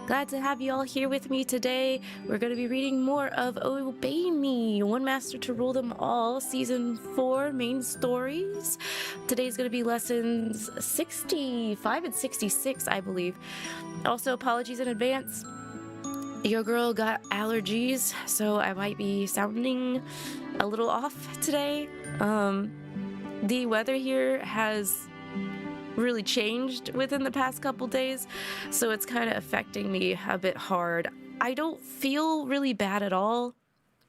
Glad to have you all here with me today. We're going to be reading more of Obey Me, One Master to Rule Them All, Season 4, Main Stories. Today's going to be lessons 65 and 66, I believe. Also, apologies in advance. Your girl got allergies, so I might be sounding a little off today. The weather here has really changed within the past couple days, so it's kind of affecting me a bit hard. I don't feel really bad at all,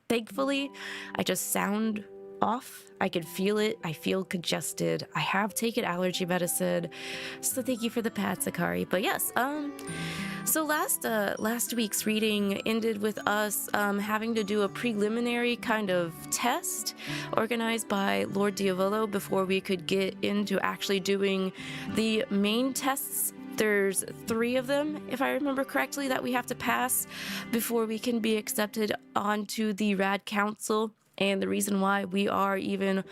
thankfully. I just sound off. I can feel it. I feel congested. I have taken allergy medicine, so thank you for the pat, Sakari. But yes, so last week's reading ended with us having to do a preliminary kind of test organized by Lord Diavolo before we could get into actually doing the main tests. There's 3 of them, if I remember correctly, that we have to pass before we can be accepted onto the Rad Council. And the reason why we are even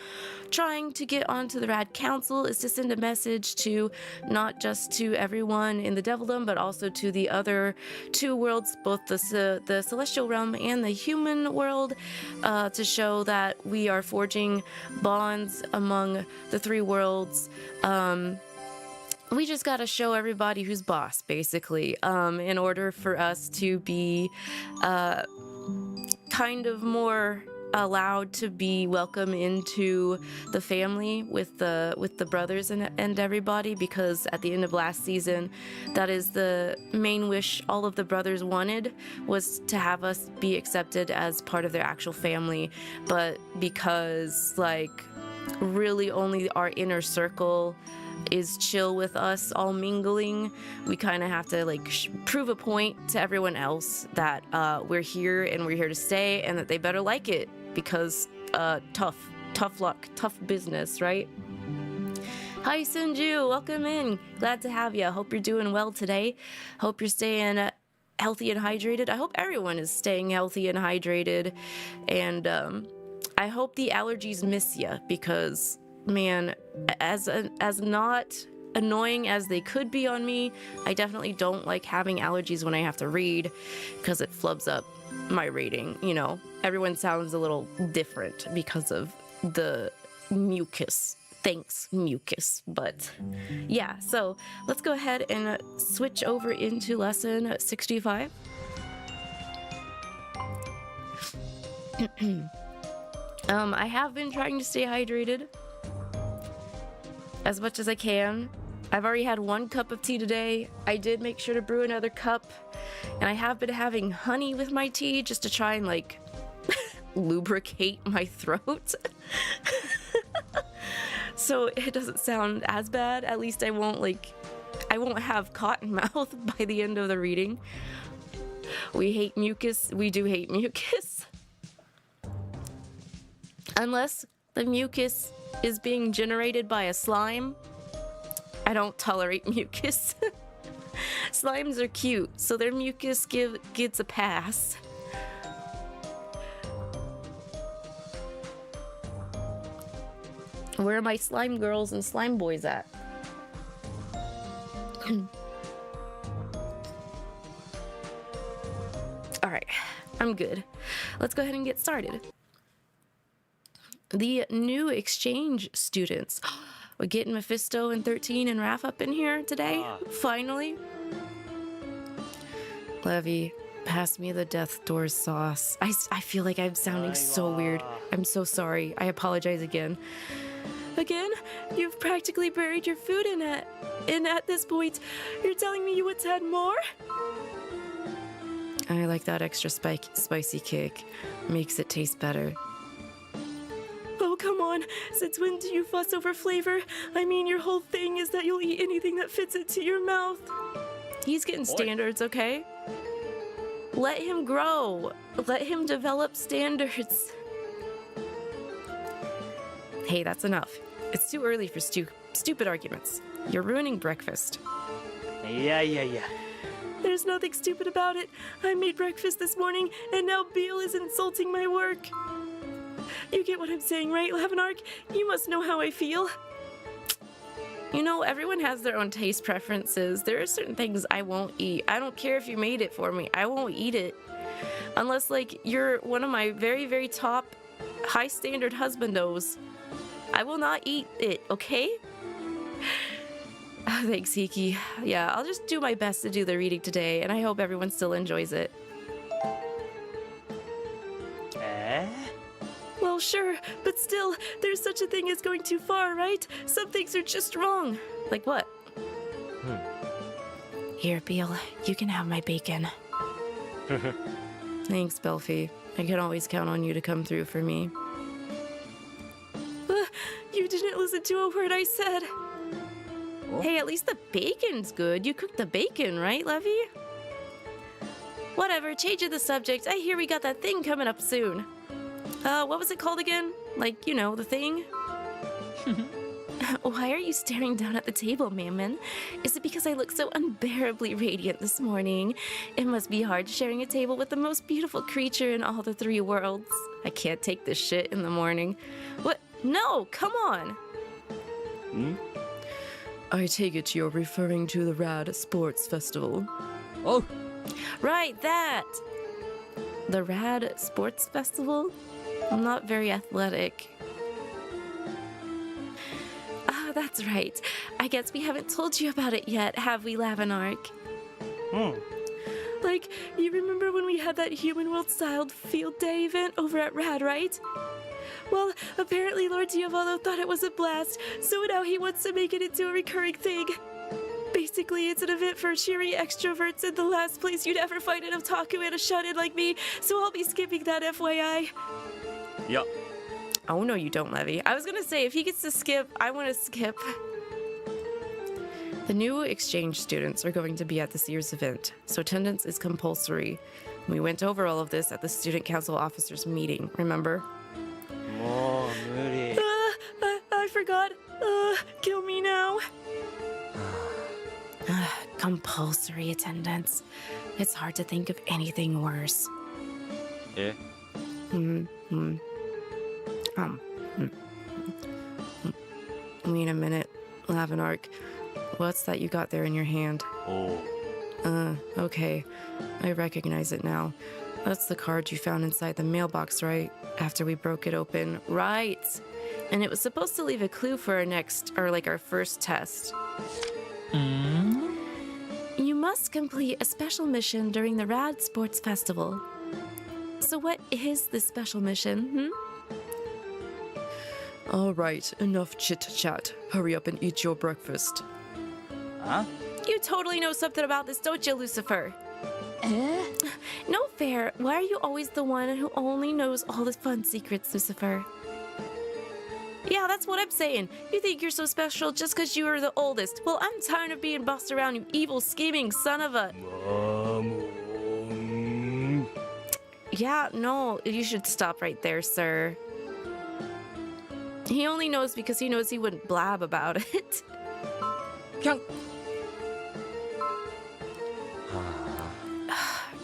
trying to get onto the Rad Council is to send a message to not just to everyone in the Devildom, but also to the other 2 worlds, both the Celestial Realm and the human world, to show that we are forging bonds among the 3 worlds. We just gotta show everybody who's boss, basically, in order for us to be kind of more allowed to be welcome into the family with the brothers and everybody, because at the end of last season, that is the main wish all of the brothers wanted, was to have us be accepted as part of their actual family. But because like really only our inner circle is chill with us all mingling, we kind of have to like prove a point to everyone else that we're here and we're here to stay, and that they better like it, because tough luck, tough business, right? Hi Sunju, welcome in. Glad to have you. Hope you're doing well today. Hope you're staying healthy and hydrated. I hope everyone is staying healthy and hydrated, and I hope the allergies miss you, because man, as not annoying as they could be on me, I definitely don't like having allergies when I have to read, because it flubs up my reading. You know, everyone sounds a little different because of the mucus. Thanks, mucus. But yeah, so let's go ahead and switch over into lesson 65. I have been trying to stay hydrated as much as I can. I've already had 1 cup of tea today. I did make sure to brew another cup, and I have been having honey with my tea just to try and like lubricate my throat. So it doesn't sound as bad. At least I won't have cotton mouth by the end of the reading. We hate mucus. We do hate mucus. Unless the mucus is being generated by a slime. I don't tolerate mucus. Slimes are cute, so their mucus gets a pass. Where are my slime girls and slime boys at? Alright, I'm good. Let's go ahead and get started. The new exchange students. We're getting Mephisto and 13 and Raph up in here today. Finally. Levy, pass me the death door sauce. I feel like I'm sounding so weird. I'm so sorry. I apologize again. Again? You've practically buried your food in it. And at this point, you're telling me you would add more? I like that extra spicy kick. Makes it taste better. Oh, come on. Since when do you fuss over flavor? I mean, your whole thing is that you'll eat anything that fits into your mouth. He's getting standards, okay? Let him grow. Let him develop standards. Hey, that's enough. It's too early for stupid arguments. You're ruining breakfast. Yeah. There's nothing stupid about it. I made breakfast this morning, and now Beale is insulting my work. You get what I'm saying, right, Lavinark? You must know how I feel. You know, everyone has their own taste preferences. There are certain things I won't eat. I don't care if you made it for me. I won't eat it. Unless, like, you're one of my very, very top high standard husbandos. I will not eat it, okay? Thanks, 𝐒𝐿𝐒. Yeah, I'll just do my best to do the reading today, and I hope everyone still enjoys it. Well, sure, but still, there's such a thing as going too far, right? Some things are just wrong. Like what? Here, Beal, you can have my bacon. Thanks, Belphie. I can always count on you to come through for me. You didn't listen to a word I said. Oh. Hey, at least the bacon's good. You cooked the bacon, right, Levy? Whatever, changing the subject. I hear we got that thing coming up soon. What was it called again? Like, you know, the thing? Why are you staring down at the table, Mammon? Is it because I look so unbearably radiant this morning? It must be hard sharing a table with the most beautiful creature in all the 3 worlds. I can't take this shit in the morning. What? No, come on! I take it you're referring to the Rad Sports Festival. Oh! Right, that! The Rad Sports Festival? I'm not very athletic. Ah, that's right. I guess we haven't told you about it yet, have we, 𝐿𝐼𝐼? Like, you remember when we had that human world-styled field day event over at Rad, right? Well, apparently Lord Diavolo thought it was a blast, so now he wants to make it into a recurring thing. Basically, it's an event for cheery extroverts in the last place you'd ever find an otaku and a shut-in like me, so I'll be skipping that FYI. Yeah. Oh, no, you don't, Levy. I was gonna say, if he gets to skip, I want to skip. The new exchange students are going to be at this year's event, so attendance is compulsory. We went over all of this at the student council officers meeting, remember? I forgot. Kill me now. Compulsory attendance. It's hard to think of anything worse. Yeah. Wait a minute, 𝐿𝐼𝐼. What's that you got there in your hand? Oh. Okay. I recognize it now. That's the card you found inside the mailbox, right? After we broke it open. Right! And it was supposed to leave a clue for our next, or like our first test. You must complete a special mission during the Rad Sports Festival. So what is this special mission, All right, enough chit-chat. Hurry up and eat your breakfast. Huh? You totally know something about this, don't you, Lucifer? No fair. Why are you always the one who only knows all the fun secrets, Lucifer? Yeah, that's what I'm saying. You think you're so special just because you are the oldest. Well, I'm tired of being bossed around, you evil, scheming son of a... Yeah, no, you should stop right there, sir. He only knows because he knows he wouldn't blab about it.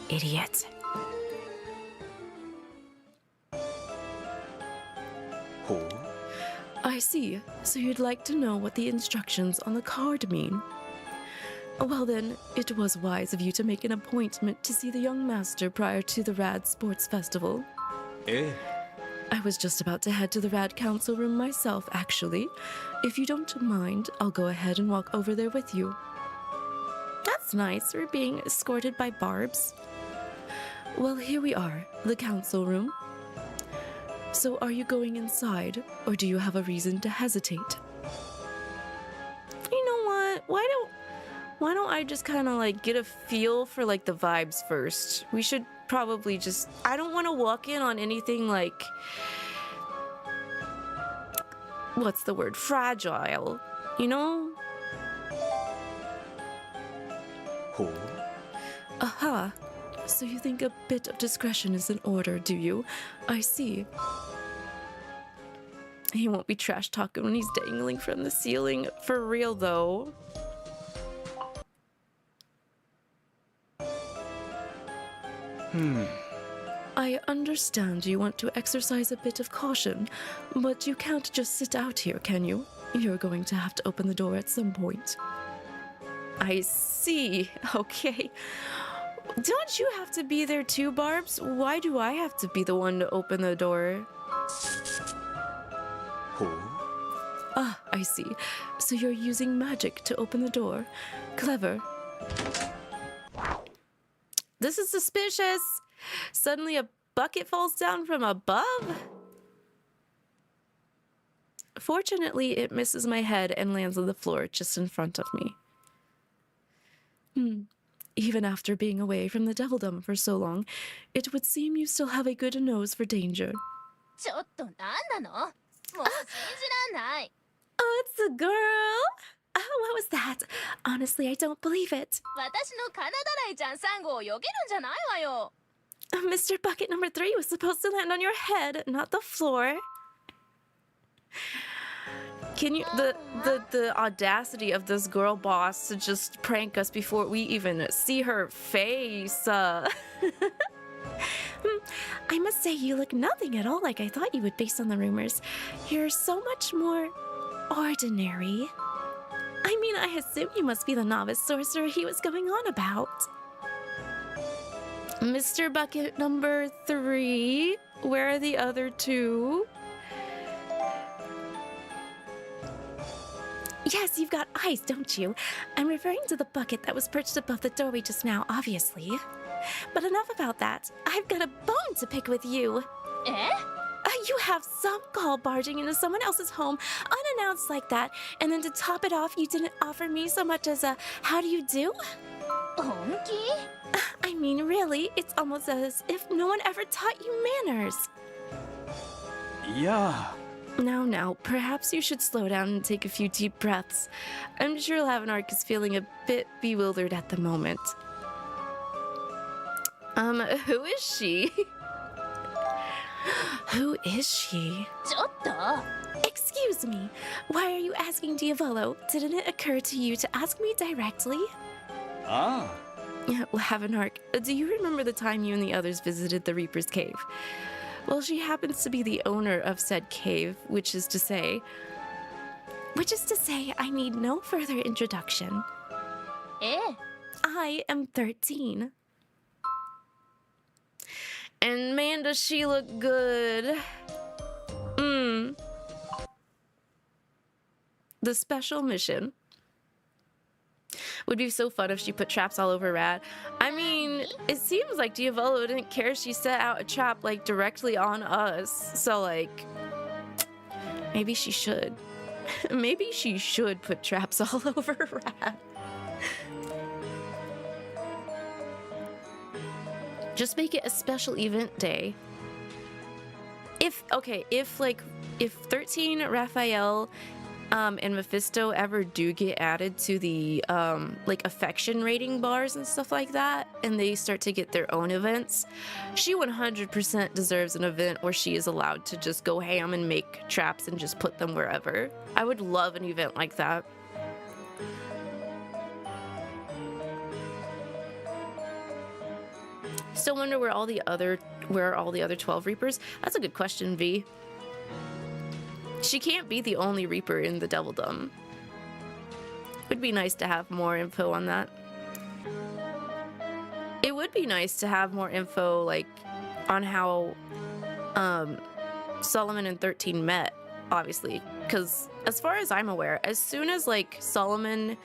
Idiot. I see. So you'd like to know what the instructions on the card mean? Well then, it was wise of you to make an appointment to see the young master prior to the Rad Sports Festival. I was just about to head to the Rad Council room myself, actually. If you don't mind, I'll go ahead and walk over there with you. That's nice. We're being escorted by barbs. Well, here we are, the council room. So are you going inside, or do you have a reason to hesitate? You know what? Why don't I just kind of like get a feel for like the vibes first? We should probably just... I don't want to walk in on anything like... What's the word? Fragile. You know? Aha. So you think a bit of discretion is in order, do you? I see. He won't be trash talking when he's dangling from the ceiling. For real, though. I understand you want to exercise a bit of caution, but you can't just sit out here, can you? You're going to have to open the door at some point. I see. Okay. Don't you have to be there too, Barbs? Why do I have to be the one to open the door? Ah, I see. So you're using magic to open the door. Clever. This is suspicious. Suddenly a bucket falls down from above. Fortunately, it misses my head and lands on the floor just in front of me. Even after being away from the Devildom for so long, it would seem you still have a good nose for danger. Oh, it's a girl! Oh, what was that? Honestly, I don't believe it. Mr. Bucket number 3 was supposed to land on your head, not the floor. Can you the audacity of this girl boss to just prank us before we even see her face? I must say you look nothing at all like I thought you would based on the rumors. You're so much more ordinary. I mean, I assume you must be the novice sorcerer he was going on about. Mr. Bucket number 3, where are the other 2? Yes, you've got eyes, don't you? I'm referring to the bucket that was perched above the doorway just now, obviously. But enough about that. I've got a bone to pick with you. You have some gall barging into someone else's home unannounced like that, and then to top it off, you didn't offer me so much as a how do you do? I mean, really, it's almost as if no one ever taught you manners. Yeah. Now, perhaps you should slow down and take a few deep breaths. I'm sure Lavenark is feeling a bit bewildered at the moment. Who is she? Who is she? Excuse me, why are you asking Diavolo? Didn't it occur to you to ask me directly? Lavenark, do you remember the time you and the others visited the Reaper's Cave? Well, she happens to be the owner of said cave, which is to say I need no further introduction. I am 13. And man, does she look good. The special mission would be so fun if she put traps all over Rad. I mean, it seems like Diavolo didn't care she set out a trap, like, directly on us. So, like, maybe she should. Maybe she should put traps all over Rad. Just make it a special event day. If 13, Raphael, and Mephisto ever do get added to the like affection rating bars and stuff like that, and they start to get their own events, she 100% deserves an event where she is allowed to just go ham and make traps and just put them wherever. I would love an event like that. Still wonder where are all the other 12 Reapers? That's a good question, V. She can't be the only Reaper in the Devildom. Would be nice to have more info on that. It would be nice to have more info, like, on how Solomon and 13 met, obviously. Because as far as I'm aware, as soon as, like, Solomon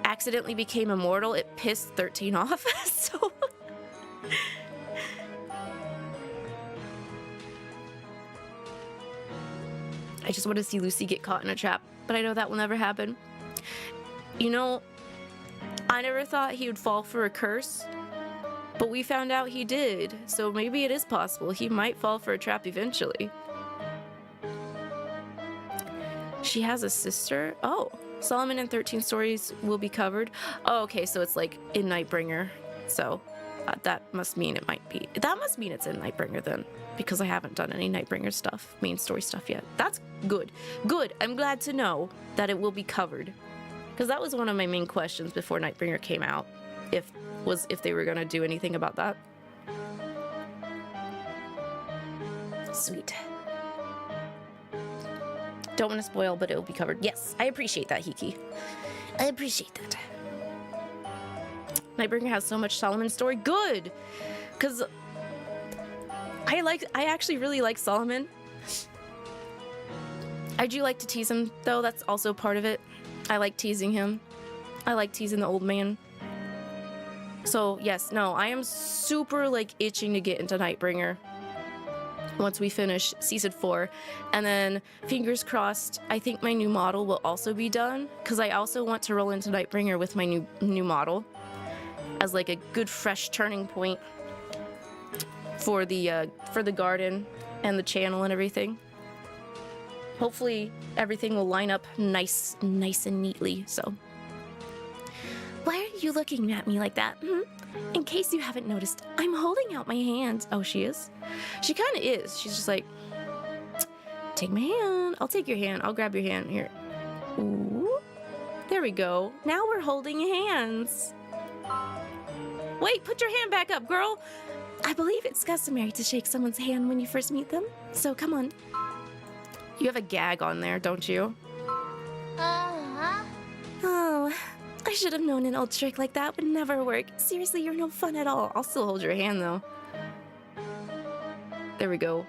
accidentally became immortal, it pissed 13 off. So... I just want to see Lucy get caught in a trap, but I know that will never happen. You know, I never thought he would fall for a curse, but we found out he did, so maybe it is possible he might fall for a trap eventually. She has a sister? Oh, Solomon and 13 stories will be covered. Oh, okay, so it's like in Nightbringer, so that must mean it might be. That must mean it's in Nightbringer then, because I haven't done any Nightbringer stuff, main story stuff yet. That's good. Good. I'm glad to know that it will be covered, because that was one of my main questions before Nightbringer came out, if they were going to do anything about that. Sweet. Don't want to spoil, but it'll be covered. Yes, I appreciate that, Hiki. I appreciate that. Nightbringer has so much Solomon story. Good! Because I actually really like Solomon. I do like to tease him, though. That's also part of it. I like teasing him. I like teasing the old man. So, yes, no, I am super, like, itching to get into Nightbringer once we finish Season 4. And then, fingers crossed, I think my new model will also be done, because I also want to roll into Nightbringer with my new model as, like, a good, fresh turning point for the garden and the channel and everything. Hopefully, everything will line up nice and neatly, so... Why are you looking at me like that? In case you haven't noticed, I'm holding out my hand. Oh, she is? She kind of is. She's just like, take my hand. I'll take your hand. I'll grab your hand. Here. Ooh. There we go. Now we're holding hands. Wait, put your hand back up, girl. I believe it's customary to shake someone's hand when you first meet them. So come on. You have a gag on there, don't you? Oh... I should have known an old trick like that would never work. Seriously, you're no fun at all. I'll still hold your hand, though. There we go.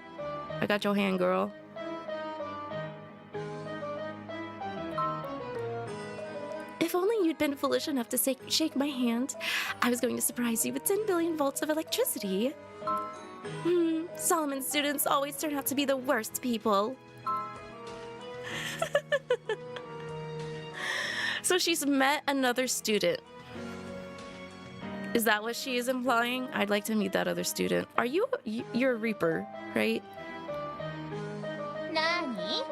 I got your hand, girl. If only you'd been foolish enough to shake my hand, I was going to surprise you with 10 billion volts of electricity. Solomon students always turn out to be the worst people. So she's met another student. Is that what she is implying? I'd like to meet that other student. Are you... You're a Reaper, right? Nani?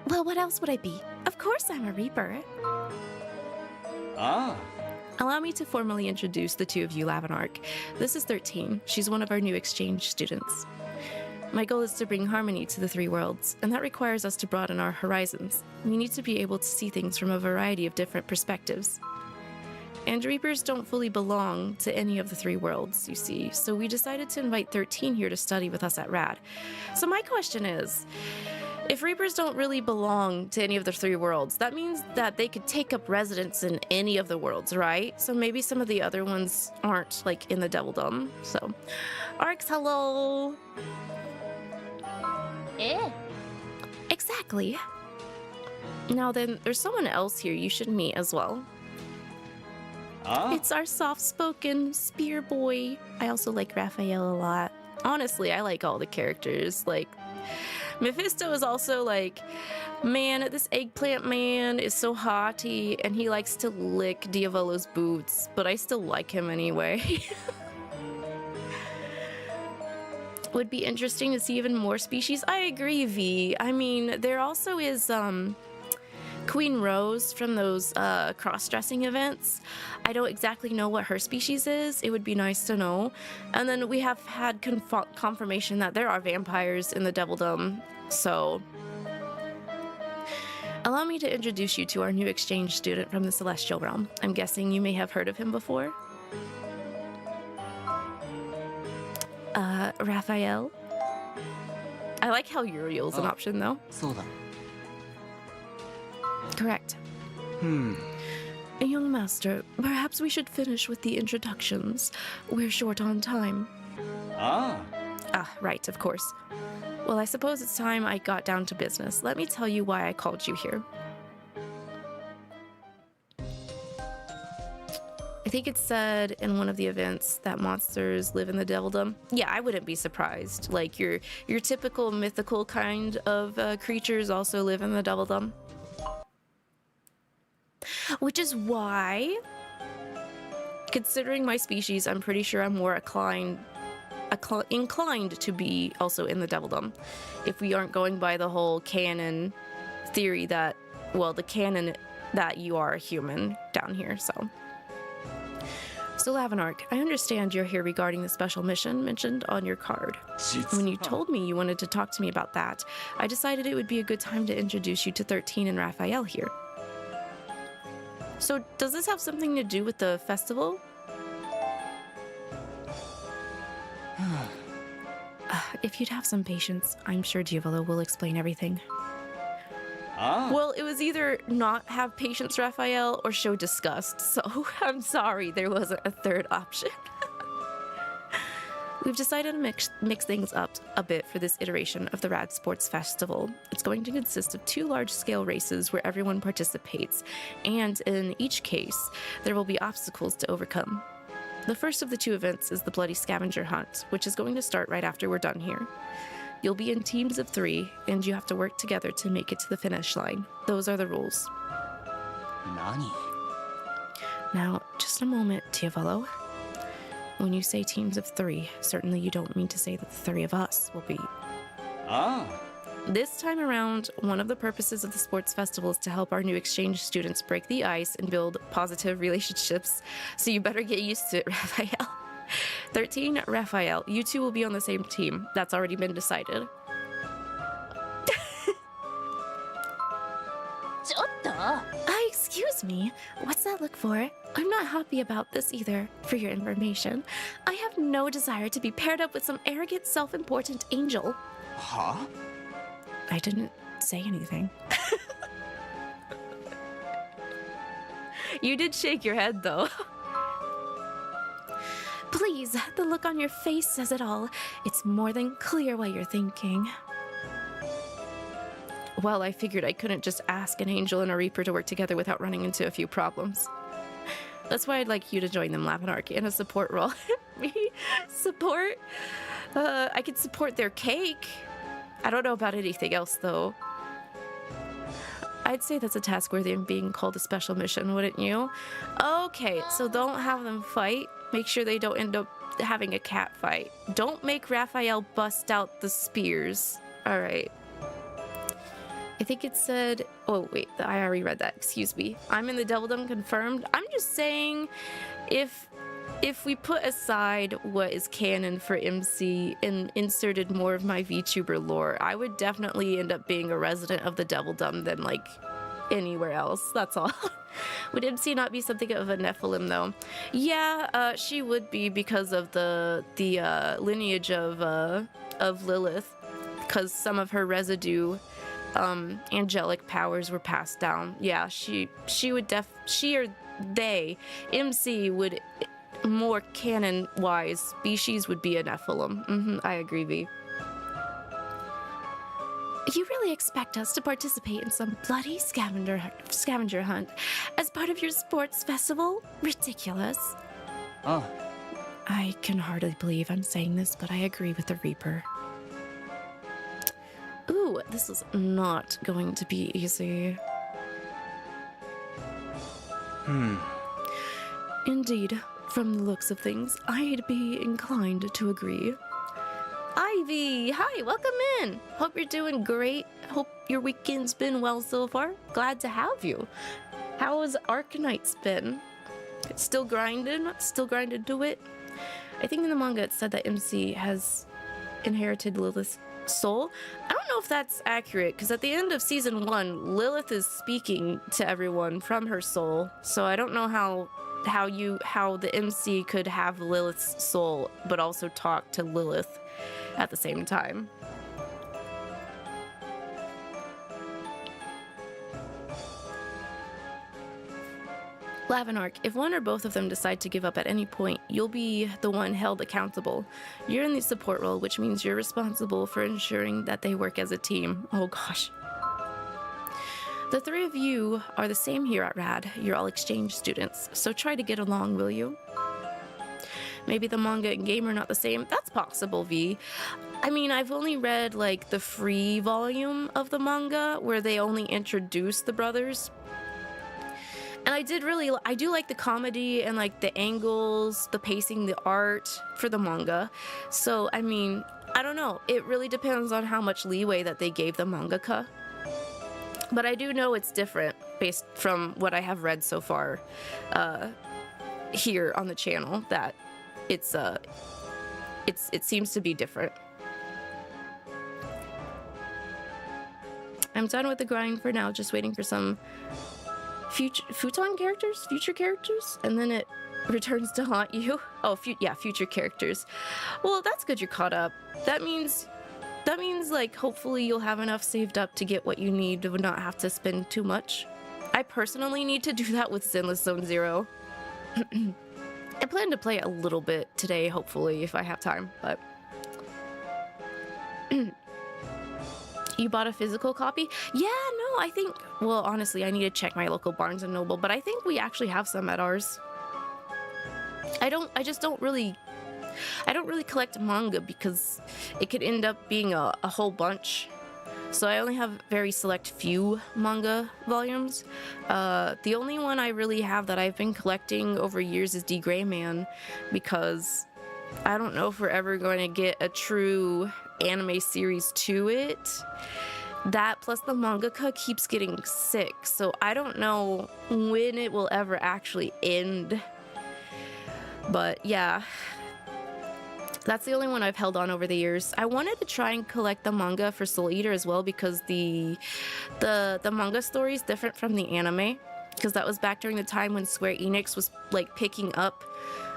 Well, what else would I be? Of course I'm a Reaper. Ah. Allow me to formally introduce the two of you, Lavinark. This is 13. She's one of our new exchange students. My goal is to bring harmony to the three worlds, and that requires us to broaden our horizons. We need to be able to see things from a variety of different perspectives. And Reapers don't fully belong to any of the three worlds, you see, so we decided to invite 13 here to study with us at RAD. So my question is, if Reapers don't really belong to any of the three worlds, that means that they could take up residence in any of the worlds, right? So maybe some of the other ones aren't, like, in the Devilldom, so... Arx, hello! Eh? Exactly. Now then, there's someone else here you should meet as well. Ah. It's our soft-spoken spear boy. I also like Raphael a lot. Honestly, I like all the characters. Like, Mephisto is also like, man, this eggplant man is so haughty, and he likes to lick Diavolo's boots, but I still like him anyway. Would be interesting to see even more species. I agree, V. I mean, there also is Queen Rose from those cross-dressing events. I don't exactly know what her species is. It would be nice to know. And then we have had confirmation that there are vampires in the Devilldom, so... Allow me to introduce you to our new exchange student from the Celestial Realm. I'm guessing you may have heard of him before. Raphael. I like how Uriel's an option, though. Correct. Young master, perhaps we should finish with the introductions. We're short on time. Ah. Right, of course. Well, I suppose it's time I got down to business. Let me tell you why I called you here. I think it said in one of the events that monsters live in the Devilldom. Yeah, I wouldn't be surprised. Like, your typical mythical kind of creatures also live in the Devilldom. Which is why, considering my species, I'm pretty sure I'm more inclined to be also in the Devilldom. If we aren't going by the whole canon theory that, well, the canon that you are a human down here, so... So Lavinark, I understand you're here regarding the special mission mentioned on your card. When you told me you wanted to talk to me about that, I decided it would be a good time to introduce you to 13 and Raphael here. So does this have something to do with the festival? If you'd have some patience, I'm sure Diavolo will explain everything. Ah. Well, it was either not have patience, Raphael, or show disgust. So I'm sorry there wasn't a third option. We've decided to mix things up a bit for this iteration of the Rad Sports Festival. It's going to consist of 2 large-scale races where everyone participates, and in each case, there will be obstacles to overcome. The first of the 2 events is the Bloody Scavenger Hunt, which is going to start right after we're done here. You'll be in teams of 3, and you have to work together to make it to the finish line. Those are the rules. Nani? Now, just a moment, 𝐶𝐕𝐈. When you say teams of 3, certainly you don't mean to say that the 3 of us will be. Ah. This time around, one of the purposes of the sports festival is to help our new exchange students break the ice and build positive relationships, so you better get used to it, Raphael. 13, Raphael, you 2 will be on the same team. That's already been decided. Excuse me, what's that look for? I'm not happy about this either, for your information. I have no desire to be paired up with some arrogant, self-important angel. Huh? I didn't say anything. You did shake your head, though. Please, the look on your face says it all. It's more than clear what you're thinking. Well, I figured I couldn't just ask an angel and a reaper to work together without running into a few problems. That's why I'd like you to join them, Lavinark, in a support role. Me? Support? I could support their cake. I don't know about anything else, though. I'd say that's a task worthy of being called a special mission, wouldn't you? Okay, so don't have them fight. Make sure they don't end up having a cat fight. Don't make Raphael bust out the spears. All right. I think it said, oh wait, I already read that, excuse me. I'm in the Devildom confirmed. I'm just saying, if we put aside what is canon for MC and inserted more of my VTuber lore, I would definitely end up being a resident of the Devildom than like anywhere else, that's all. Would MC not be something of a Nephilim though? Yeah, she would be because of the lineage of Lilith, because some of her residue angelic powers were passed down. Yeah, she or they, MC would, more canon-wise, species would be a Nephilim. I agree, V. You really expect us to participate in some bloody scavenger hunt as part of your sports festival? Ridiculous. Ah. I can hardly believe I'm saying this, but I agree with the Reaper. Ooh, this is not going to be easy. Indeed, from the looks of things, I'd be inclined to agree. Ivy, hi, welcome in. Hope you're doing great. Hope your weekend's been well so far. Glad to have you. How has Arcanite's been? Still grinding? Still grinding to it? I think in the manga it said that MC has inherited Lilith's soul. I don't know if that's accurate, because at the end of season 1, Lilith is speaking to everyone from her soul. So I don't know how the MC could have Lilith's soul but also talk to Lilith at the same time. Lavinark, if one or both of them decide to give up at any point, you'll be the one held accountable. You're in the support role, which means you're responsible for ensuring that they work as a team. Oh gosh. The 3 of you are the same here at RAD. You're all exchange students, so try to get along, will you? Maybe the manga and game are not the same. That's possible, V. I mean, I've only read like the free volume of the manga where they only introduce the brothers. And I do like the comedy and like the angles, the pacing, the art for the manga. So, I mean, I don't know. It really depends on how much leeway that they gave the mangaka. But I do know it's different based from what I have read so far here on the channel, that it seems to be different. I'm done with the grind for now, just waiting for some future characters, and then it returns to haunt you. Oh, future characters. Well, that's good you're caught up. That means that means, like, hopefully you'll have enough saved up to get what you need to not have to spend too much. I personally need to do that with Zenless Zone Zero. I plan to play a little bit today, hopefully, if I have time, but... You bought a physical copy? Yeah, no, I think... Well, honestly, I need to check my local Barnes & Noble, but I think we actually have some at ours. I don't really collect manga because it could end up being a whole bunch. So I only have very select few manga volumes. The only one I really have that I've been collecting over years is D. Gray Man, because I don't know if we're ever going to get a true anime series to it. That plus the mangaka keeps getting sick, so I don't know when it will ever actually end. But yeah, that's the only one I've held on over the years. I wanted to try and collect the manga for Soul Eater as well, because the manga story is different from the anime, because that was back during the time when Square Enix was like picking up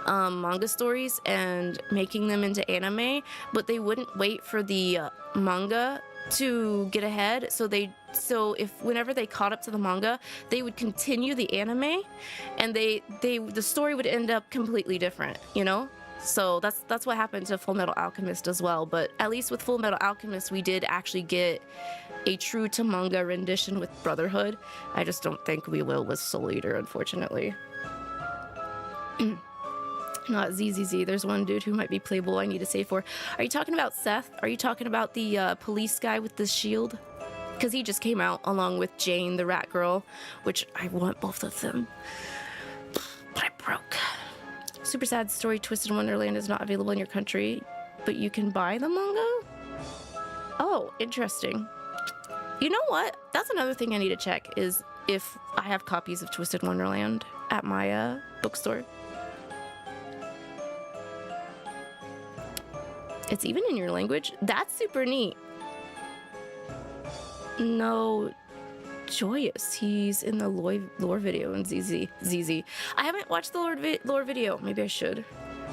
manga stories and making them into anime, but they wouldn't wait for the manga to get ahead, so whenever they caught up to the manga, they would continue the anime, and the story would end up completely different, you know? So that's what happened to Fullmetal Alchemist as well. But at least with Fullmetal Alchemist, we did actually get a true to manga rendition with Brotherhood. I just don't think we will with Soul Eater, unfortunately. Not ZZZ. There's one dude who might be playable I need to save for. Are you talking about Seth? Are you talking about the police guy with the shield? Because he just came out along with Jane, the rat girl, which I want both of them. But I broke. Super sad story, Twisted Wonderland is not available in your country, but you can buy the manga? Oh, interesting. You know what? That's another thing I need to check, is if I have copies of Twisted Wonderland at my bookstore. It's even in your language? That's super neat. No, Joyous. He's in the lore video in ZZ. I haven't watched the lore video. Maybe I should.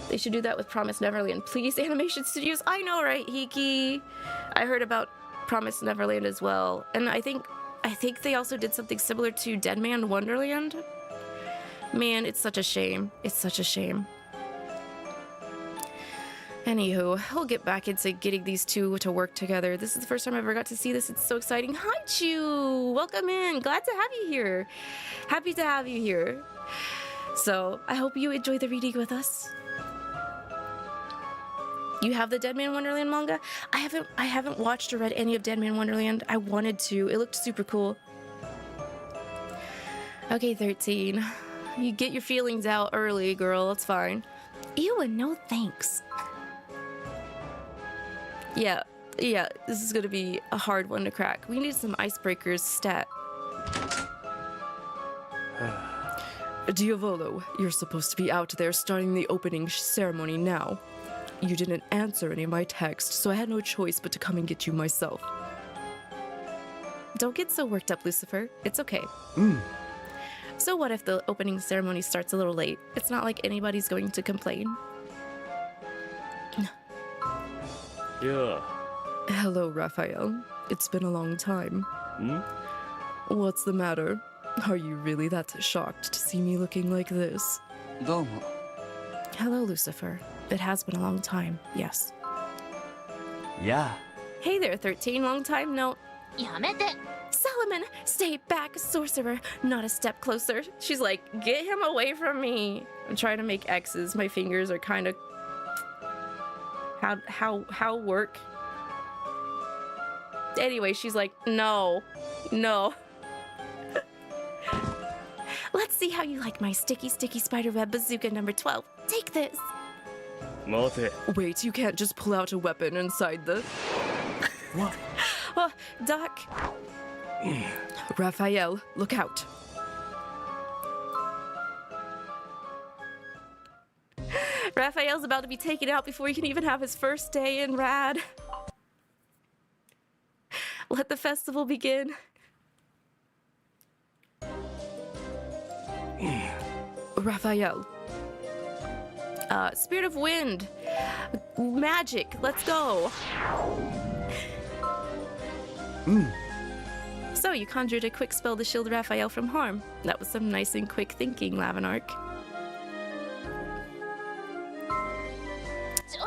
They should do that with Promise Neverland. Please, Animation Studios. I know, right, Hiki? I heard about Promise Neverland as well. And I think they also did something similar to Dead Man Wonderland. Man, it's such a shame. It's such a shame. Anywho, we'll get back into getting these two to work together. This is the first time I ever got to see this. It's so exciting. Hi, Chu! Welcome in. Glad to have you here. Happy to have you here. So, I hope you enjoy the reading with us. You have the Dead Man Wonderland manga? I haven't watched or read any of Dead Man Wonderland. I wanted to. It looked super cool. Okay, 13. You get your feelings out early, girl. It's fine. Ew, and no thanks. Yeah, this is gonna be a hard one to crack. We need some icebreakers stat. Diavolo, you're supposed to be out there starting the opening ceremony now. You didn't answer any of my texts, so I had no choice but to come and get you myself. Don't get so worked up, Lucifer. It's okay. So what if the opening ceremony starts a little late? It's not like anybody's going to complain. Yeah. Hello, Raphael. It's been a long time. What's the matter? Are you really that shocked to see me looking like this? Domo. Hello, Lucifer. It has been a long time, yes. Yeah. Hey there, 13. Long time no... Yamete. Solomon, stay back, Sorcerer. Not a step closer. She's like, get him away from me. I'm trying to make X's. My fingers are kind of... How work? Anyway, she's like, no. Let's see how you like my sticky spiderweb bazooka number 12. Take this. Mate. Wait, you can't just pull out a weapon inside the... What? Oh, Doc. Raphael, look out. Raphael's about to be taken out before he can even have his first day in Rad. Let the festival begin. Raphael. Spirit of Wind. Magic, let's go. So you conjured a quick spell to shield Raphael from harm. That was some nice and quick thinking, Lavinark.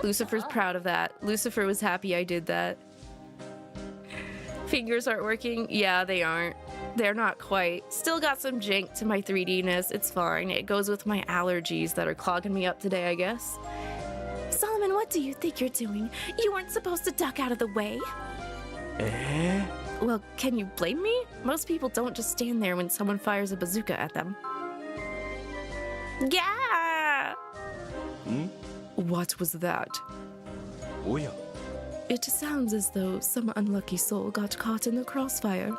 Lucifer's proud of that. Lucifer was happy I did that. Fingers aren't working? Yeah, they aren't. They're not quite. Still got some jank to my 3D-ness. It's fine. It goes with my allergies that are clogging me up today, I guess. Solomon, what do you think you're doing? You weren't supposed to duck out of the way. Eh? Well, can you blame me? Most people don't just stand there when someone fires a bazooka at them. Yeah! What was that? Oh yeah. It sounds as though some unlucky soul got caught in the crossfire.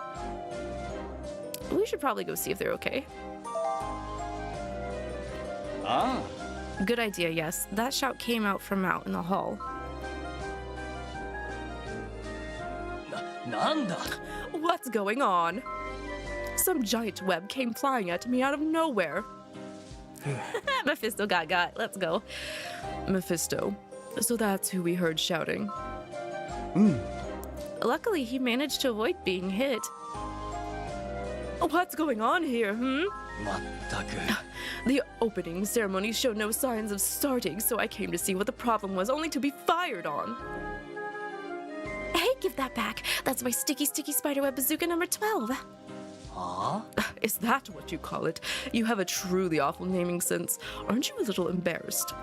We should probably go see if they're okay. Ah. Good idea, yes. That shout came out from out in the hall. Nanda? What's going on? Some giant web came flying at me out of nowhere. Mephisto got. Let's go. Mephisto. So that's who we heard shouting. Luckily, he managed to avoid being hit. What's going on here, Mattaku. The opening ceremony showed no signs of starting, so I came to see what the problem was, only to be fired on. Hey, give that back. That's my sticky spiderweb bazooka number 12. Huh? Is that what you call it? You have a truly awful naming sense. Aren't you a little embarrassed?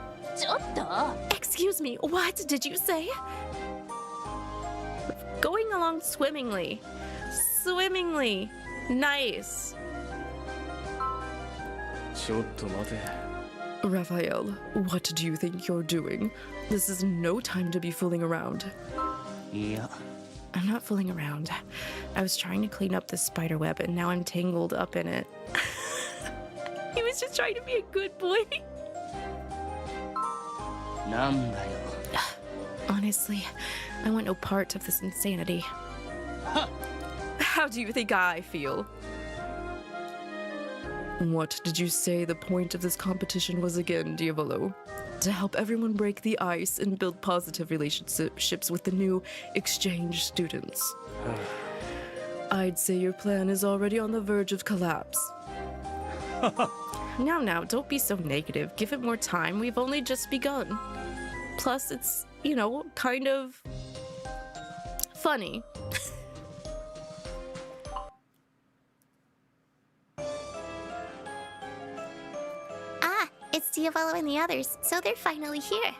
Excuse me, what did you say? Going along swimmingly. Swimmingly. Nice. Raphael, what do you think you're doing? This is no time to be fooling around. Yeah. I'm not fooling around. I was trying to clean up this spider web and now I'm tangled up in it. He was just trying to be a good boy. Honestly, I want no part of this insanity. Huh. How do you think I feel? What did you say the point of this competition was again, Diavolo? To help everyone break the ice and build positive relationships with the new exchange students. I'd say your plan is already on the verge of collapse. Now, don't be so negative. Give it more time. We've only just begun. Plus, it's, kind of funny. It's Diavolo and the others, so they're finally here.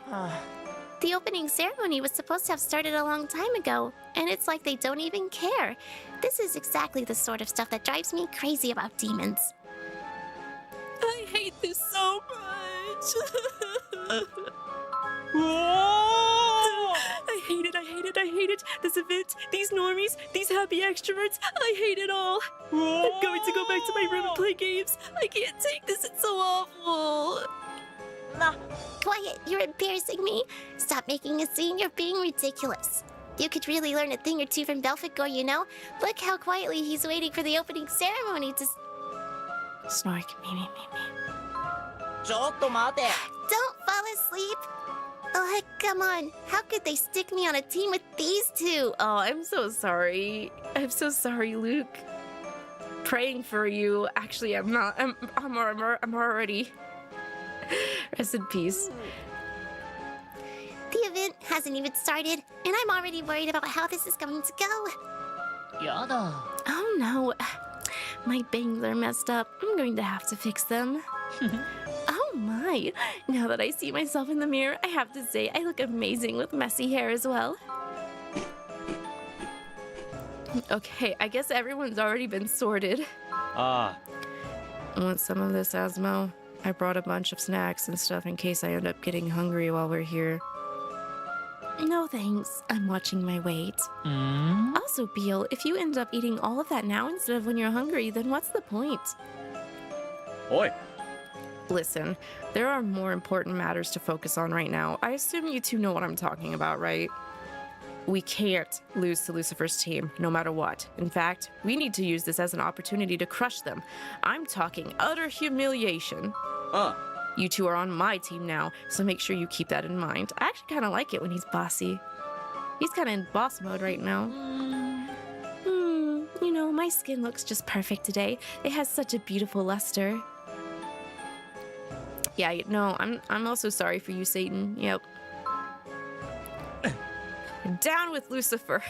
The opening ceremony was supposed to have started a long time ago, and it's like they don't even care. This is exactly the sort of stuff that drives me crazy about demons. I hate this so much. I hate it. This event, these normies, these happy extroverts, I hate it all. I'm going to go back to my room and play games. I can't take this, it's so awful. Quiet, you're embarrassing me. Stop making a scene, you're being ridiculous. You could really learn a thing or two from 𝐿𝐹𝐒, Look how quietly he's waiting for the opening ceremony to... Snark, me. Don't fall asleep. Oh, come on. How could they stick me on a team with these two? Oh, I'm so sorry. I'm so sorry, Luke. Praying for you. Actually, I'm not. I'm already. Rest in peace. The event hasn't even started, and I'm already worried about how this is going to go. Yada. Oh no. My bangs are messed up. I'm going to have to fix them. Oh my. Now that I see myself in the mirror, I have to say I look amazing with messy hair as well. Okay, I guess everyone's already been sorted. Want some of this, Asmo? I brought a bunch of snacks and stuff in case I end up getting hungry while we're here. No thanks, I'm watching my weight. Also, Beal, if you end up eating all of that now instead of when you're hungry, then what's the point? Oi. Listen, there are more important matters to focus on right now. I assume you two know what I'm talking about, right? We can't lose to Lucifer's team, no matter what. In fact, we need to use this as an opportunity to crush them. I'm talking utter humiliation. You two are on my team now, so make sure you keep that in mind. I actually kind of like it when he's bossy. He's kind of in boss mode right now. my skin looks just perfect today. It has such a beautiful luster. Yeah, no, I'm also sorry for you, Satan. Yep. Down with Lucifer.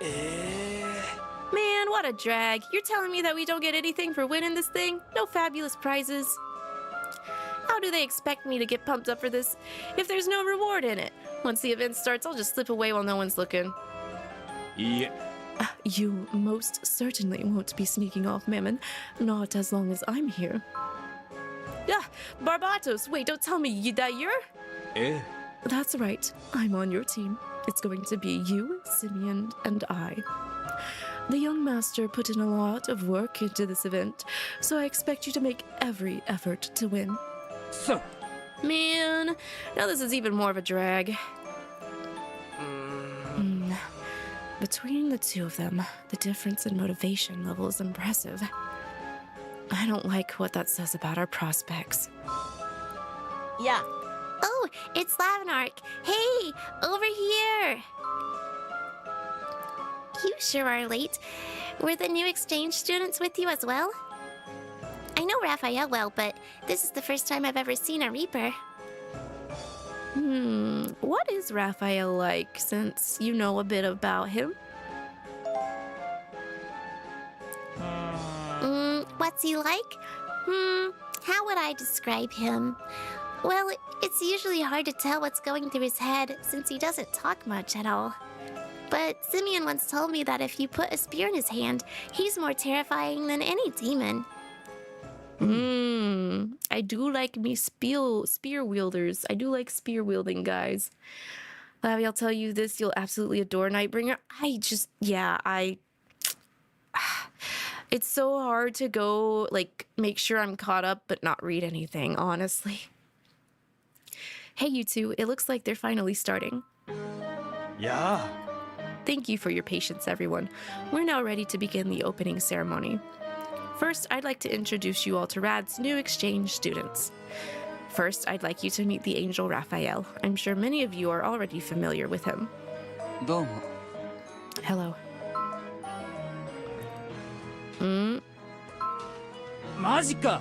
Man, what a drag. You're telling me that we don't get anything for winning this thing? No fabulous prizes? How do they expect me to get pumped up for this if there's no reward in it? Once the event starts, I'll just slip away while no one's looking. Yeah. You most certainly won't be sneaking off, Mammon. Not as long as I'm here. Ah, Barbatos, wait, don't tell me that you're... Eh. That's right, I'm on your team. It's going to be you, Simeon, and I. The young master put in a lot of work into this event, so I expect you to make every effort to win. So. Man, now this is even more of a drag. Between the two of them, the difference in motivation level is impressive. I don't like what that says about our prospects. Yeah. Oh, it's Lavinark. Hey, over here. You sure are late. Were the new exchange students with you as well? I know Raphael well, but this is the first time I've ever seen a Reaper. What is Raphael like, since you know a bit about him? What's he like? How would I describe him? Well, it's usually hard to tell what's going through his head since he doesn't talk much at all. But Simeon once told me that if you put a spear in his hand, he's more terrifying than any demon. I do like me spear wielders. I do like spear wielding guys. Lavi, I'll tell you this, you'll absolutely adore Nightbringer. It's so hard to go, like, make sure I'm caught up but not read anything, honestly. Hey, you two, it looks like they're finally starting. Yeah. Thank you for your patience, everyone. We're now ready to begin the opening ceremony. First, I'd like to introduce you all to Rad's new exchange students. First, I'd like you to meet the angel Raphael. I'm sure many of you are already familiar with him. Domo. Hello. Majika.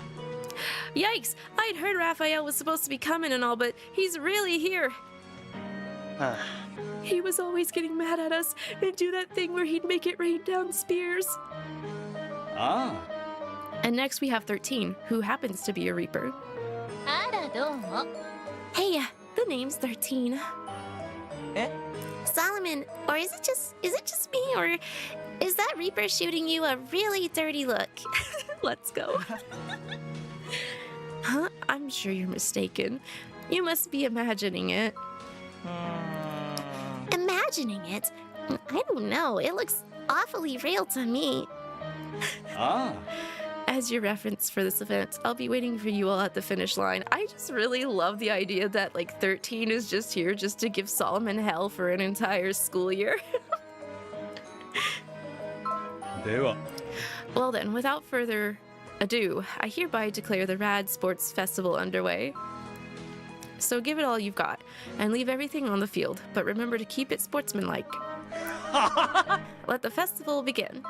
Yikes! I'd heard Raphael was supposed to be coming and all, but he's really here. He was always getting mad at us and do that thing where he'd make it rain down spears. Ah. And next we have 13, who happens to be a Reaper. Hey, the name's 13. Eh? Solomon, or is it just me, or is that Reaper shooting you a really dirty look? Let's go. Huh? I'm sure you're mistaken. You must be imagining it. Imagining it? I don't know. It looks awfully real to me. Ah. As your reference for this event, I'll be waiting for you all at the finish line. I just really love the idea that, like, 13 is just here just to give Solomon hell for an entire school year. Dewa. Well then, without further ado, I hereby declare the Rad Sports Festival underway. So give it all you've got, and leave everything on the field, but remember to keep it sportsmanlike. Let the festival begin.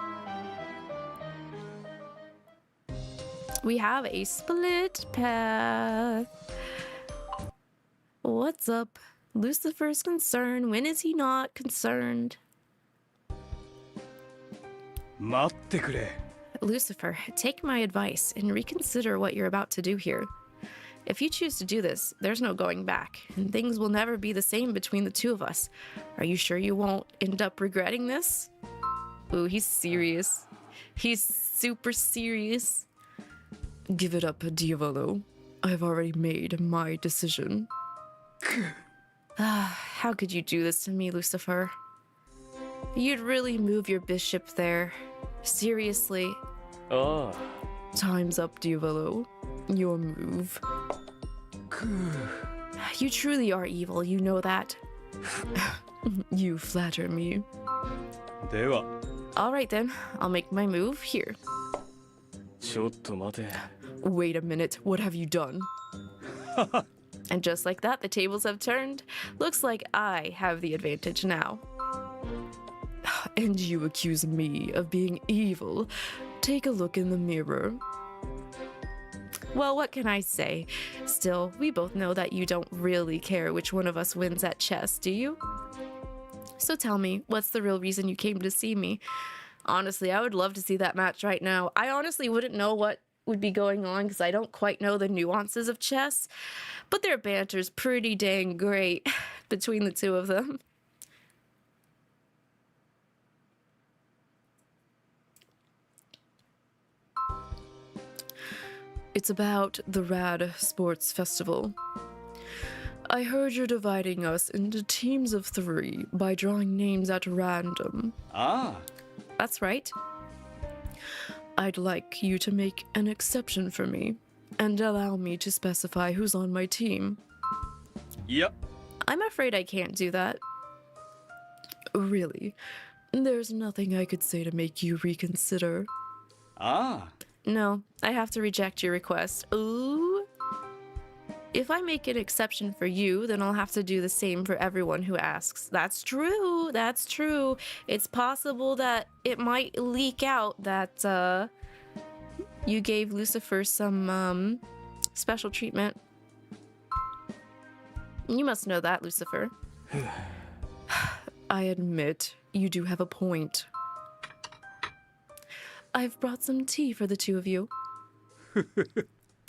We have a split path. What's up? Lucifer's concerned. When is he not concerned? 待ってくれ. Lucifer, take my advice and reconsider what you're about to do here. If you choose to do this, there's no going back, and things will never be the same between the two of us. Are you sure you won't end up regretting this? Ooh, he's serious. He's super serious. Give it up, Diavolo. I've already made my decision. How could you do this to me, Lucifer? You'd really move your bishop there. Seriously. Oh. Time's up, Diavolo. Your move. You truly are evil, you know that. You flatter me. Dewa. Alright then, I'll make my move here. ちょっと待て. Wait a minute, what have you done? And just like that, the tables have turned. Looks like I have the advantage now. And you accuse me of being evil. Take a look in the mirror. Well, what can I say? Still, we both know that you don't really care which one of us wins at chess, do you? So tell me, what's the real reason you came to see me? Honestly, I would love to see that match right now. I honestly wouldn't know what would be going on because I don't quite know the nuances of chess, but their banter's pretty dang great between the two of them. It's about the Rad Sports Festival. I heard you're dividing us into teams of 3 by drawing names at random. Ah. That's right. I'd like you to make an exception for me and allow me to specify who's on my team. Yep. I'm afraid I can't do that. Really, there's nothing I could say to make you reconsider. Ah. No, I have to reject your request. Ooh. If I make an exception for you, then I'll have to do the same for everyone who asks. That's true. That's true. It's possible that it might leak out that you gave Lucifer some special treatment. You must know that, Lucifer. I admit, you do have a point. I've brought some tea for the two of you.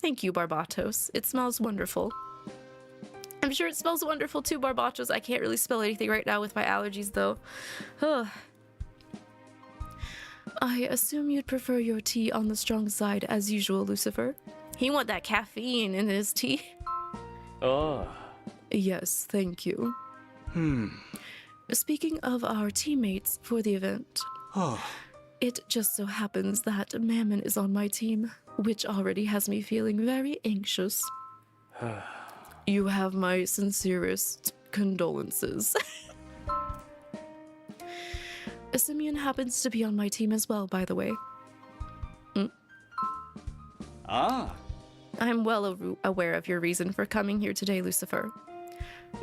Thank you, Barbatos. It smells wonderful. I'm sure it smells wonderful too, Barbatos. I can't really smell anything right now with my allergies, though. Ugh. I assume you'd prefer your tea on the strong side as usual, Lucifer. He want that caffeine in his tea. Ah. Yes, thank you. Speaking of our teammates for the event, it just so happens that Mammon is on my team, which already has me feeling very anxious. You have my sincerest condolences. Simeon happens to be on my team as well, by the way. Ah. I'm well aware of your reason for coming here today, Lucifer.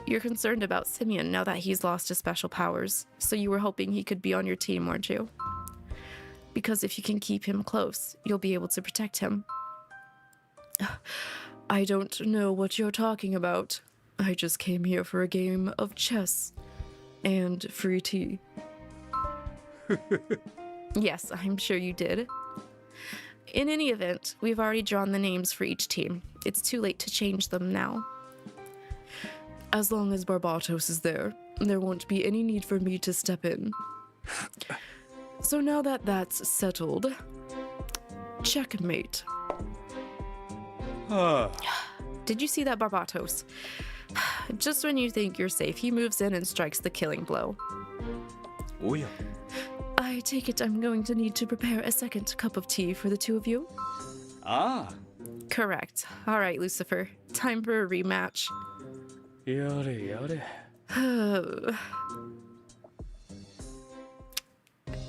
You're concerned about Simeon now that he's lost his special powers, so you were hoping he could be on your team, weren't you? Because if you can keep him close, you'll be able to protect him. I don't know what you're talking about. I just came here for a game of chess and free tea. Yes, I'm sure you did. In any event, we've already drawn the names for each team. It's too late to change them now. As long as Barbatos is there won't be any need for me to step in. So now that that's settled, checkmate. Did you see that, Barbatos? Just when you think you're safe, he moves in and strikes the killing blow. Oh yeah. I take it I'm going to need to prepare a second cup of tea for the two of you? Ah. Correct. All right, Lucifer. Time for a rematch. Yare yare.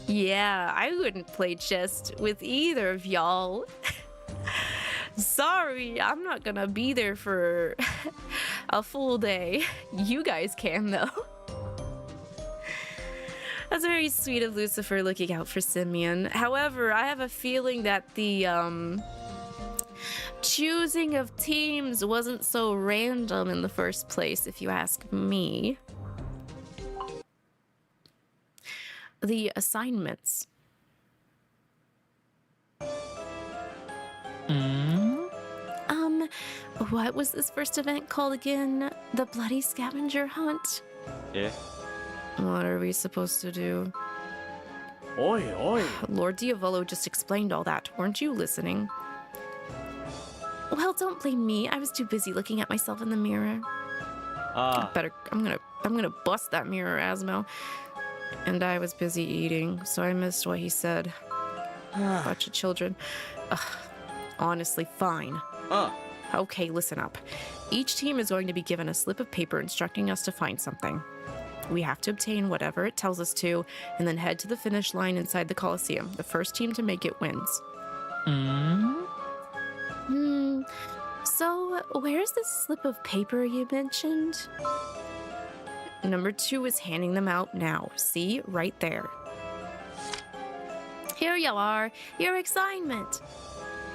Yeah, I wouldn't play chess with either of y'all. Sorry, I'm not gonna be there for a full day. You guys can, though. That's very sweet of Lucifer looking out for Simeon. However, I have a feeling that the choosing of teams wasn't so random in the first place, if you ask me. The assignments. What was this first event called again? The Bloody Scavenger Hunt? Yeah. What are we supposed to do? Oi, oi. Lord 𝐷𝐿𝐿 just explained all that. Weren't you listening? Well, don't blame me. I was too busy looking at myself in the mirror. I'm gonna bust that mirror, Asmo. And I was busy eating, so I missed what he said. Bunch of children. Ugh. Honestly, fine. Okay, listen up. Each team is going to be given a slip of paper instructing us to find something. We have to obtain whatever it tells us to, and then head to the finish line inside the Colosseum. The first team to make it wins. So, where's this slip of paper you mentioned? Number 2 is handing them out now. See? Right there. Here you are, your assignment.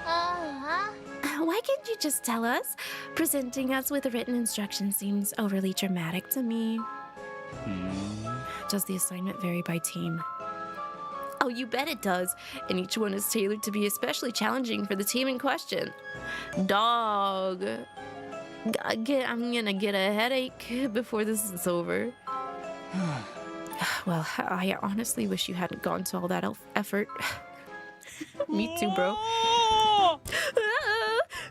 Why can't you just tell us? Presenting us with written instructions seems overly dramatic to me. Does the assignment vary by team? Oh, you bet it does. And each one is tailored to be especially challenging for the team in question. Dog. I'm gonna get a headache before this is over. Well, I honestly wish you hadn't gone to all that effort. Me too, bro. Oh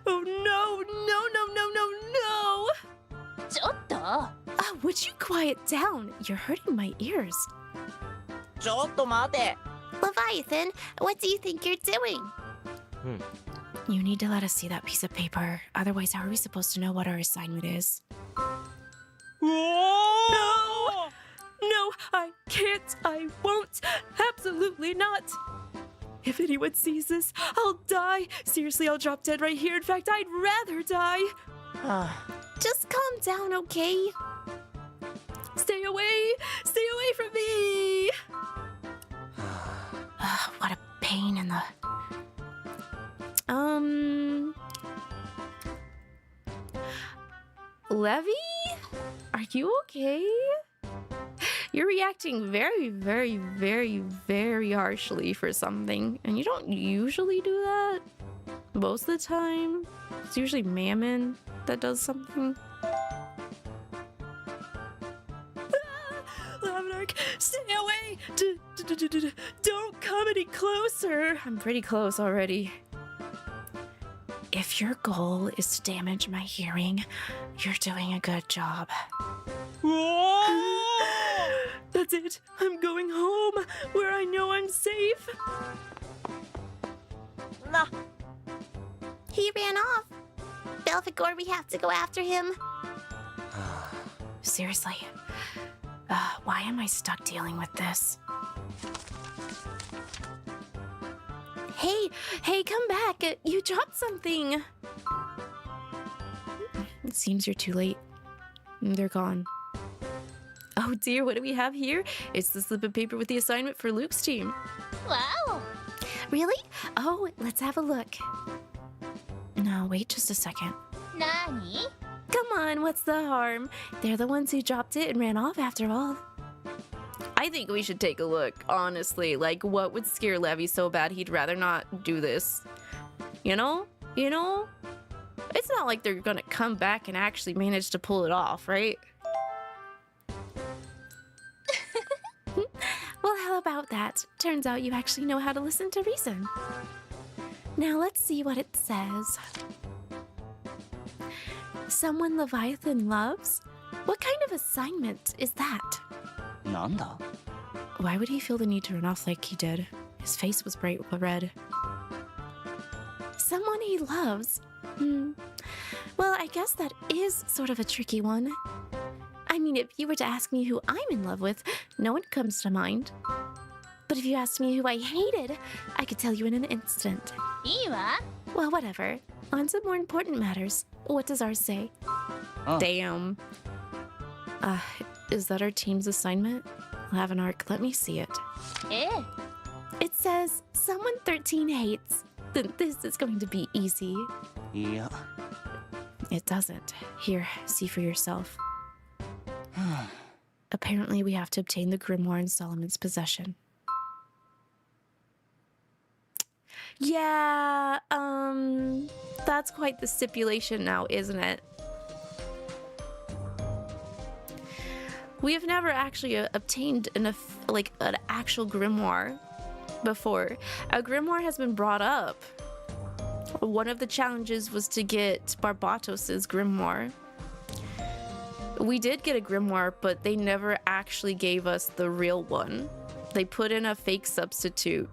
no, no. Would you quiet down? You're hurting my ears. Leviathan, what do you think you're doing? You need to let us see that piece of paper. Otherwise, how are we supposed to know what our assignment is? No! No, I can't. I won't. Absolutely not. If anyone sees this, I'll die. Seriously, I'll drop dead right here. In fact, I'd rather die. Just calm down, okay? Stay away! Stay away from me! What a pain in the... Levy? Are you okay? You're reacting very, very, very, very harshly for something, and you don't usually do that. Most of the time, it's usually Mammon that does something. Mandrake, stay away! Don't come any closer! I'm pretty close already. If your goal is to damage my hearing, you're doing a good job. That's it. I'm going home, where I know I'm safe. He ran off. Belphegor, we have to go after him. Seriously, why am I stuck dealing with this? Hey, come back. You dropped something. It seems you're too late. They're gone. Oh dear, what do we have here? It's the slip of paper with the assignment for Luke's team. Wow. Really? Oh, let's have a look. No, wait just a second. Nani? Come on, what's the harm? They're the ones who dropped it and ran off after all. I think we should take a look, honestly. Like, what would scare Levy so bad he'd rather not do this? You know? You know? It's not like they're gonna come back and actually manage to pull it off, right? Well, how about that? Turns out you actually know how to listen to reason. Now let's see what it says. Someone Leviathan loves? What kind of assignment is that? なんだ? Why would he feel the need to run off like he did? His face was bright red. Someone he loves? Well, I guess that is sort of a tricky one. I mean, if you were to ask me who I'm in love with, no one comes to mind. But if you asked me who I hated, I could tell you in an instant. いいわ. Well, whatever. On to more important matters. What does ours say? Oh. Damn. Is that our team's assignment? I'll have an arc. Let me see it. It says, someone 13 hates. Then this is going to be easy. いや. It doesn't. Here, see for yourself. Apparently, we have to obtain the grimoire in Solomon's possession. Yeah, that's quite the stipulation now, isn't it? We have never actually obtained an actual grimoire before. A grimoire has been brought up. One of the challenges was to get Barbatos's grimoire. We did get a grimoire, but they never actually gave us the real one. They put in a fake substitute.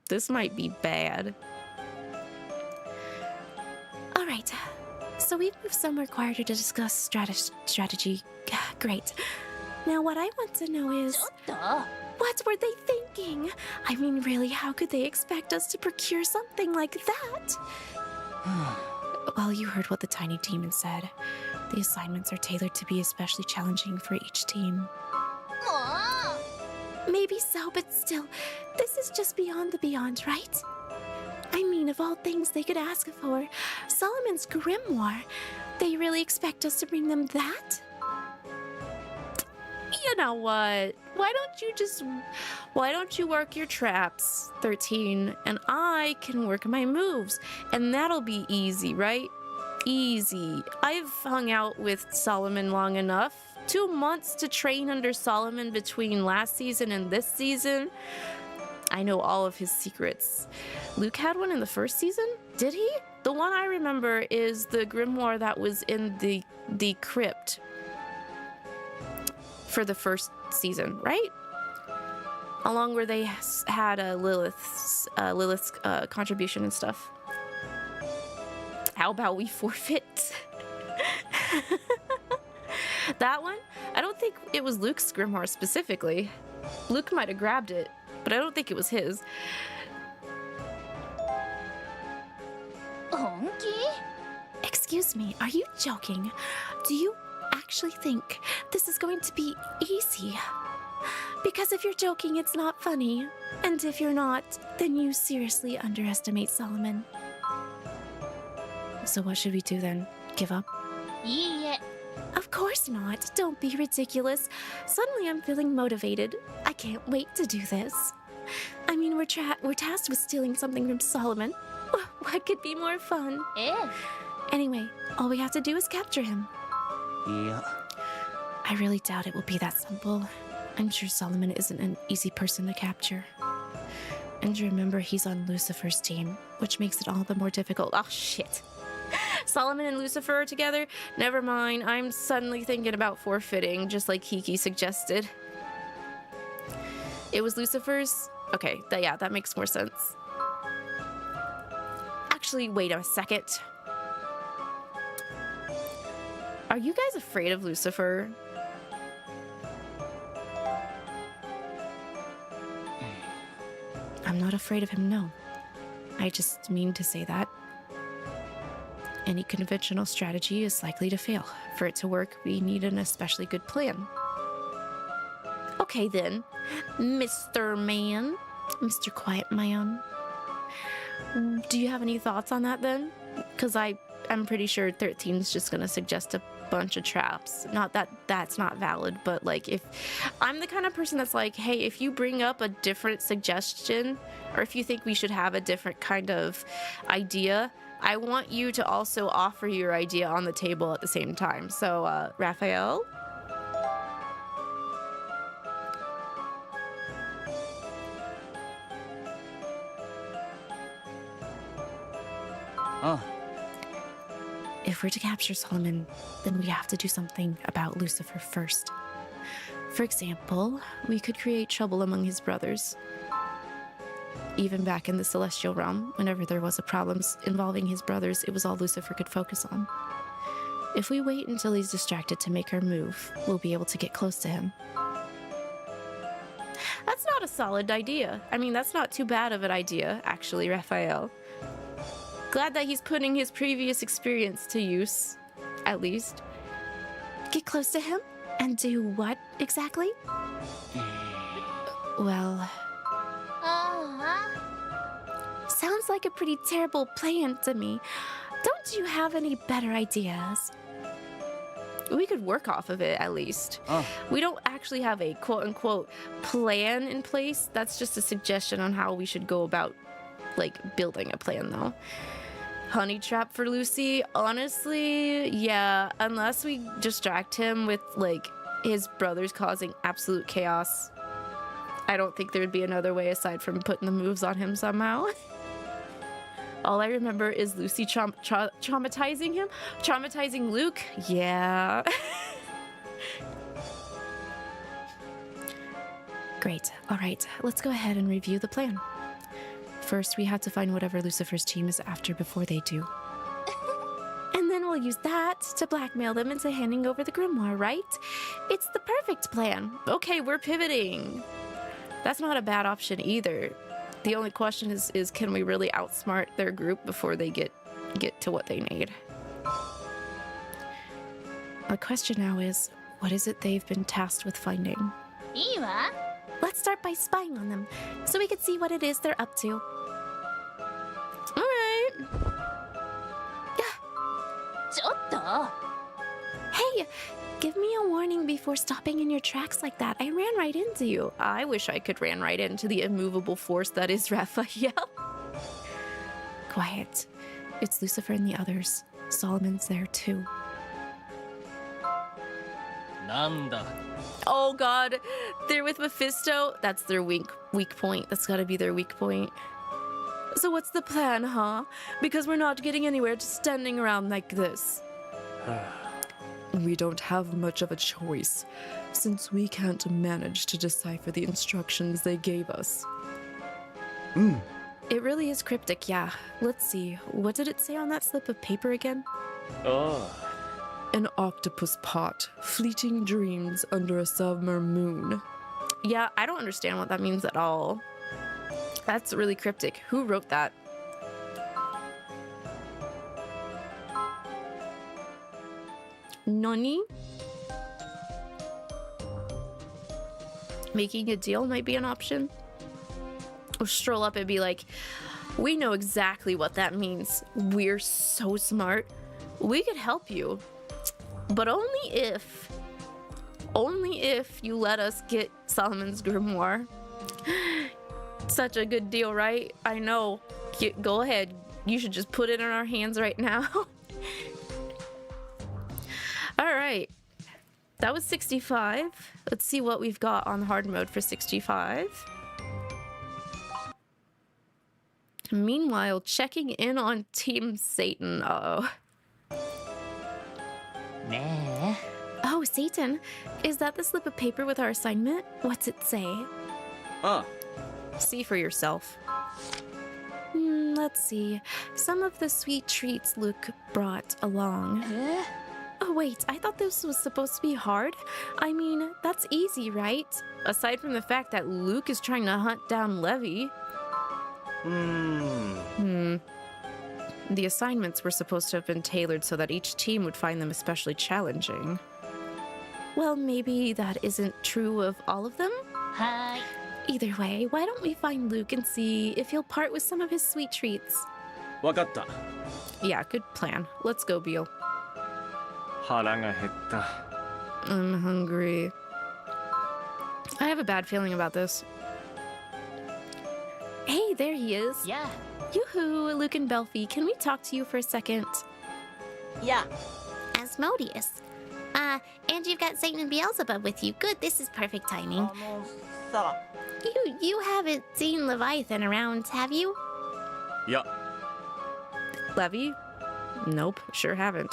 This might be bad. All right, so we've moved somewhere quieter to discuss strategy. Great. Now what I want to know is, what were they thinking? I mean, really, how could they expect us to procure something like that? Well, you heard what the tiny demon said. The assignments are tailored to be especially challenging for each team. Maybe so, but still, this is just beyond the beyond, right? I mean, of all things they could ask for, Solomon's grimoire. They really expect us to bring them that? You know what? Why don't you work your traps, 13, and I can work my moves, and that'll be easy, right? Easy. I've hung out with Solomon long enough. 2 months to train under Solomon between last season and this season. I know all of his secrets. Luke had one in the first season? Did he? The one I remember is the grimoire that was in the crypt for the first season, right? Along where they had Lilith's contribution and stuff. How about we forfeit? That one? I don't think it was Luke's grimoire specifically. Luke might have grabbed it, but I don't think it was his. Excuse me, are you joking? Do you actually think this is going to be easy? Because if you're joking, it's not funny. And if you're not, then you seriously underestimate Solomon. So what should we do then? Give up? Of course not. Don't be ridiculous. Suddenly I'm feeling motivated. I can't wait to do this. I mean, we're tasked with stealing something from Solomon. What could be more fun? Anyway, all we have to do is capture him. Yeah. I really doubt it will be that simple. I'm sure Solomon isn't an easy person to capture. And remember, he's on Lucifer's team, which makes it all the more difficult. Oh, shit. Solomon and Lucifer are together? Never mind, I'm suddenly thinking about forfeiting, just like Kiki suggested. It was Lucifer's? Okay, that makes more sense. Actually, wait a second. Are you guys afraid of Lucifer? I'm not afraid of him, no. I just mean to say that. Any conventional strategy is likely to fail. For it to work, we need an especially good plan. Okay then, Mr. Man, Mr. Quiet Man. Do you have any thoughts on that then? Because I'm pretty sure 13's just gonna suggest a bunch of traps. Not that that's not valid, but like if I'm the kind of person that's like, hey, if you bring up a different suggestion, or if you think we should have a different kind of idea, I want you to also offer your idea on the table at the same time. So, Raphael? If we're to capture Solomon, then we have to do something about Lucifer first. For example, we could create trouble among his brothers. Even back in the celestial realm, whenever there was a problem involving his brothers, it was all Lucifer could focus on. If we wait until he's distracted to make our move, we'll be able to get close to him. That's not a solid idea. I mean, that's not too bad of an idea, actually, Raphael. Glad that he's putting his previous experience to use, at least. Get close to him? And do what, exactly? Well... Sounds like a pretty terrible plan to me. Don't you have any better ideas? We could work off of it, at least. We don't actually have a quote-unquote plan in place. That's just a suggestion on how we should go about, like, building a plan, though. Honey trap for Lucy? Honestly, yeah. Unless we distract him with, like, his brothers causing absolute chaos. I don't think there would be another way aside from putting the moves on him somehow. All I remember is Lucy traumatizing him? Traumatizing Luke? Yeah. Great. All right, let's go ahead and review the plan. First, we have to find whatever Lucifer's team is after before they do. And then we'll use that to blackmail them into handing over the grimoire, right? It's the perfect plan. Okay, we're pivoting. That's not a bad option either. The only question is can we really outsmart their group before they get to what they need? The question now is, what is it they've been tasked with finding? let's start by spying on them, so we can see what it is they're up to. Alright. ちょっと Hey, give me a warning before stopping in your tracks like that. I ran right into you. I wish I could ran right into the immovable force that is Raphael. Quiet. It's Lucifer and the others. Solomon's there too. なんだ Oh god, they're with Mephisto. That's their weak point. That's gotta be their weak point. So what's the plan, huh? Because we're not getting anywhere just standing around like this. We don't have much of a choice, since we can't manage to decipher the instructions they gave us. It really is cryptic, yeah. Let's see, what did it say on that slip of paper again? An octopus pot, fleeting dreams under a summer moon. Yeah, I don't understand what that means at all. That's really cryptic. Who wrote that? Nani? Making a deal might be an option. Or stroll up and be like, we know exactly what that means. We're so smart. We could help you. But only if you let us get Solomon's grimoire. Such a good deal, right? I know. Go ahead. You should just put it in our hands right now. All right. That was 65. Let's see what we've got on hard mode for 65. Meanwhile, checking in on Team Satan. Uh-oh. ねえ Oh, Satan, is that the slip of paper with our assignment? What's it say? See for yourself. Let's see. Some of the sweet treats Luke brought along. Oh, wait, I thought this was supposed to be hard. I mean, that's easy, right? Aside from the fact that Luke is trying to hunt down Levi. The assignments were supposed to have been tailored so that each team would find them especially challenging. Well, maybe that isn't true of all of them? はーい Either way, why don't we find Luke and see if he'll part with some of his sweet treats? わかった Yeah, good plan. Let's go, Beal. 腹が減った I'm hungry. I have a bad feeling about this. Hey, there he is. や Yoo-hoo, Luke and Belphie, can we talk to you for a second? や Asmodeus. And you've got Satan and Beelzebub with you. Good, this is perfect timing. のさ You haven't seen Leviathan around, have you? いや Levi? Nope, sure haven't.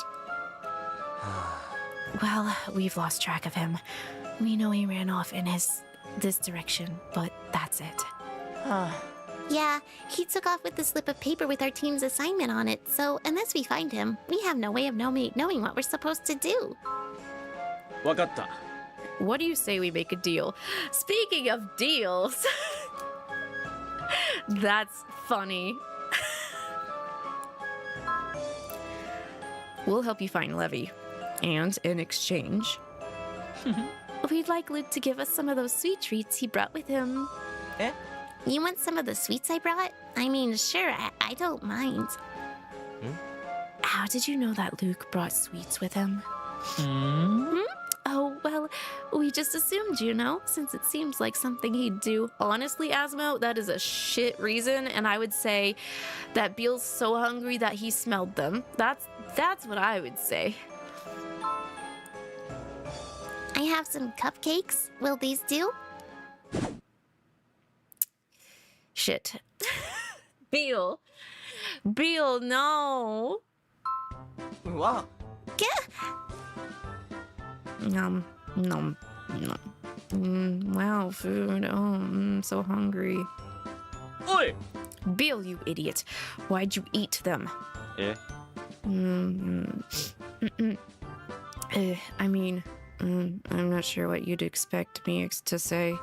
Well, we've lost track of him. We know he ran off in this direction, but that's it. は Yeah, he took off with the slip of paper with our team's assignment on it, so unless we find him, we have no way of knowing what we're supposed to do. わかった What do you say we make a deal? Speaking of deals, that's funny. We'll help you find Levi. And in exchange, We'd like Luke to give us some of those sweet treats he brought with him. え You want some of the sweets I brought? I mean, sure, I don't mind. How did you know that Luke brought sweets with him? うーん Oh, well, we just assumed, you know, since it seems like something he'd do. honestly, Asmo, that is a shit reason, and I would say that Beal's so hungry that he smelled them. That's what I would say. I have some cupcakes. Will these do? Shit. Beal, no. わ Nom. Wow, food. Oh, so hungry. おい Beal, you idiot. Why'd you eat them? え I mean, I'm not sure what you'd expect me to say.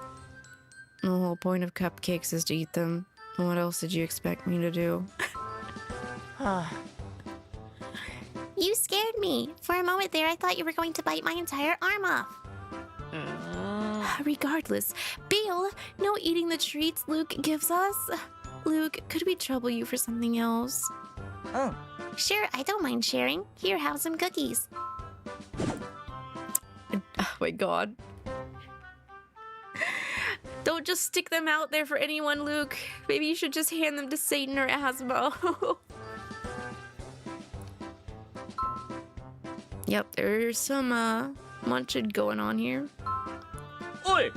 The whole point of cupcakes is to eat them. What else did you expect me to do? は You scared me. For a moment there, I thought you were going to bite my entire arm off. うーん Regardless, Beal, Bill, no eating the treats Luke gives us. Luke, could we trouble you for something else? Oh. Sure, I don't mind sharing. Here, have some cookies. Oh my god. Don't just stick them out there for anyone, Luke. Maybe you should just hand them to Satan or Asmo. Yep, there's some munching going on here. おい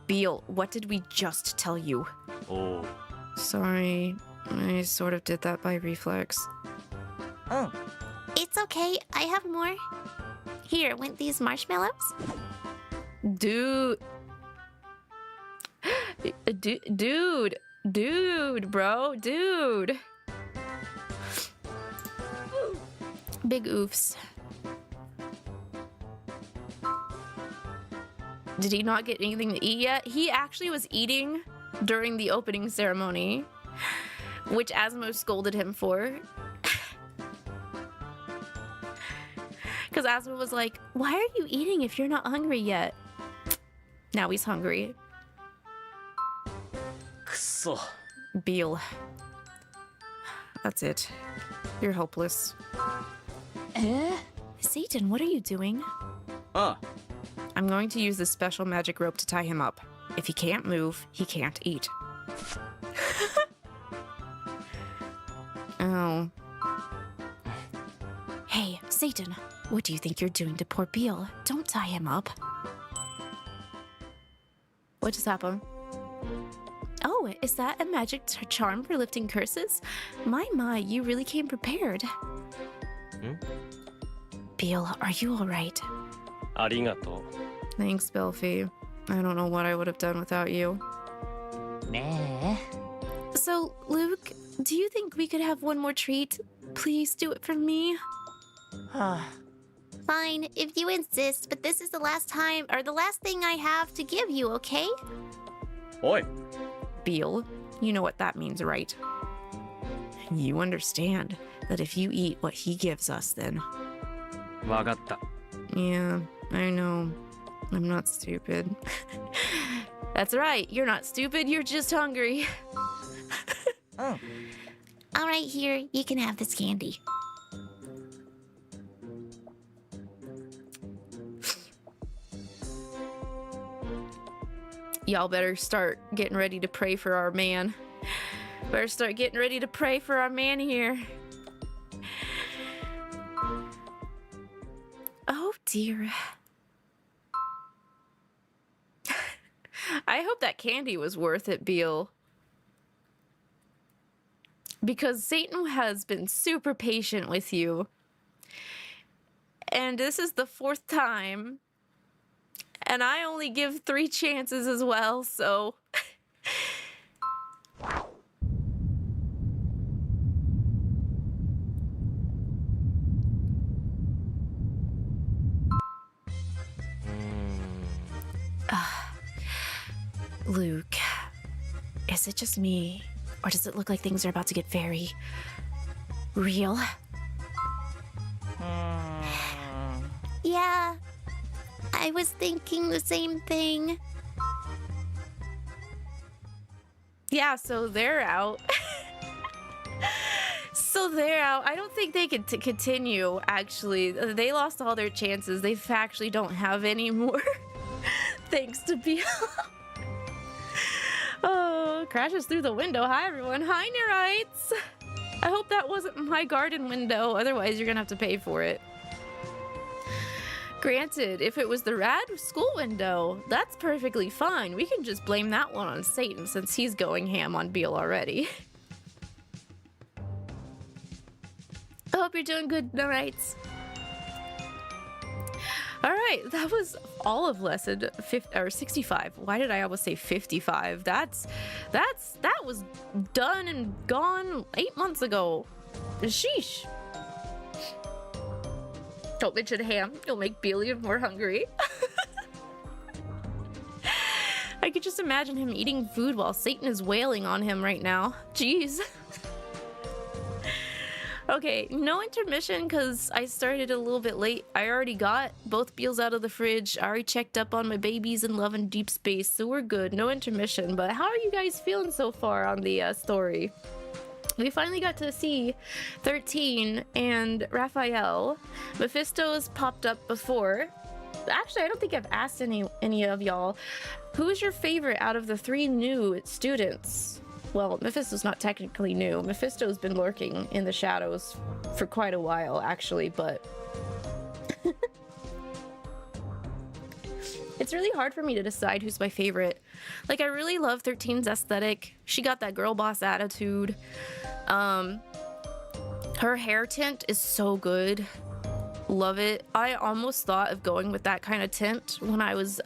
Beal, what did we just tell you? おう Sorry, I sort of did that by reflex. Oh. It's okay, I have more. Here, want these marshmallows? Dude. Dude, bro, dude. Big oofs. Did he not get anything to eat yet? He actually was eating during the opening ceremony, which Asmo scolded him for. Because Asmo was like, why are you eating if you're not hungry yet? Now he's hungry. くそ Beal. That's it. You're hopeless. Satan, what are you doing? あ I'm going to use this special magic rope to tie him up. If he can't move, he can't eat. Oh. Hey, Satan, what do you think you're doing to poor Beal? Don't tie him up. What just happened? Oh, is that a magic charm for lifting curses? My, you really came prepared. Beal, are you alright? ありがと Thanks, Belfie. I don't know what I would have done without you. Meh. So, Luke, do you think we could have one more treat? Please do it for me. Fine, if you insist, but this is the last time, or the last thing I have to give you, okay? うおい Beal, you know what that means, right? You understand that if you eat what he gives us, then... わかった Yeah, I know. I'm not stupid. That's right, you're not stupid, you're just hungry. Oh. Alright, here, you can have this candy. Y'all better start getting ready to pray for our man. Better start getting ready to pray for our man here. Oh dear. I hope that candy was worth it, Beal. Because Satan has been super patient with you. And this is the 4th time. And I only give 3 chances as well, so... Luke, is it just me? Or does it look like things are about to get very... real? Yeah, I was thinking the same thing. Yeah, so they're out. So they're out. I don't think they can continue, actually. They lost all their chances. They actually don't have any more. Thanks to Beal. Oh, crashes through the window. Hi, everyone. Hi, Neurites. I hope that wasn't my garden window. Otherwise, you're going to have to pay for it. Granted, if it was the rad school window, that's perfectly fine. We can just blame that one on Satan since he's going ham on Beal already. I hope you're doing good, Neurites. All right, that was all of lesson 65. Why did I always say 55? That was done and gone 8 months ago. Sheesh. Don't mention ham. You'll make Beal even more hungry. I could just imagine him eating food while Satan is wailing on him right now. Jeez. Okay, no intermission because I started a little bit late. I already got both meals out of the fridge. I already checked up on my babies in love and deep space, so we're good. No intermission. But how are you guys feeling so far on the story? We finally got to see 13 and Raphael. Mephisto's popped up before. Actually, I don't think I've asked any of y'all. Who is your favorite out of the 3 new students? Well, Mephisto's not technically new. Mephisto's been lurking in the shadows for quite a while, actually, but... It's really hard for me to decide who's my favorite. Like, I really love 13's aesthetic. She got that girl boss attitude. Her hair tint is so good. Love it. I almost thought of going with that kind of tint when I was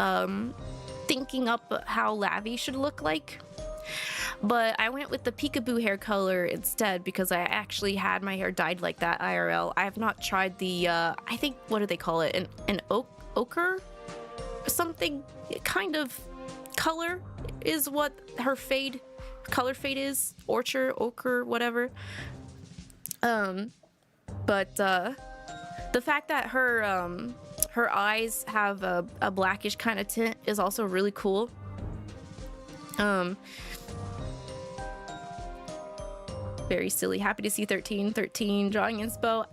thinking up how Lavi should look like. But I went with the peekaboo hair color instead because I actually had my hair dyed like that IRL. I have not tried the, I think, what do they call it? An ochre? Something kind of color is what her color fade is. Ochre, whatever. But the fact that her eyes have a blackish kind of tint is also really cool. Very silly. Happy to see 13 drawing inspo.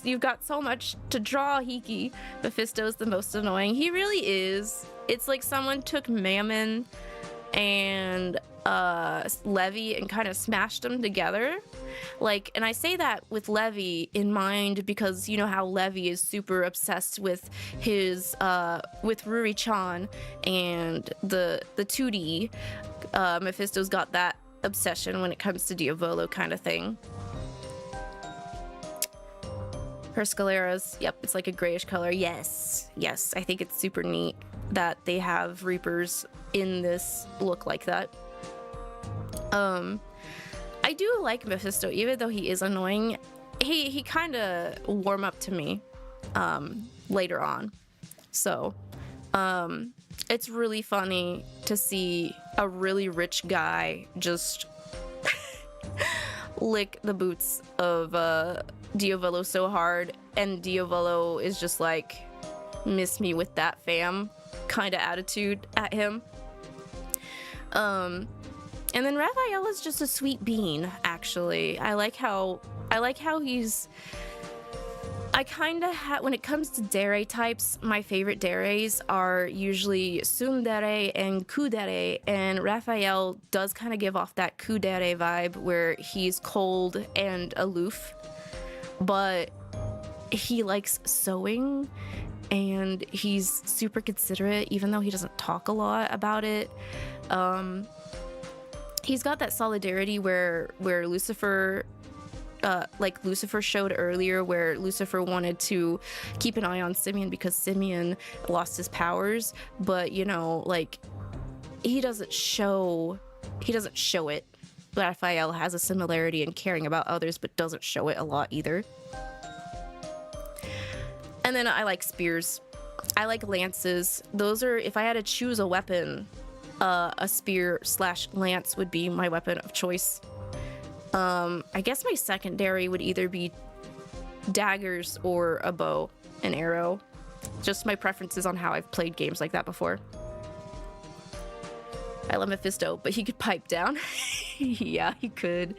You've got so much to draw, Hiki. Mephisto's the most annoying. He really is. It's like someone took Mammon and Levy and kind of smashed them together. Like, and I say that with Levy in mind because you know how Levy is super obsessed with his with Ruri-chan and the 2D. Mephisto's got that obsession when it comes to Diavolo kind of thing. Her scaleras, yep, it's like a grayish color. Yes, I think it's super neat that they have Reapers in this look like that. I do like Mephisto, even though he is annoying. He kind of warm up to me later on. So, it's really funny to see a really rich guy just lick the boots of Diavolo so hard, and Diavolo is just like, miss me with that, fam, kind of attitude at him. And then Raphael is just a sweet bean, actually. I like how he's... I kind of when it comes to dere types, my favorite deres are usually tsundere and kudere, and Raphael does kind of give off that kudere vibe where he's cold and aloof, but he likes sewing and he's super considerate even though he doesn't talk a lot about it. He's got that solidarity where Lucifer, like Lucifer showed earlier, where Lucifer wanted to keep an eye on Simeon because Simeon lost his powers, but you know, like, he doesn't show it. Raphael has a similarity in caring about others, but doesn't show it a lot either. And then I like spears. I like lances. Those are, if I had to choose a weapon, a spear / lance would be my weapon of choice. I guess my secondary would either be daggers or a bow and arrow. Just my preferences on how I've played games like that before. I love Mephisto, but he could pipe down. Yeah, he could.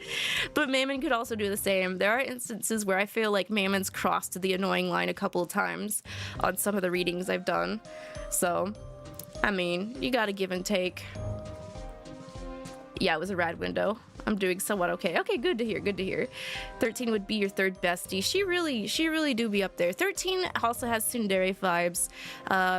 But Mammon could also do the same. There are instances where I feel like Mammon's crossed the annoying line a couple of times on some of the readings I've done. So, I mean, you gotta give and take. Yeah, it was a rad window. I'm doing somewhat okay. Okay, good to hear. 13 would be your third bestie. She really do be up there. 13 also has tsundere vibes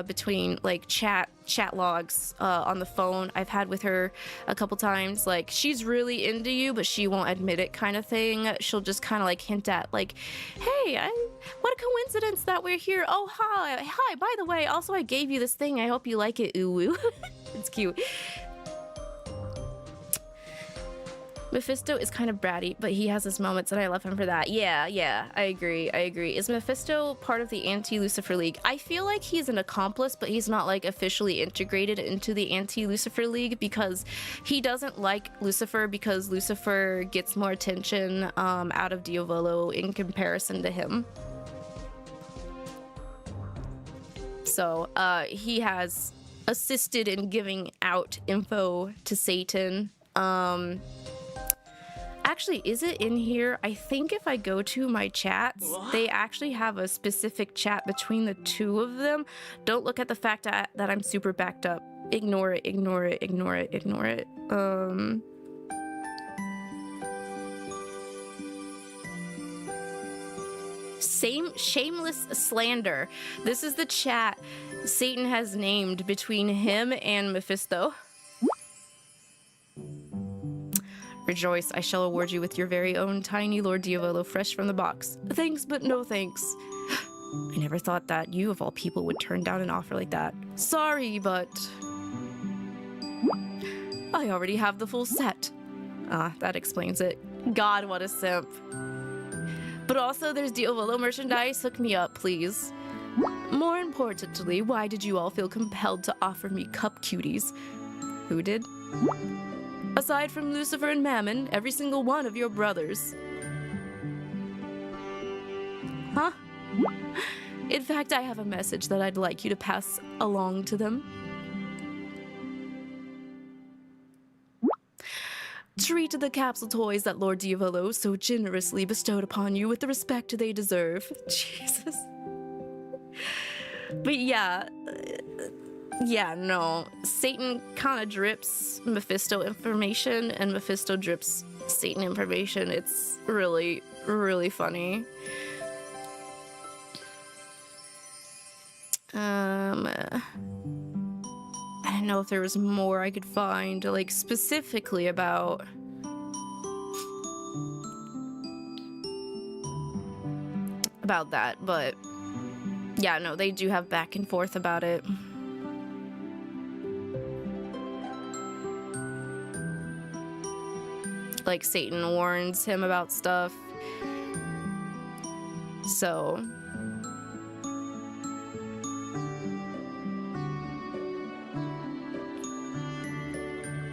between like chat logs on the phone I've had with her a couple times. Like, she's really into you, but she won't admit it kind of thing. She'll just kind of like hint at like, hey, what a coincidence that we're here. Oh, hi, by the way, also I gave you this thing. I hope you like it, ooh. It's cute. Mephisto is kind of bratty, but he has his moments and I love him for that. Yeah, I agree. Is Mephisto part of the anti-Lucifer League? I feel like he's an accomplice, but he's not like officially integrated into the anti-Lucifer League because he doesn't like Lucifer because Lucifer gets more attention out of Diavolo in comparison to him. So he has assisted in giving out info to Satan. Actually, is it in here? I think if I go to my chats, they actually have a specific chat between the two of them. Don't look at the fact that I'm super backed up. Ignore it. Same shameless slander. This is the chat Satan has named between him and Mephisto. Rejoice, I shall award you with your very own tiny Lord Diavolo fresh from the box. Thanks, but no thanks. I never thought that you, of all people, would turn down an offer like that. Sorry, but... I already have the full set. Ah, that explains it. God, what a simp. But also, there's Diavolo merchandise. Hook me up, please. More importantly, why did you all feel compelled to offer me cup cuties? Who did? Aside from Lucifer and Mammon, every single one of your brothers. Huh? In fact, I have a message that I'd like you to pass along to them. Treat the capsule toys that Lord Diavolo so generously bestowed upon you with the respect they deserve. Jesus. But yeah, no. Satan kind of drips Mephisto information, and Mephisto drips Satan information. It's really, really funny. I don't know if there was more I could find, like, specifically about... that, but... yeah, no, they do have back and forth about it. Like, Satan warns him about stuff. So...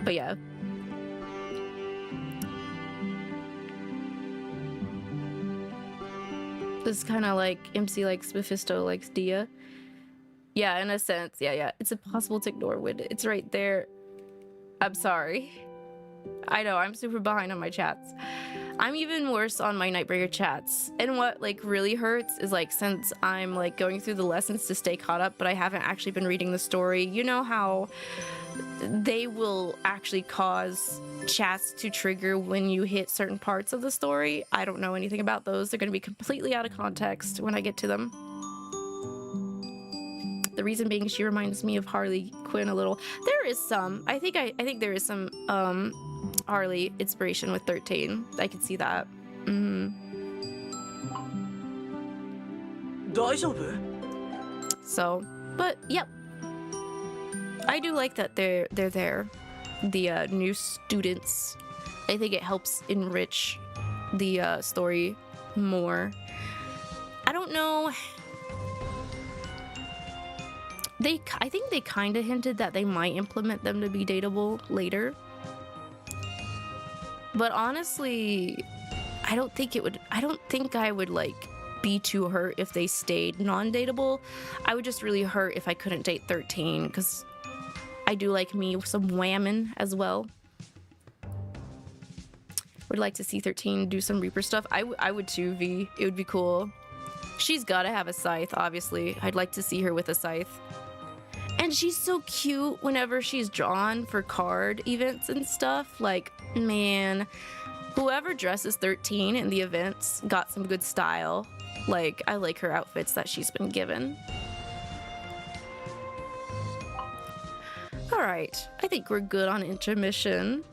but yeah. This is kind of like MC likes Mephisto likes Dia. Yeah, in a sense. Yeah. It's impossible to ignore when it's right there. I'm sorry. I know, I'm super behind on my chats. I'm even worse on my Nightbringer chats. And what, like, really hurts is, like, since I'm, like, going through the lessons to stay caught up, but I haven't actually been reading the story, you know how they will actually cause chats to trigger when you hit certain parts of the story? I don't know anything about those. They're going to be completely out of context when I get to them. The reason being she reminds me of Harley Quinn a little. There is some. I think there is some Harley inspiration with 13. I can see that. So, but yep. I do like that they're there. The new students. I think it helps enrich the story more. I don't know. I think they kind of hinted that they might implement them to be dateable later. But honestly, I don't think I would like be too hurt if they stayed non-dateable. I would just really hurt if I couldn't date 13, because I do like me some whammon as well. Would like to see 13 do some Reaper stuff. I would too, V. It would be cool. She's gotta have a scythe, obviously. I'd like to see her with a scythe. And she's so cute whenever she's drawn for card events and stuff. Like, man, whoever dresses 13 in the events got some good style. Like, I like her outfits that she's been given. All right, I think we're good on intermission.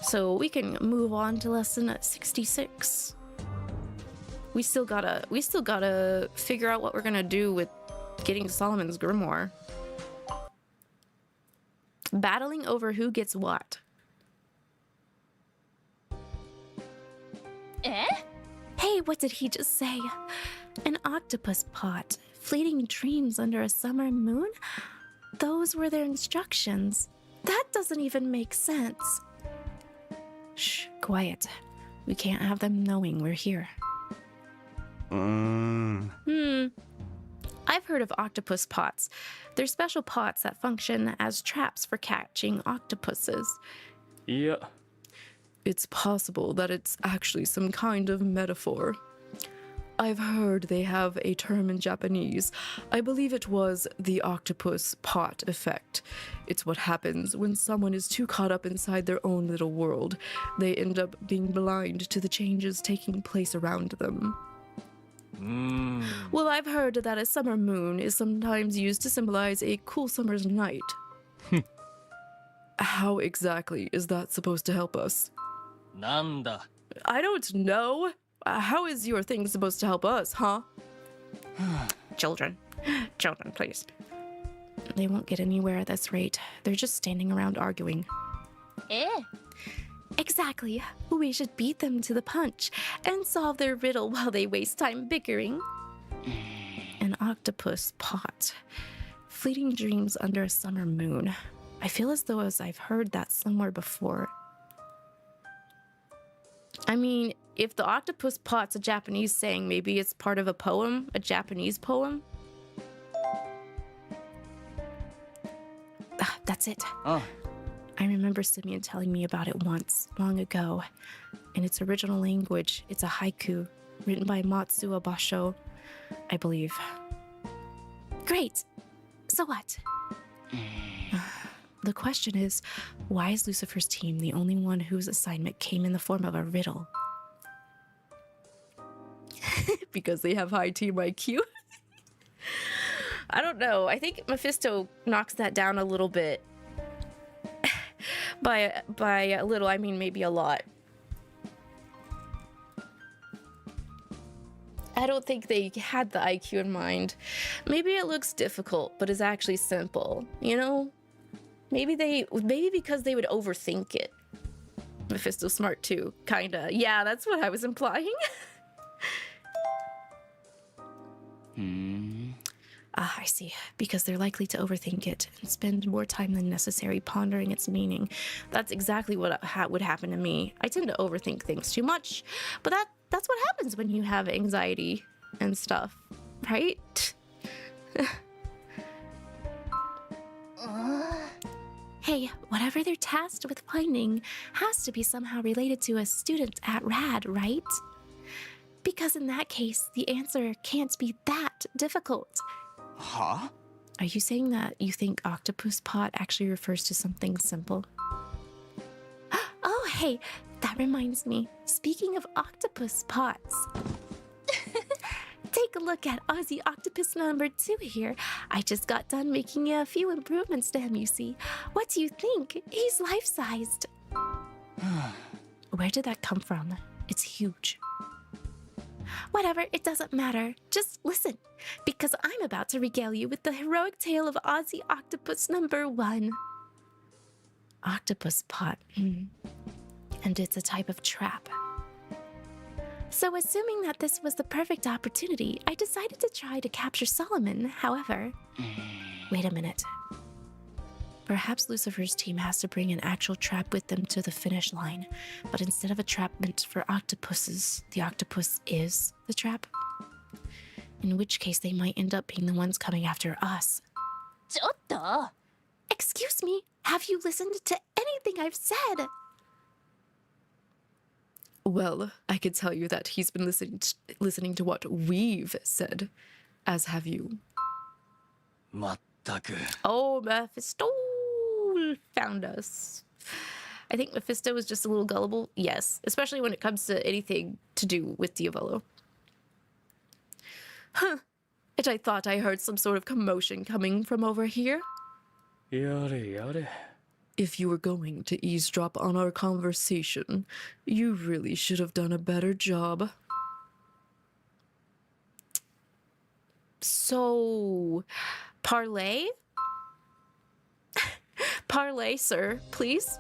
So we can move on to lesson 66. We still gotta figure out what we're gonna do with getting Solomon's Grimoire. Battling over who gets what. Hey, what did he just say? An octopus pot, fleeting dreams under a summer moon? Those were their instructions. That doesn't even make sense. Shh, quiet. We can't have them knowing we're here. I've heard of octopus pots. They're special pots that function as traps for catching octopuses. いや、 It's possible that it's actually some kind of metaphor. I've heard they have a term in Japanese. I believe it was the octopus pot effect. It's what happens when someone is too caught up inside their own little world. They end up being blind to the changes taking place around them. Well, I've heard that a summer moon is sometimes used to symbolize a cool summer's night. How exactly is that supposed to help us? なんだ I don't know. How is your thing supposed to help us, huh? Children, please. They won't get anywhere at this rate. They're just standing around arguing. Exactly. We should beat them to the punch and solve their riddle while they waste time bickering. An octopus pot. Fleeting dreams under a summer moon. I feel as though I've heard that somewhere before. I mean, if the octopus pot's a Japanese saying, maybe it's part of a poem, a Japanese poem. That's it. I remember Simeon telling me about it once, long ago. In its original language, it's a haiku written by Matsuo Basho, I believe. Great! So what? The question is, why is Lucifer's team the only one whose assignment came in the form of a riddle? Because they have high team IQ? I don't know. I think Mephisto knocks that down a little bit. By a little, I mean maybe a lot. I don't think they had the IQ in mind. Maybe it looks difficult, but is actually simple, you know? Maybe because they would overthink it. Mephisto's smart too, kinda. Yeah, that's what I was implying. I see. Because they're likely to overthink it and spend more time than necessary pondering its meaning. That's exactly what would happen to me. I tend to overthink things too much, but that's what happens when you have anxiety and stuff, right? Hey, whatever they're tasked with finding has to be somehow related to a student at RAD, right? Because in that case, the answer can't be that difficult. Huh? Are you saying that you think octopus pot actually refers to something simple? Oh, hey, that reminds me. Speaking of octopus pots, take a look at Aussie Octopus number 2 here. I just got done making a few improvements to him, you see. What do you think? He's life-sized. Where did that come from? It's huge. Whatever, it doesn't matter. Just listen, because I'm about to regale you with the heroic tale of Aussie Octopus number 1. Octopus pot. And it's a type of trap. So assuming that this was the perfect opportunity, I decided to try to capture Solomon. However, wait a minute. Perhaps Lucifer's team has to bring an actual trap with them to the finish line, but instead of a trap meant for octopuses, the octopus is the trap? In which case they might end up being the ones coming after us. ちょっと! Excuse me, have you listened to anything I've said? Well, I could tell you that he's been listening to what we've said, as have you. まったく Oh, Mephisto found us. I think Mephisto is just a little gullible, yes, especially when it comes to anything to do with Diavolo. Huh. And I thought I heard some sort of commotion coming from over here. やれやれ。 If you were going to eavesdrop on our conversation, you really should have done a better job. So, parlay? Parlay, sir, please.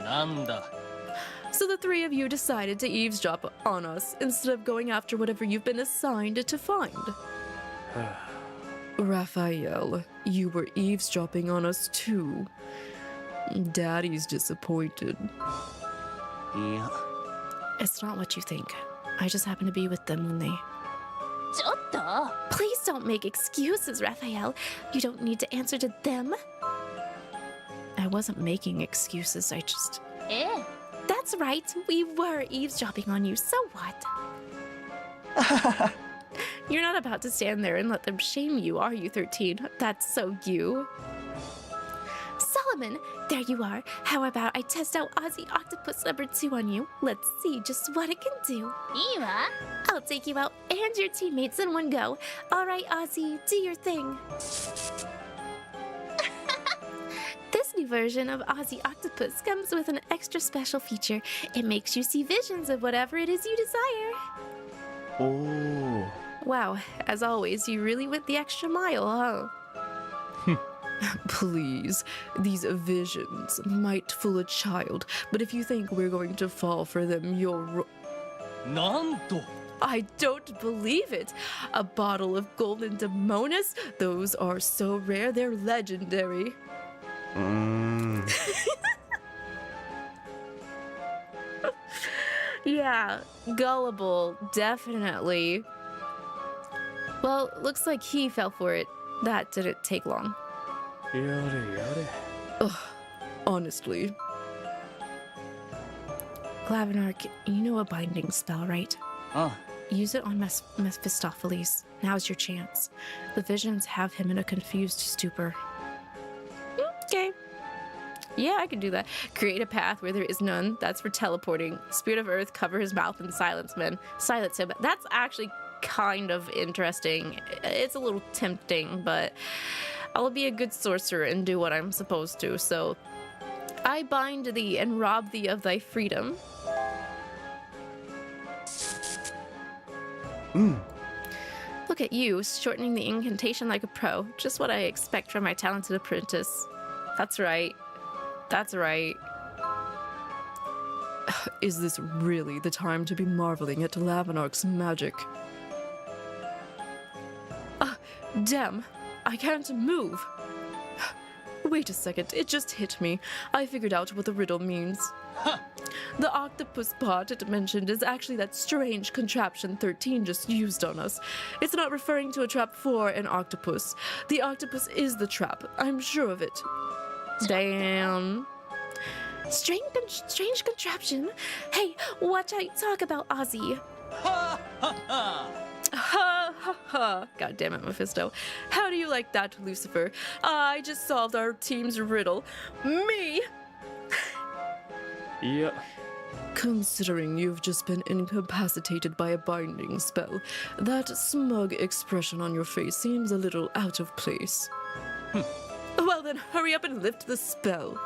なんだ So the three of you decided to eavesdrop on us instead of going after whatever you've been assigned to find. Raphael, you were eavesdropping on us too. Daddy's disappointed. いや It's not what you think. I just happened to be with them when they... ちょっと Please don't make excuses, Raphael. You don't need to answer to them. I wasn't making excuses, I just... ええ That's right. We were eavesdropping on you, so what? You're not about to stand there and let them shame you, are you, 13? That's so you. Solomon, there you are. How about I test out Ozzy Octopus number 2 on you? Let's see just what it can do. いいわ I'll take you out and your teammates in one go. All right, Ozzy, do your thing. This new version of Ozzy Octopus comes with an extra special feature. It makes you see visions of whatever it is you desire. おお Wow, as always, you really went the extra mile, huh? Please, these visions might fool a child, but if you think we're going to fall for them, you're なんと I don't believe it! A bottle of golden demonis? Those are so rare, they're legendary. うーん Yeah, gullible, definitely. Well, looks like he fell for it. That didn't take long. やれやれ Ugh, honestly. Glavenark, you know a binding spell, right? あ Use it on Mephistopheles. Now's your chance. The visions have him in a confused stupor. Okay. Yeah, I can do that. Create a path where there is none. That's for teleporting. Spirit of Earth, cover his mouth and silence him. That's actually kind of interesting. It's a little tempting, but I'll be a good sorcerer and do what I'm supposed to. So, I bind thee and rob thee of thy freedom. うん Look at you, shortening the incantation like a pro. Just what I expect from my talented apprentice. That's right. That's right. Is this really the time to be marveling at Lavenark's magic? Damn, I can't move. Wait a second, it just hit me. I figured out what the riddle means. The octopus pot it mentioned is actually that strange contraption 13 just used on us. It's not referring to a trap for an octopus. The octopus is the trap. I'm sure of it. Damn. Strange contraption. Hey, watch how you talk about Ozzy. Ha ha ha Ha ha ha. God damn it, Mephisto. How do you like that, Lucifer? I just solved our team's riddle. Me! いや Considering you've just been incapacitated by a binding spell, that smug expression on your face seems a little out of place. Well then, hurry up and lift the spell.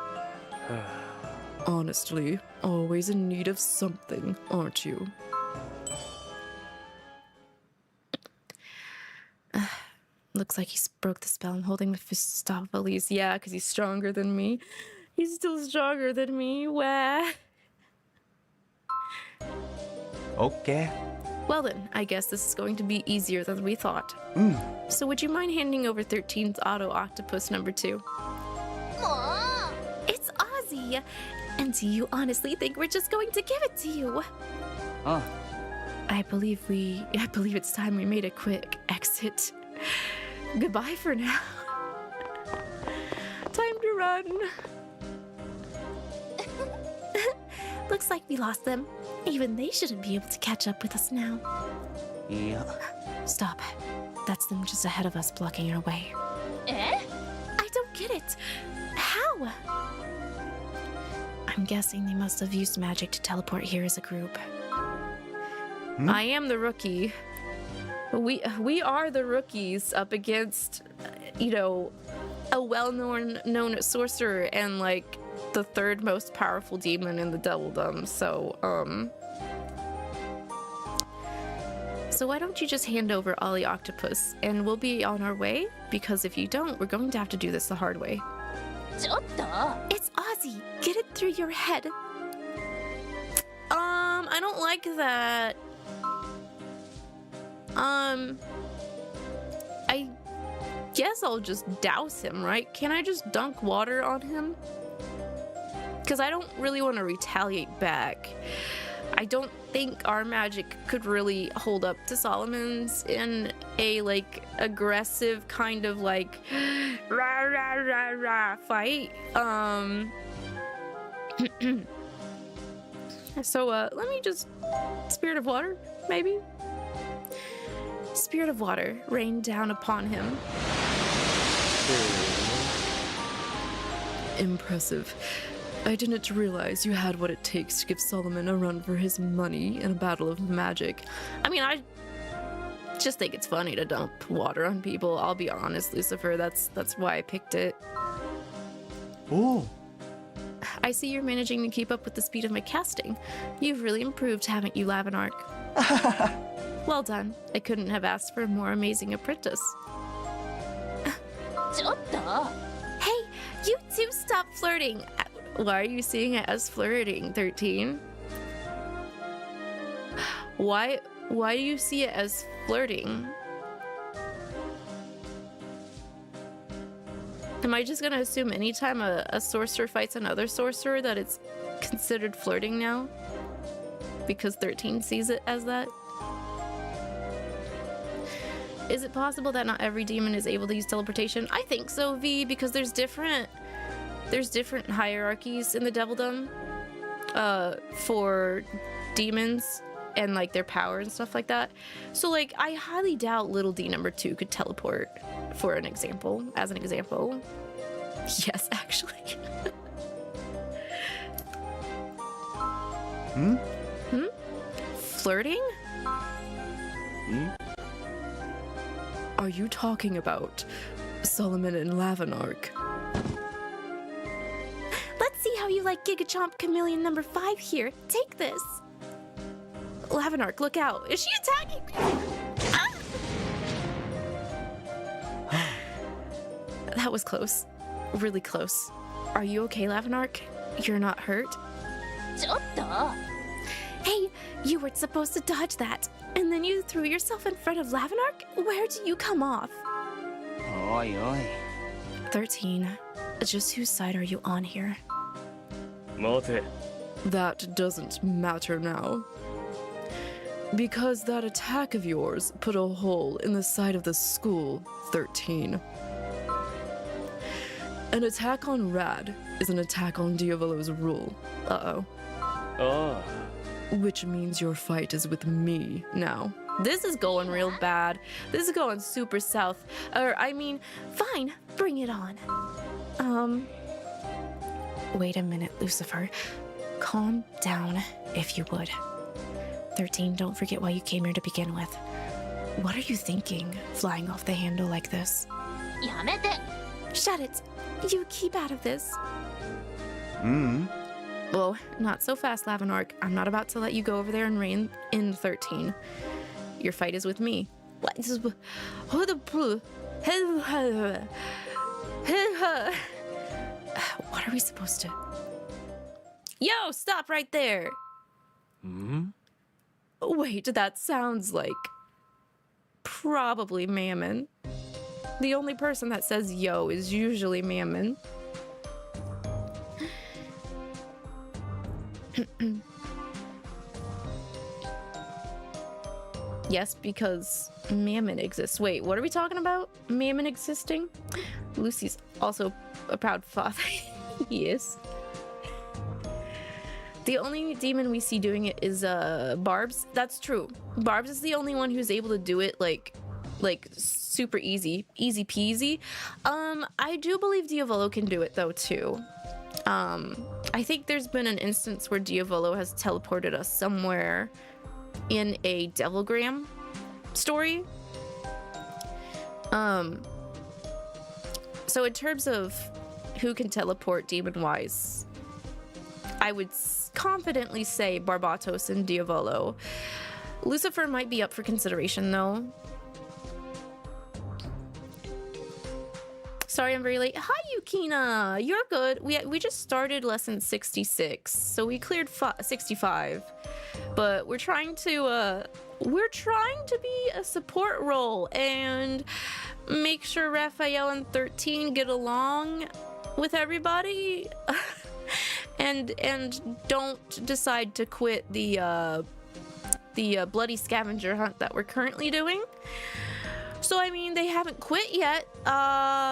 Honestly, always in need of something, aren't you? Looks like he broke the spell. I'm holding Mephistopheles. Yeah, because he's stronger than me. He's still stronger than me. Wah. オッケー Well then, I guess this is going to be easier than we thought. うん So would you mind handing over 13's Auto Octopus number 2? It's Ozzy. And do you honestly think we're just going to give it to you? あ I believe it's time we made a quick exit. Goodbye for now. Time to run. Looks like we lost them. Even they shouldn't be able to catch up with us now. いや Stop. That's them just ahead of us blocking our way. I don't get it. How? I'm guessing they must have used magic to teleport here as a group. I am the rookie. We are the rookies up against, you know, a well-known sorcerer and like the third most powerful demon in the Doubledom. So why don't you just hand over Ollie Octopus and we'll be on our way? Because if you don't, we're going to have to do this the hard way. It's Ozzy. Get it through your head. I don't like that. I guess I'll just douse him, right? Can I just dunk water on him? Because I don't really want to retaliate back. I don't think our magic could really hold up to Solomon's in a like aggressive kind of like rah rah rah rah fight. So let me just Spirit of Water, maybe? Spirit of Water rain down upon him. Impressive. I didn't realize you had what it takes to give Solomon a run for his money in a battle of magic. I mean, I just think it's funny to dump water on people. I'll be honest, Lucifer, that's why I picked it. Oh. I see you're managing to keep up with the speed of my casting. You've really improved, haven't you, Lavinark? Well done. I couldn't have asked for a more amazing apprentice. Hey, you two stop flirting. Why are you seeing it as flirting, 13? Why do you see it as flirting? Am I just gonna assume anytime a sorcerer fights another sorcerer that it's considered flirting now? Because 13 sees it as that? Is it possible that not every demon is able to use teleportation? I think so, V, because there's different hierarchies in the Devildom for demons and like their power and stuff like that. So like I highly doubt little D number 2 could teleport for an example, as an example. Yes, actually. Flirting? Are you talking about Solomon and Lavinark? Let's see how you like Gigachomp Chameleon number 5 here. Take this. Lavinark, look out. Is she attacking me? Ah! That was close. Really close. Are you okay, Lavinark? You're not hurt? Hey, you weren't supposed to dodge that. And then you threw yourself in front of Lavinark? Where do you come off? Oi, oi. 13. Just whose side are you on here? 待て。 That doesn't matter now. Because that attack of yours put a hole in the side of the school, 13. An attack on Rad is an attack on Diavolo's rule. Uh-oh. Ah. Which means your fight is with me now. This is going real bad. This is going super south. Or, I mean, Fine, bring it on. Wait a minute, Lucifer. Calm down, if you would. 13, don't forget why you came here to begin with. What are you thinking, flying off the handle like this? Shut it. You keep out of this. Well, not so fast, Lavinark. I'm not about to let you go over there and reign in 13. Your fight is with me. What are we supposed to... Yo, stop right there! Wait, that sounds like... probably Mammon. The only person that says yo is usually Mammon. Yes, because Mammon exists. Wait, what are we talking about? Mammon existing? Lucy's also a proud father. He is. The only demon we see doing it is Barbs. That's true. Barbs is the only one who's able to do it like super easy peasy. I do believe Diavolo can do it though too. I think there's been an instance where Diavolo has teleported us somewhere in a Devilgram story. So in terms of who can teleport demon-wise, I would confidently say Barbatos and Diavolo. Lucifer might be up for consideration though. Sorry I'm very late. Hi, Yukina. You're good. We just started lesson 66, so we cleared 65. But we're trying to be a support role and make sure Raphael and 13 get along with everybody. and don't decide to quit the bloody scavenger hunt that we're currently doing. So I mean, they haven't quit yet,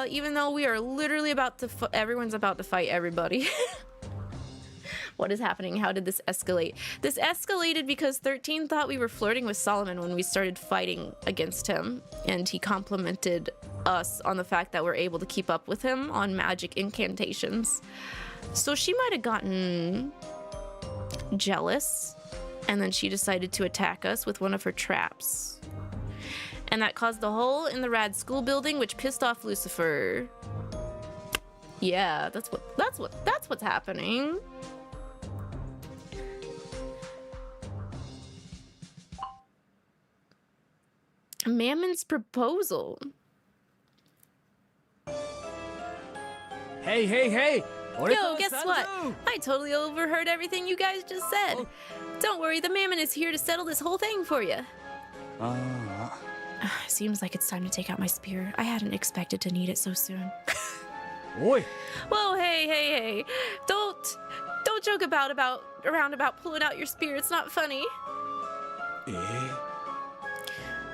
even though we are literally about to everyone's about to fight everybody. What is happening? How did this escalate? This escalated because 13 thought we were flirting with Solomon when we started fighting against him, and he complimented us on the fact that we're able to keep up with him on magic incantations. So she might have gotten jealous, and then she decided to attack us with one of her traps. And that caused a hole in the rad school building, which pissed off Lucifer. Yeah, that's what's happening. Mammon's proposal. Hey, hey, hey! Yo, guess what? I totally overheard everything you guys just said. Oh. Don't worry, the Mammon is here to settle this whole thing for you. Seems like it's time to take out my spear. I hadn't expected to need it so soon. Oi! Whoa, hey. Don't joke around about pulling out your spear. It's not funny.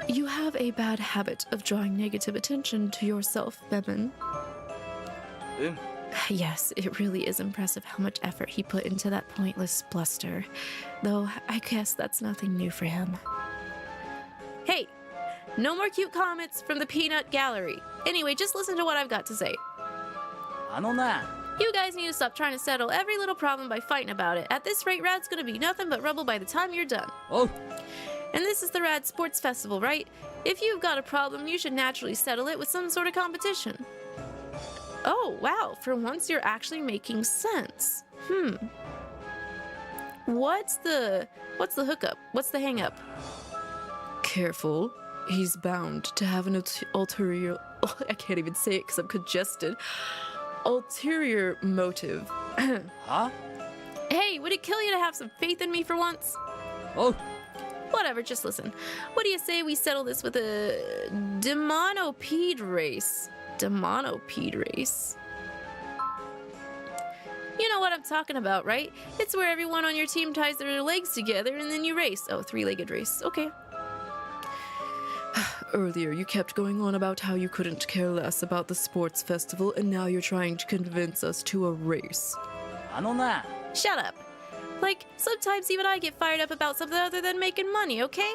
You have a bad habit of drawing negative attention to yourself, Mammon. Yes, it really is impressive how much effort he put into that pointless bluster. Though, I guess that's nothing new for him. Hey! No more cute comments from the peanut gallery. Anyway, just listen to what I've got to say. You guys need to stop trying to settle every little problem by fighting about it. At this rate, Rad's gonna be nothing but rubble by the time you're done. Oh! And this is the Rad Sports Festival, right? If you've got a problem, you should naturally settle it with some sort of competition. Oh, wow, for once you're actually making sense. What's the hookup? What's the hang up? Careful. He's bound to have an ulterior... I can't even say it because I'm congested. Ulterior motive. Huh? Hey, would it kill you to have some faith in me for once? Oh! Whatever, just listen. What do you say we settle this with a demonopede race? Demonopede race? You know what I'm talking about, right? It's where everyone on your team ties their legs together and then you race. Oh, three-legged race. Okay. Earlier, you kept going on about how you couldn't care less about the sports festival, and now you're trying to convince us to a race. Shut up. Like, sometimes even I get fired up about something other than making money, okay?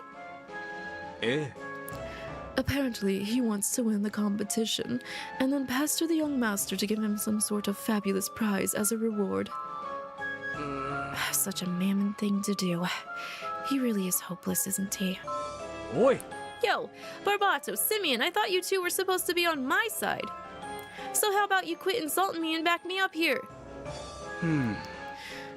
Apparently, he wants to win the competition, and then pester the young master to give him some sort of fabulous prize as a reward. Such a Mammon thing to do. He really is hopeless, isn't he? Oi! Yo, Barbato, Simeon, I thought you two were supposed to be on my side. So how about you quit insulting me and back me up here?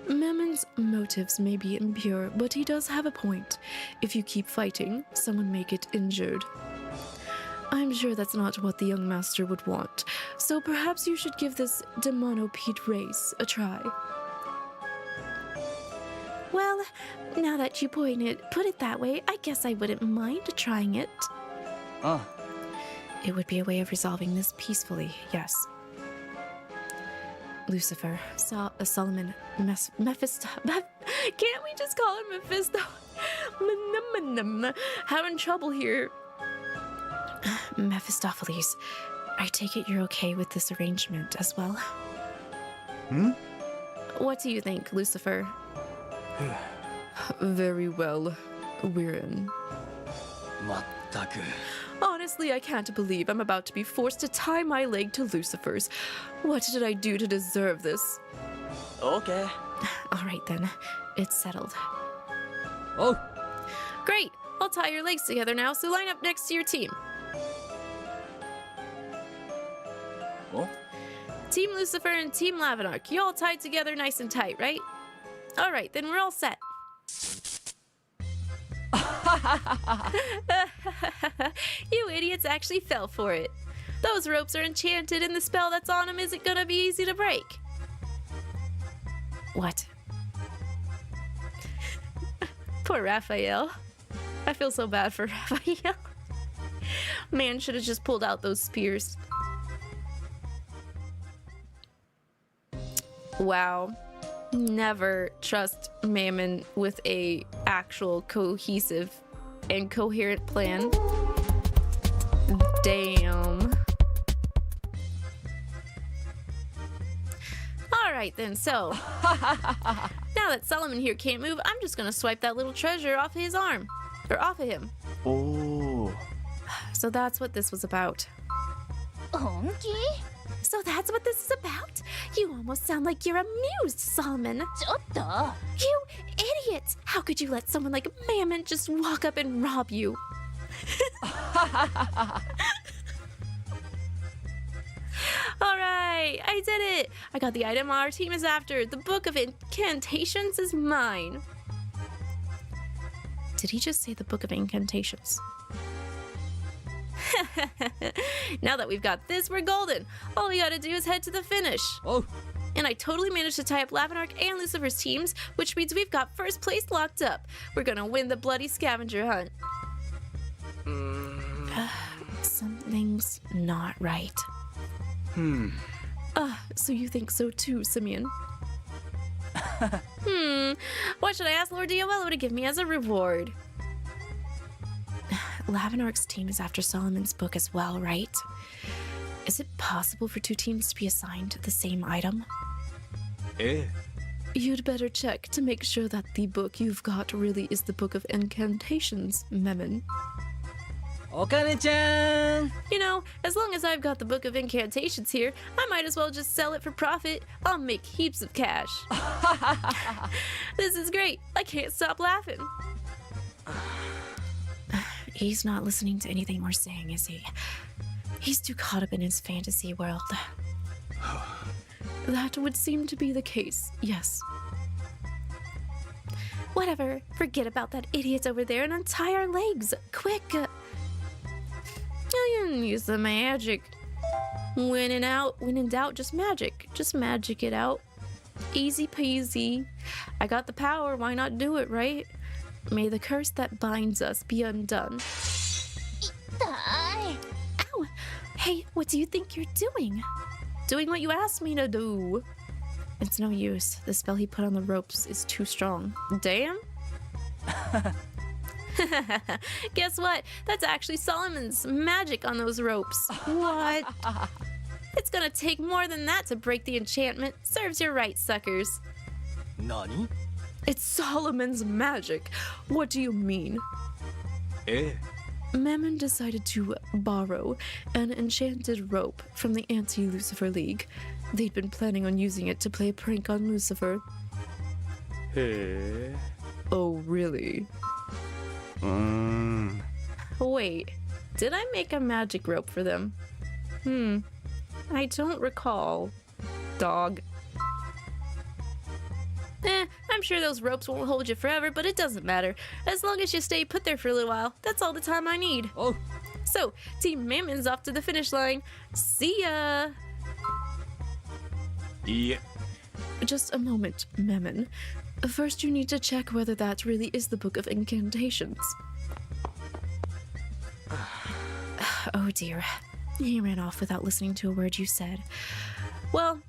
Mammon's motives may be impure, but he does have a point. If you keep fighting, someone may get injured. I'm sure that's not what the young master would want, so perhaps you should give this demonopede race a try. Well, now that you put it that way, I guess I wouldn't mind trying it. It would be a way of resolving this peacefully, yes. Lucifer, Solomon, Mephisto... Can't we just call him Mephisto? Having trouble here. Mephistopheles, I take it you're okay with this arrangement as well? What do you think, Lucifer? Very well. We're in. Honestly, I can't believe I'm about to be forced to tie my leg to Lucifer's. What did I do to deserve this? Okay. All right then, it's settled. Oh! Great! I'll tie your legs together now, so line up next to your team. Oh? Team Lucifer and Team Lavinark, you all tied together nice and tight, right? All right, then we're all set. You idiots actually fell for it. Those ropes are enchanted and the spell that's on them isn't gonna be easy to break. What? Poor Raphael. I feel so bad for Raphael. Man should have just pulled out those spears. Wow. Never trust Mammon with a actual cohesive and coherent plan. Damn. Alright then, so now that Solomon here can't move, I'm just gonna swipe that little treasure off his arm. Or off of him. Oh. So that's what this was about. So that's what this is about? You almost sound like you're amused, Solomon. You idiot! How could you let someone like Mammon just walk up and rob you? Alright, I did it! I got the item our team is after. The Book of Incantations is mine. Did he just say the Book of Incantations? Now that we've got this, we're golden. All we gotta do is head to the finish. Oh. And I totally managed to tie up Lavinark and Lucifer's teams, which means we've got first place locked up. We're gonna win the bloody scavenger hunt. Something's not right. So you think so too, Simeon? What should I ask Lord Diawello to give me as a reward? Lavinark's team is after Solomon's book as well, right? Is it possible for two teams to be assigned the same item? You'd better check to make sure that the book you've got really is the Book of Incantations, Mammon. Okane-chan! You know, as long as I've got the Book of Incantations here, I might as well just sell it for profit. I'll make heaps of cash. This is great. I can't stop laughing. He's not listening to anything we're saying, is he? He's too caught up in his fantasy world. That would seem to be the case, yes. Whatever. Forget about that idiot over there and untie our legs. Quick! You can use the magic. When in doubt, just magic. Just magic it out. Easy peasy. I got the power, why not do it, right? May the curse that binds us be undone. Ow! Hey, what do you think you're doing? Doing what you asked me to do. It's no use. The spell he put on the ropes is too strong. Damn. Guess what? That's actually Solomon's magic on those ropes. What? It's gonna take more than that to break the enchantment. Serves you right, suckers. Nani? It's Solomon's magic. What do you mean? Mammon decided to borrow an enchanted rope from the Anti-Lucifer League. They'd been planning on using it to play a prank on Lucifer. Oh, really? Wait, did I make a magic rope for them? I don't recall. Dog. I'm sure those ropes won't hold you forever, but it doesn't matter. As long as you stay put there for a little while, that's all the time I need. Oh. So, Team Mammon's off to the finish line. See ya! Yeah. Just a moment, Mammon. First, you need to check whether that really is the Book of Incantations. Oh dear. He ran off without listening to a word you said. Well,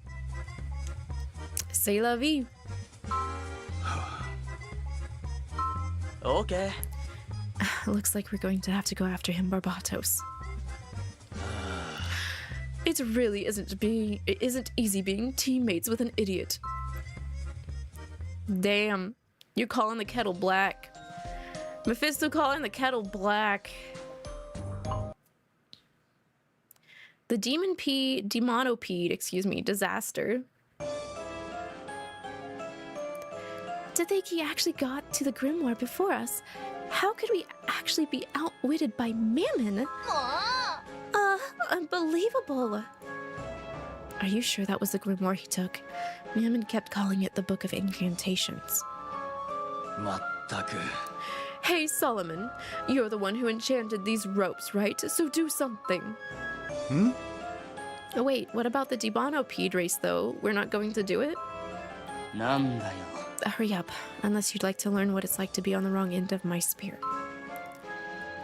c'est la vie. Okay. Looks like we're going to have to go after him, Barbatos. It really isn't easy being teammates with an idiot. Damn, you're calling the kettle black. Mephisto calling the kettle black. The demonopede, disaster. To think he actually got to the grimoire before us. How could we actually be outwitted by Mammon? Unbelievable. Are you sure that was the grimoire he took? Mammon kept calling it the Book of Incantations. Mattaku. Hey, Solomon, you're the one who enchanted these ropes, right? So do something. Hmm? Oh, wait, what about the Debanopede race, though? We're not going to do it? なんだよ。 Hurry up, unless you'd like to learn what it's like to be on the wrong end of my spear.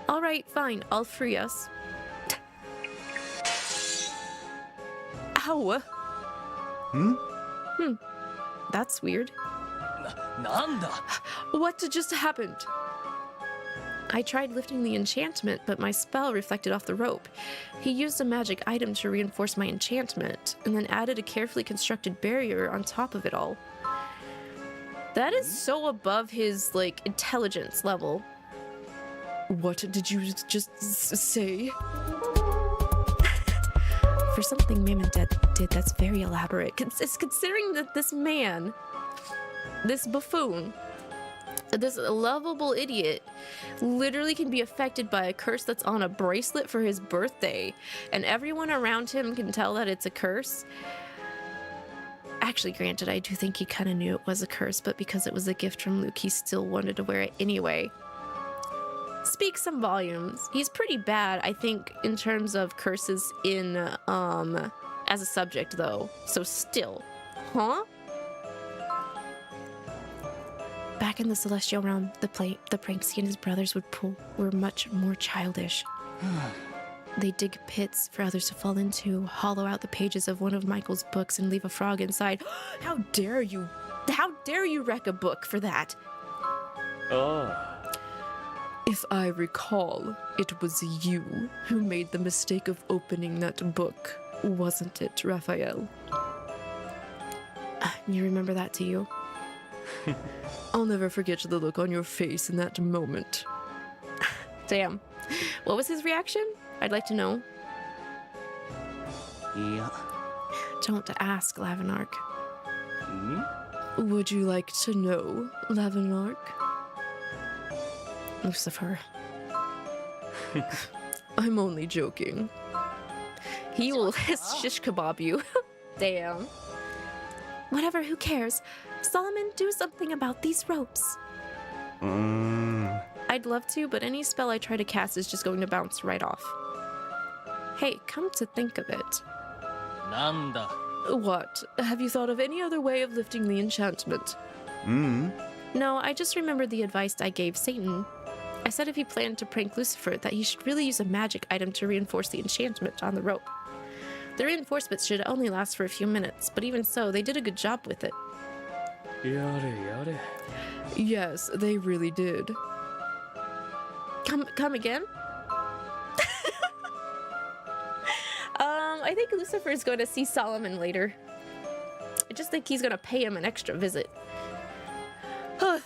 Alright, fine, I'll free us. Ow! Hmm? That's weird. なんだ What just happened? I tried lifting the enchantment, but my spell reflected off the rope. He used a magic item to reinforce my enchantment, and then added a carefully constructed barrier on top of it all. That is so above his, like, intelligence level. What did you just say? For something Mammon did, that's very elaborate. Considering that this man, this buffoon, this lovable idiot, literally can be affected by a curse that's on a bracelet for his birthday, and everyone around him can tell that it's a curse. Actually, granted, I do think he kind of knew it was a curse, but because it was a gift from Luke, he still wanted to wear it anyway. Speaks some volumes. He's pretty bad, I think, in terms of curses in, as a subject, though. So still. Huh? Back in the Celestial Realm, the pranks he and his brothers would pull were much more childish. They dig pits for others to fall into, hollow out the pages of one of Michael's books, and leave a frog inside. How dare you! How dare you wreck a book for that? あ If I recall, it was you who made the mistake of opening that book, wasn't it, Raphael? You remember that, do you? I'll never forget the look on your face in that moment. Damn. What was his reaction? I'd like to know. いや Don't ask, Lavinark. ん Would you like to know, Lavinark? Lucifer. I'm only joking. He will shish kebab you. Damn. Whatever, who cares? Solomon, do something about these ropes. I'd love to, but any spell I try to cast is just going to bounce right off. Hey, come to think of it. なんだ What? Have you thought of any other way of lifting the enchantment? No, I just remembered the advice I gave Satan. I said if he planned to prank Lucifer, that he should really use a magic item to reinforce the enchantment on the rope. The reinforcements should only last for a few minutes, but even so, they did a good job with it. やれやれ Yes, they really did. Come again? I think Lucifer is going to see Solomon later. I just think he's going to pay him an extra visit.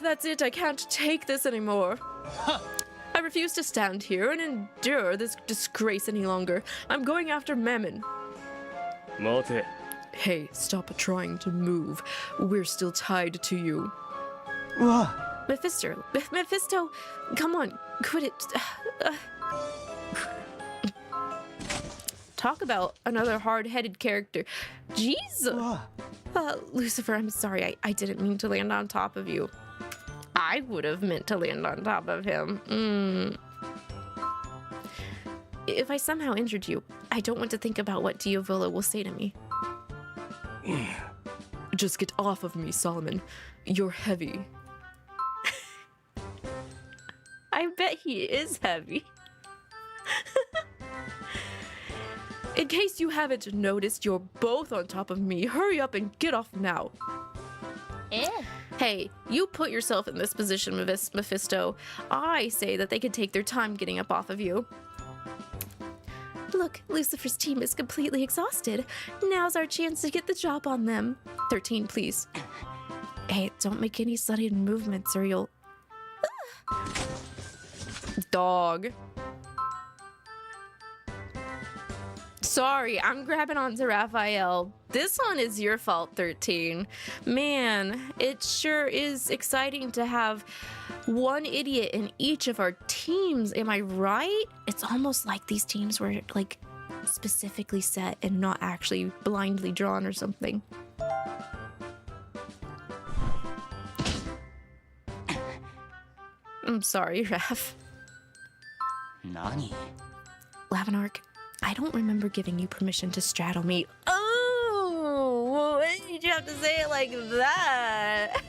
That's it, I can't take this anymore. I refuse to stand here and endure this disgrace any longer. I'm going after Mammon. 待て Hey, stop trying to move. We're still tied to you. うわ Mephisto, come on, quit it. Talk about another hard-headed character. Jeez. うわ Lucifer, I'm sorry. I didn't mean to land on top of you. I would have meant to land on top of him. If I somehow injured you, I don't want to think about what Diavola will say to me. Just get off of me, Solomon. You're heavy. I bet he is heavy. In case you haven't noticed, you're both on top of me. Hurry up and get off now. Hey, you put yourself in this position, Mephisto. I say that they can take their time getting up off of you. Look, Lucifer's team is completely exhausted. Now's our chance to get the job on them. 13, please. Hey, don't make any sudden movements or you'll... Dog. Sorry, I'm grabbing onto Raphael. This one is your fault, 13. Man, it sure is exciting to have one idiot in each of our teams. Am I right? It's almost like these teams were like specifically set and not actually blindly drawn or something. I'm sorry, Raph. 何 Lavinark, I don't remember giving you permission to straddle me. Oh, why did you have to say it like that?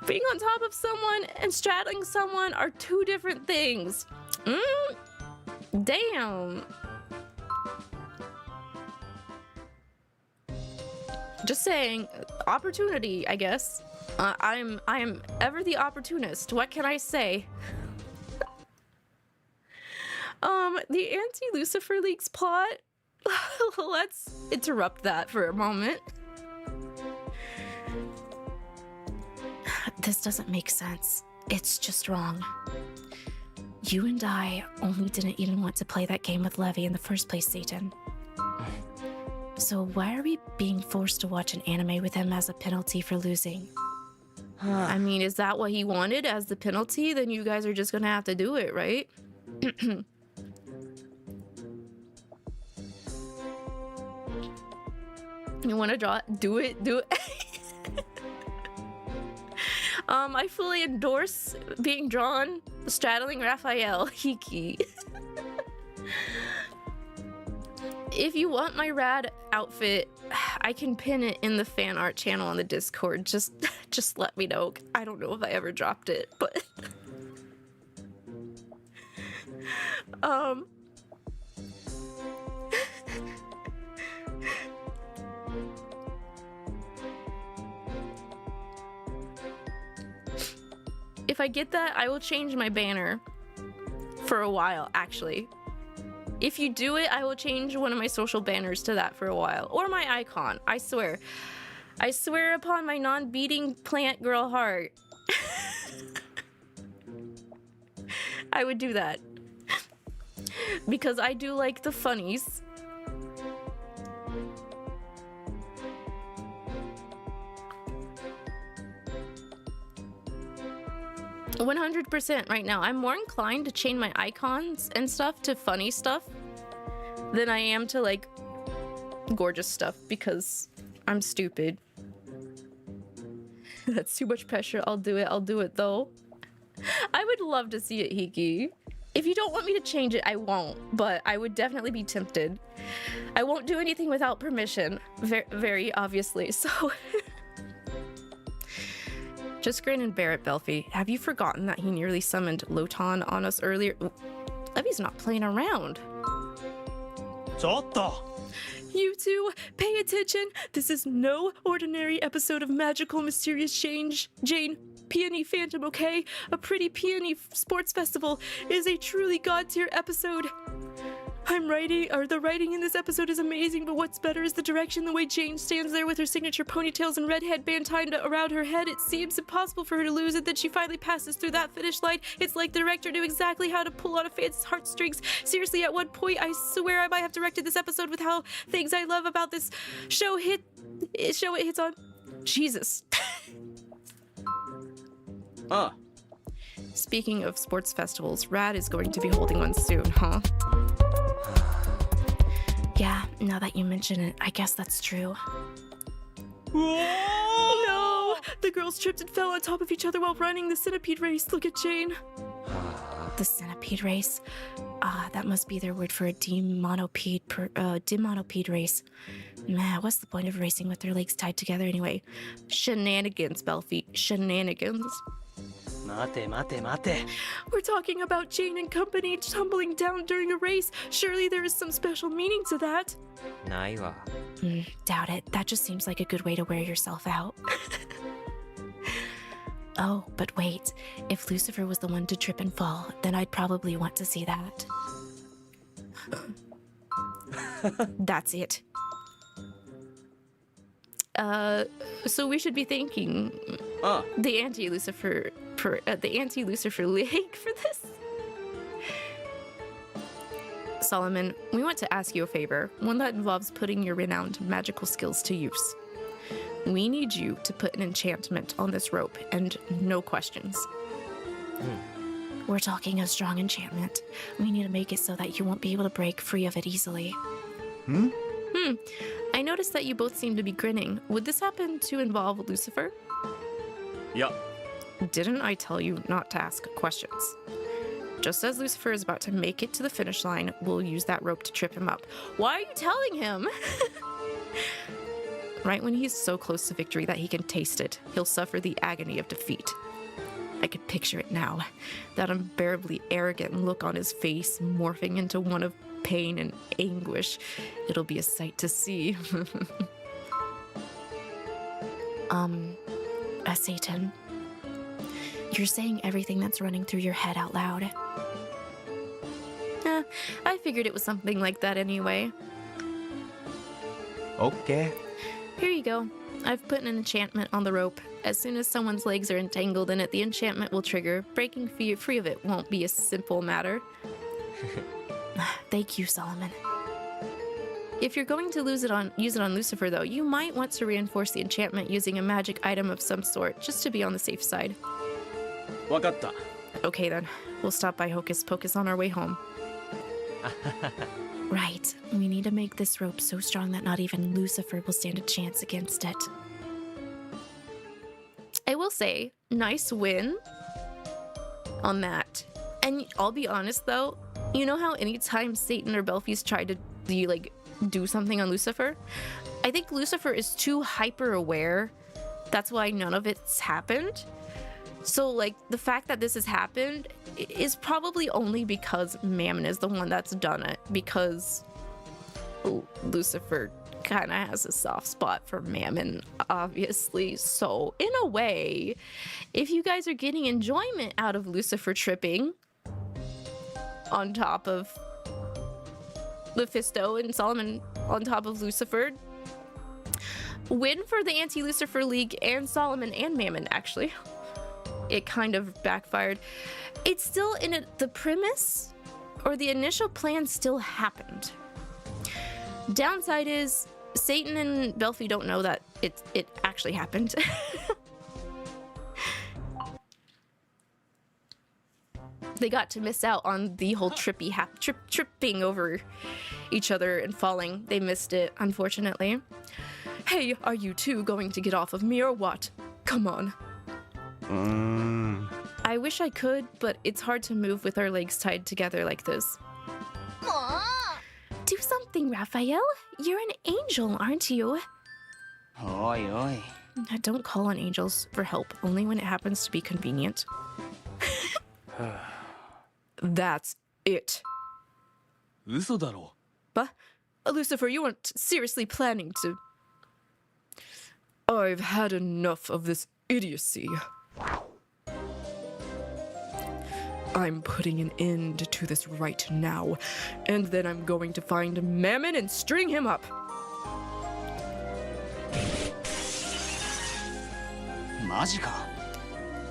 Being on top of someone and straddling someone are two different things. Damn. Just saying, opportunity, I guess. I am ever the opportunist. What can I say? The anti-Lucifer League's plot. Let's interrupt that for a moment. This doesn't make sense. It's just wrong. You and I only didn't even want to play that game with Levy in the first place, Satan. So why are we being forced to watch an anime with him as a penalty for losing? I mean, is that what he wanted as the penalty? Then you guys are just gonna have to do it, right? You wanna draw it? Do it, do it. I fully endorse being drawn straddling Raphael Hiki. If you want my rad outfit, I can pin it in the fan art channel on the Discord. Just let me know. I don't know if I ever dropped it, but if I get that, I will change my banner for a while, actually. If you do it, I will change one of my social banners to that for a while. Or my icon, I swear. I swear upon my non-beating plant girl heart. I would do that. Because I do like the funnies. 100% right now. I'm more inclined to change my icons and stuff to funny stuff than I am to like gorgeous stuff because I'm stupid. That's too much pressure. I'll do it though. I would love to see it, Hiki. If you don't want me to change it, I won't, but I would definitely be tempted. I won't do anything without permission, very obviously, so... Just grin and bear it, Belfie. Have you forgotten that he nearly summoned Lotan on us earlier? Levy's not playing around. You two, pay attention. This is no ordinary episode of Magical Mysterious Jane, Peony Phantom, okay? A pretty peony sports festival is a truly god-tier episode. The writing in this episode is amazing, but what's better is the direction, the way Jane stands there with her signature ponytails and red headband tied around her head. It seems impossible for her to lose it, then she finally passes through that finish line. It's like the director knew exactly how to pull on a fan's heartstrings. Seriously, at one point, I swear I might have directed this episode with how things I love about this show it hits on. Jesus. Speaking of sports festivals, Rad is going to be holding one soon, huh? Yeah, now that you mention it, I guess that's true. No! The girls tripped and fell on top of each other while running the centipede race. Look at Jane. The centipede race? That must be their word for a demonopede race. Man, what's the point of racing with their legs tied together anyway? Shenanigans, Belfie. Shenanigans. Mate. We're talking about Jane and company tumbling down during a race. Surely there is some special meaning to that. Doubt it. That just seems like a good way to wear yourself out. Oh, but wait. If Lucifer was the one to trip and fall, then I'd probably want to see that. That's it. So we should be thanking the anti-Lucifer League for this. Solomon, we want to ask you a favor, one that involves putting your renowned magical skills to use. We need you to put an enchantment on this rope, and no questions. We're talking a strong enchantment. We need to make it so that you won't be able to break free of it easily. I noticed that you both seem to be grinning. Would this happen to involve Lucifer? Didn't I tell you not to ask questions? Just as Lucifer is about to make it to the finish line, we'll use that rope to trip him up. Why are you telling him? Right when he's so close to victory that he can taste it, he'll suffer the agony of defeat. I could picture it now. That unbearably arrogant look on his face morphing into one of pain and anguish. It'll be a sight to see. Satan, you're saying everything that's running through your head out loud. I figured it was something like that anyway. Okay. Here you go. I've put an enchantment on the rope. As soon as someone's legs are entangled in it, the enchantment will trigger. Breaking free of it won't be a simple matter. Thank you, Solomon. If you're going to use it on Lucifer, though, you might want to reinforce the enchantment using a magic item of some sort, just to be on the safe side. わかった Okay then, we'll stop by Hocus Pocus on our way home. Right, we need to make this rope so strong that not even Lucifer will stand a chance against it. I will say, nice win on that. And I'll be honest though, you know how anytime Satan or Belphie's tried to do something on Lucifer? I think Lucifer is too hyper aware. That's why none of it's happened. So like the fact that this has happened is probably only because Mammon is the one that's done it, because Lucifer kind of has a soft spot for Mammon, obviously. So in a way, if you guys are getting enjoyment out of Lucifer tripping on top of Mephisto and Solomon on top of Lucifer, win for the Anti-Lucifer League and Solomon and Mammon, actually. It kind of backfired. It's still in it, the premise or the initial plan still happened. Downside is Satan and Belphie don't know that it actually happened. They got to miss out on the whole tripping over each other and falling. They missed it, unfortunately. Hey, are you two going to get off of me or what? Come on. I wish I could, but it's hard to move with our legs tied together like this. Do something, Raphael. You're an angel, aren't you? おいおい Don't call on angels for help, only when it happens to be convenient. That's it. 嘘だろ But, Lucifer, you weren't seriously planning to... I've had enough of this idiocy. I'm putting an end to this right now, and then I'm going to find Mammon and string him up. マジか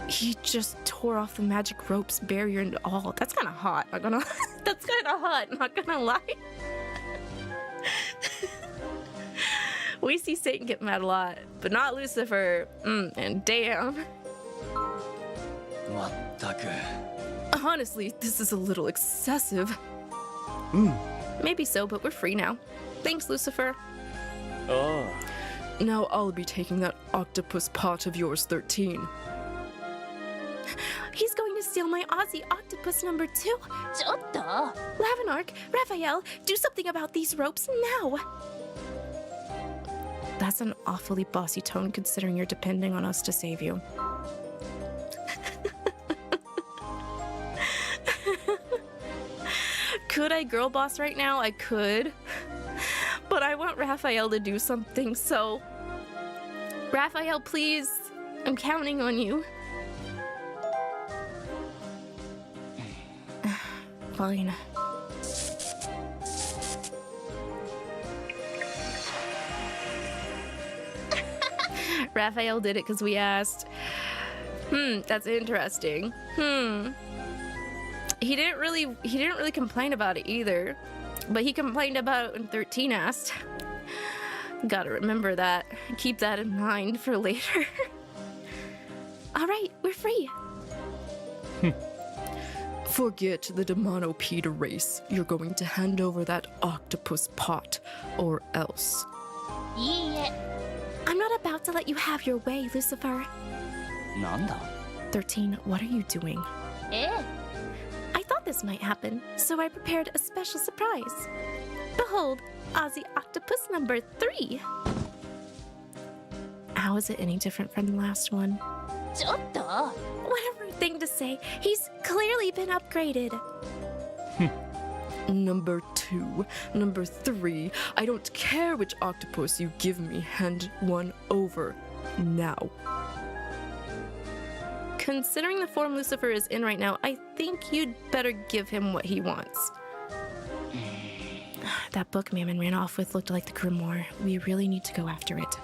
He just tore off the magic ropes, barrier and all. That's kind of hot. That's kind of hot. Not gonna lie. We see Satan get mad a lot, but not Lucifer. And damn. まったく Honestly, this is a little excessive. Maybe so, but we're free now. Thanks, Lucifer. あ Now I'll be taking that octopus pot of yours, 13. He's going to steal my Aussie octopus number 2. ちょっと Lavinark, Raphael, do something about these ropes now. That's an awfully bossy tone considering you're depending on us to save you. Could I girl boss right now? I could. But I want Raphael to do something, so... Raphael, please. I'm counting on you. Fine. Raphael did it because we asked. That's interesting. He didn't really complain about it either, but he complained about it when 13 asked. Gotta remember that. Keep that in mind for later. All right, we're free. Forget the demonopede race. You're going to hand over that octopus pot, or else. いいえ I'm not about to let you have your way, Lucifer. なんだ 13, what are you doing? Eh? I thought this might happen, so I prepared a special surprise. Behold, Aussie Octopus number 3. How is it any different from the last one? ちょっと Whatever thing to say, he's clearly been upgraded. Number 2, number 3, I don't care which octopus you give me, hand one over now. Considering the form Lucifer is in right now, I think you'd better give him what he wants. That book Mammon ran off with looked like the grimoire. We really need to go after it.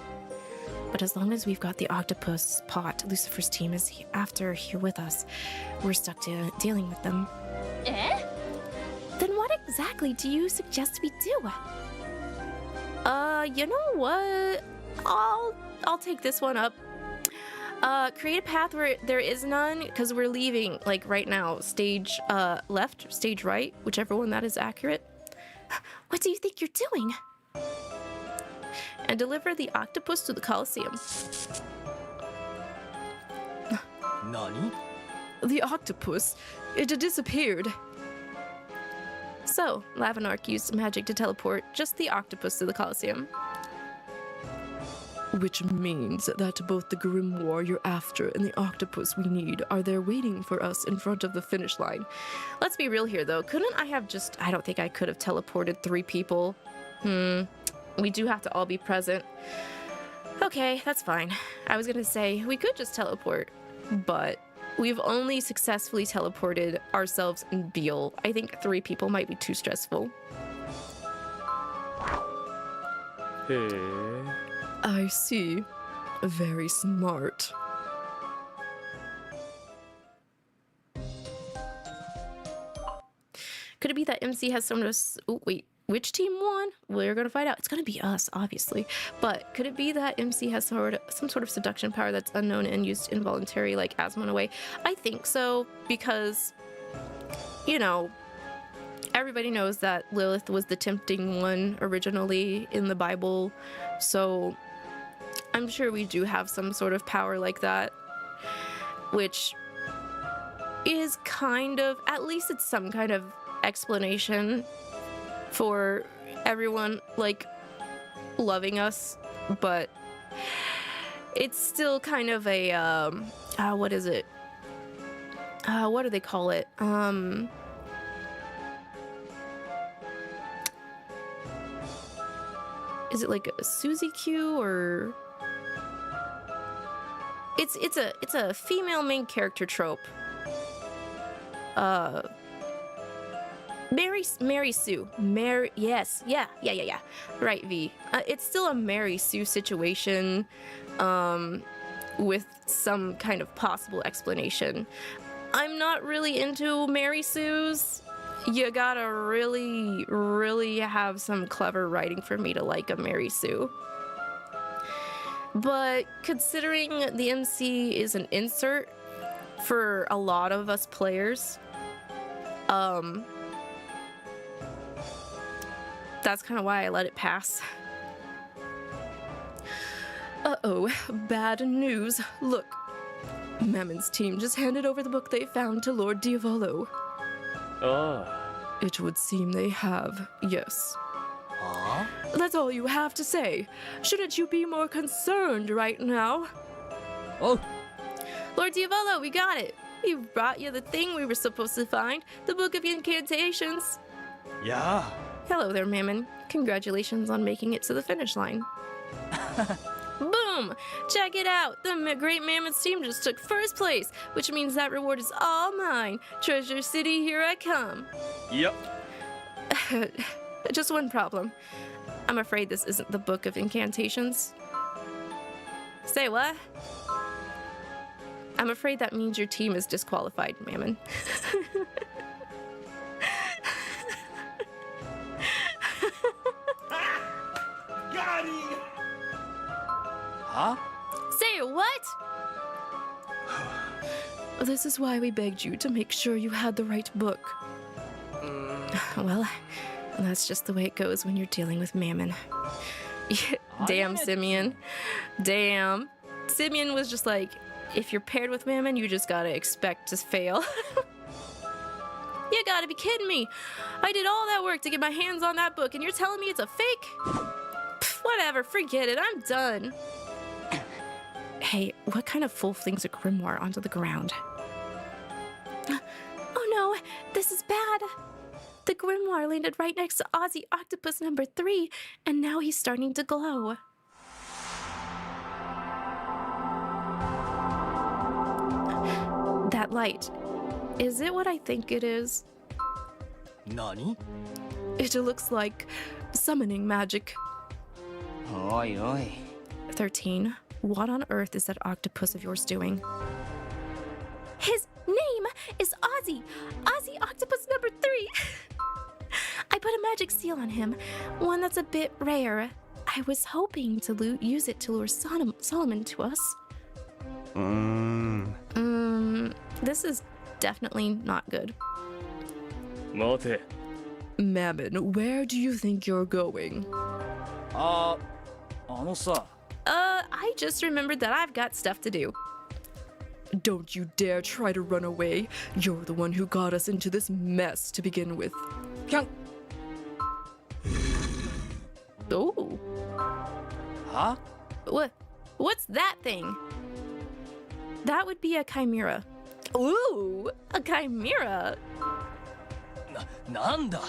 But as long as we've got the octopus pot, Lucifer's team is after here with us. We're stuck dealing with them. Eh? Then what exactly do you suggest we do? You know what? I'll take this one up. Create a path where there is none, because we're leaving, like, right now. Stage, left, stage right, whichever one that is accurate. What do you think you're doing? And deliver the octopus to the Colosseum. Nani? The octopus? It had disappeared. So, Lavinark used magic to teleport just the octopus to the Colosseum. Which means that both the grimoire you're after and the octopus we need are there waiting for us in front of the finish line. Let's be real here though, couldn't I have I don't think I could have teleported 3 people. We do have to all be present. Okay, that's fine. I was gonna say, we could just teleport, but we've only successfully teleported ourselves and Beal. I think 3 people might be too stressful. Hey. I see. Very smart. Could it be that MC has some oh, wait, which team won? We're gonna find out. It's gonna be us, obviously. But could it be that MC has some sort of seduction power that's unknown and used involuntary, like Asmon away? I think so, because, you know, everybody knows that Lilith was the tempting one originally in the Bible, so I'm sure we do have some sort of power like that, which is kind of, at least it's some kind of explanation for everyone, like, loving us, but it's still kind of a, what is it? What do they call it? Is it like a Susie Q or... It's a female main character trope. Mary Sue. Yes, yeah. Right, V. It's still a Mary Sue situation, with some kind of possible explanation. I'm not really into Mary Sues. You gotta really, really have some clever writing for me to like a Mary Sue. But considering the MC is an insert for a lot of us players, that's kind of why I let it pass. Uh-oh, bad news. Look, Mammon's team just handed over the book they found to Lord Diavolo. Oh. It would seem they have, yes. Huh? That's all you have to say. Shouldn't you be more concerned right now? Oh, Lord Diavolo, we got it. We brought you the thing we were supposed to find, the Book of Incantations. Yeah. Hello there, Mammon. Congratulations on making it to the finish line. Boom! Check it out! The Great Mammoth's team just took first place, which means that reward is all mine. Treasure City, here I come. Yep. Just one problem. I'm afraid this isn't the Book of Incantations. Say what? I'm afraid that means your team is disqualified, Mammon. Got him! Huh? Say what? This is why we begged you to make sure you had the right book. Well, that's just the way it goes when you're dealing with Mammon. Damn, Simeon. Damn. Simeon was just like, if you're paired with Mammon, you just gotta expect to fail. You gotta be kidding me. I did all that work to get my hands on that book, and you're telling me it's a fake? Pff, whatever, forget it, I'm done. Hey, what kind of fool flings a grimoire onto the ground? Oh no, this is bad. The grimoire landed right next to Aussie Octopus number 3, and now he's starting to glow. That light, is it what I think it is? 何 It looks like summoning magic. おいおい 13. What on earth is that octopus of yours doing? His name is Ozzy! Ozzy Octopus number 3! I put a magic seal on him, one that's a bit rare. I was hoping to use it to lure Solomon to us. This is definitely not good. 待て。 Mammon, where do you think you're going? あのさ I just remembered that I've got stuff to do. Don't you dare try to run away. You're the one who got us into this mess to begin with. ぴゃん Oh, は what's that thing? That would be a chimera. Ooh, a chimera. なんだ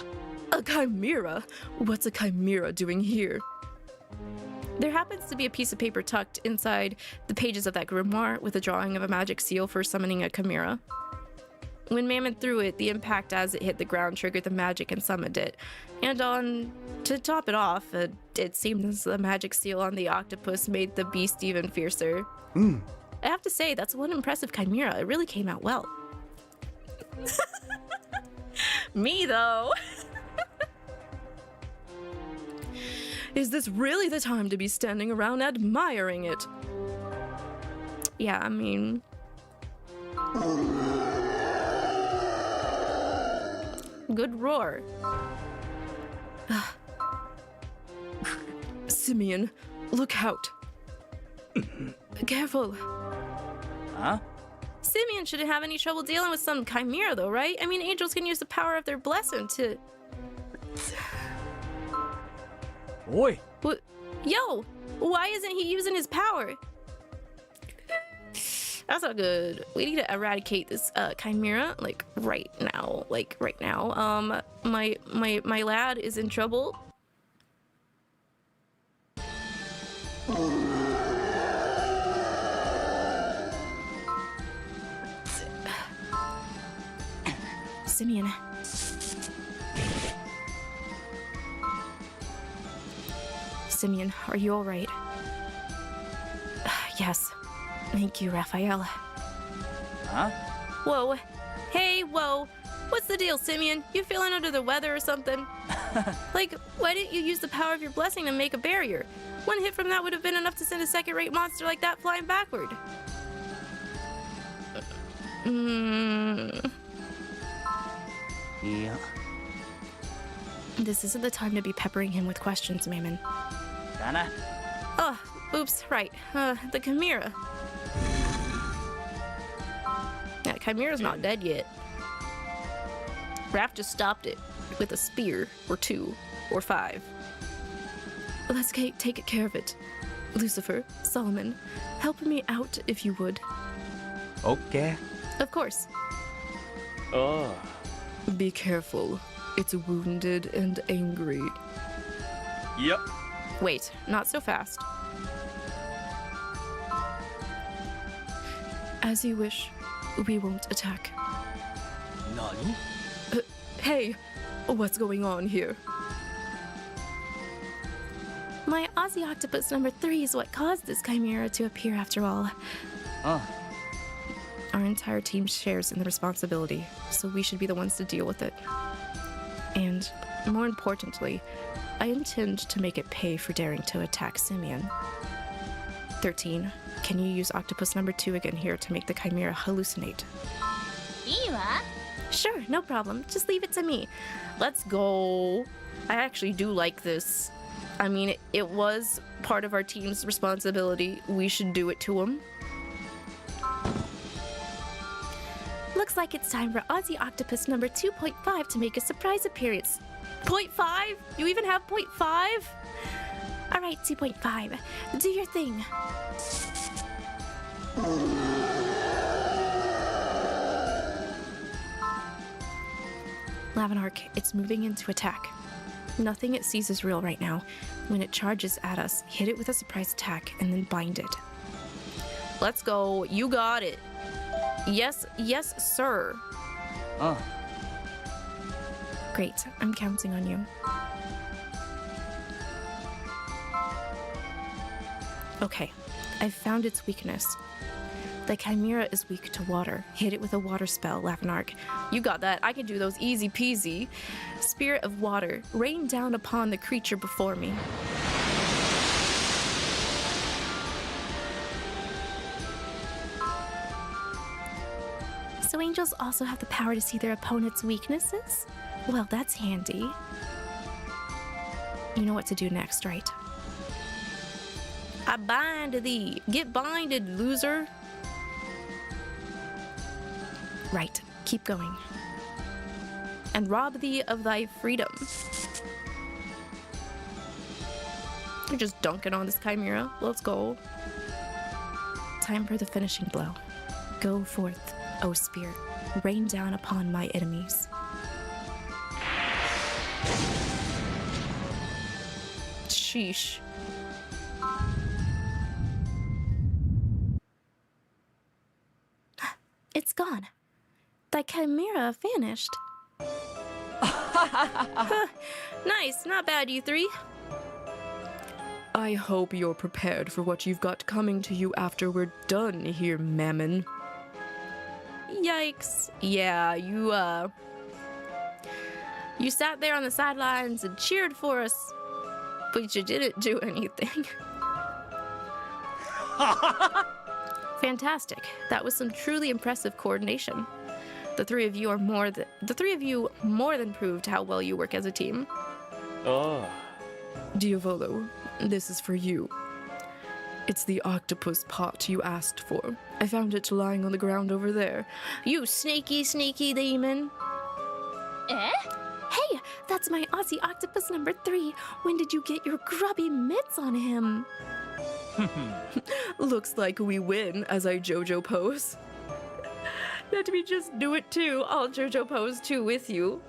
A chimera? What's a chimera doing here? There happens to be a piece of paper tucked inside the pages of that grimoire with a drawing of a magic seal for summoning a chimera. When Mammon threw it, the impact as it hit the ground triggered the magic and summoned it. And to top it off, it seemed as the magic seal on the octopus made the beast even fiercer. I have to say, that's one impressive chimera. It really came out well. Me, though. Is this really the time to be standing around admiring it? Yeah, I mean... Good roar. Simeon, look out. Careful. Huh? Simeon shouldn't have any trouble dealing with some chimera, though, right? I mean, angels can use the power of their blessing to... おい Yo, why isn't he using his power? That's not good. We need to eradicate this chimera, like right now. My lad is in trouble. Simeon. Simeon, are you all right? Yes. Thank you, Raphael. Huh? Whoa. Hey, whoa. What's the deal, Simeon? You feeling under the weather or something? Like, why didn't you use the power of your blessing to make a barrier? One hit from that would have been enough to send a second-rate monster like that flying backward. Yeah. This isn't the time to be peppering him with questions, Mammon. だな Oh, oops, right. The chimera. Yeah, chimera's not dead yet. Raph just stopped it with a spear, or 2, or 5. Let's take care of it. Lucifer, Solomon, help me out if you would. オッケー Of course. あ Be careful. It's wounded and angry. いや Wait, not so fast. As you wish, we won't attack. 何 Hey, what's going on here? My Aussie Octopus number 3 is what caused this chimera to appear after all. あ Our entire team shares in the responsibility, so we should be the ones to deal with it. And, more importantly, I intend to make it pay for daring to attack Simeon. 13. Can you use Octopus number 2 again here to make the chimera hallucinate? いいわ Sure, no problem. Just leave it to me. Let's go. I actually do like this. I mean, it was part of our team's responsibility. We should do it to him. Looks like it's time for Aussie Octopus number 2.5 to make a surprise appearance. 0.5? You even have 0.5? Alright, 2.5. Do your thing. Lavinark, it's moving in to attack. Nothing it sees is real right now. When it charges at us, hit it with a surprise attack and then bind it. Let's go. You got it. Yes, sir. Great. I'm counting on you. Okay. I've found its weakness. The chimera is weak to water. Hit it with a water spell, Lavinark. You got that. I can do those easy peasy. Spirit of water, rain down upon the creature before me. So angels also have the power to see their opponent's weaknesses? Well, that's handy. You know what to do next, right? I bind thee. Get binded, loser. Right, keep going. And rob thee of thy freedom. You're just dunking on this chimera. Let's go. Time for the finishing blow. Go forth, O spirit. Rain down upon my enemies. Sheesh. It's gone. Thy chimera vanished. Nice, not bad, you three. I hope you're prepared for what you've got coming to you after we're done here, Mammon. Yikes. Yeah, you sat there on the sidelines and cheered for us, but you didn't do anything. Fantastic. That was some truly impressive coordination. The three of you more than proved how well you work as a team. Diavolo, this is for you. It's the octopus pot you asked for. I found it lying on the ground over there. You sneaky, sneaky demon. Eh? Hey, that's my Aussie octopus number 3. When did you get your grubby mitts on him? Looks like we win as I JoJo pose. Let me just do it too. I'll JoJo pose too with you.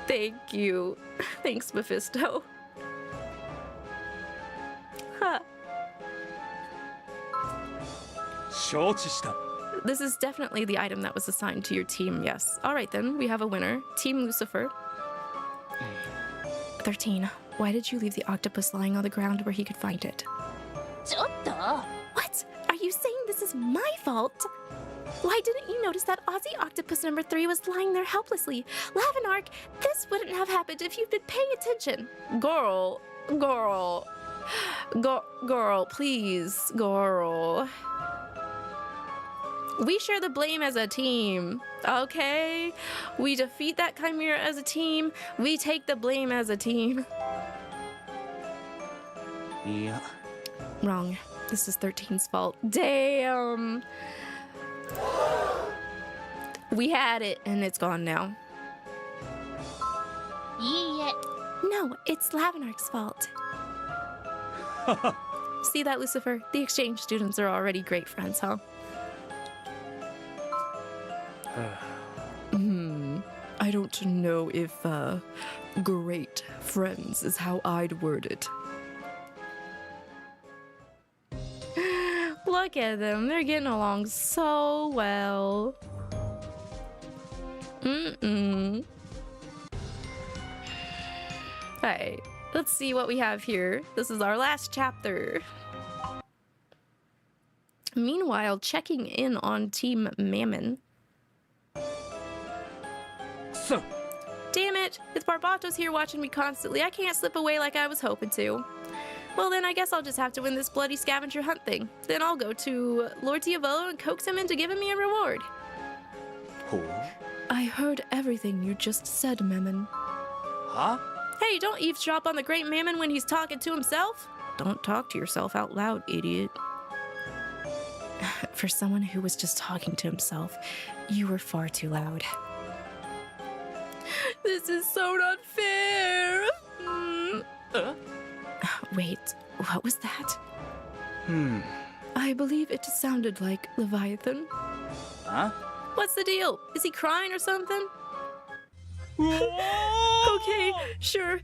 Thank you. Thanks, Mephisto. Huh. This is definitely the item that was assigned to your team, yes. Alright then, we have a winner. Team Lucifer. 13. Why did you leave the octopus lying on the ground where he could find it? What? Are you saying this is my fault? Why didn't you notice that Aussie octopus number 3 was lying there helplessly? Lavinark, this wouldn't have happened if you'd been paying attention. Girl, please, girl. We share the blame as a team, okay? We defeat that chimera as a team. We take the blame as a team. Yeah. Wrong. This is 13's fault. Damn. We had it, and it's gone now. Yeah. No, it's Lavinark's fault. See that, Lucifer? The exchange students are already great friends, huh? I don't know if, great friends is how I'd word it. Look at them. They're getting along so well. Alright, let's see what we have here. This is our last chapter. Meanwhile, checking in on Team Mammon. So, Damn it! It's Barbatos here watching me constantly. I can't slip away like I was hoping to. Well then, I guess I'll just have to win this bloody scavenger hunt thing. Then I'll go to Lord Tiavo and coax him into giving me a reward. I heard everything you just said, Mammon. huh? Hey, don't eavesdrop on the great Mammon when he's talking to himself. Don't talk to yourself out loud, idiot. For someone who was just talking to himself, you were far too loud. This is so not fair! Wait, what was that? I believe it sounded like Leviathan. Huh? What's the deal? Is he crying or something? Okay, sure.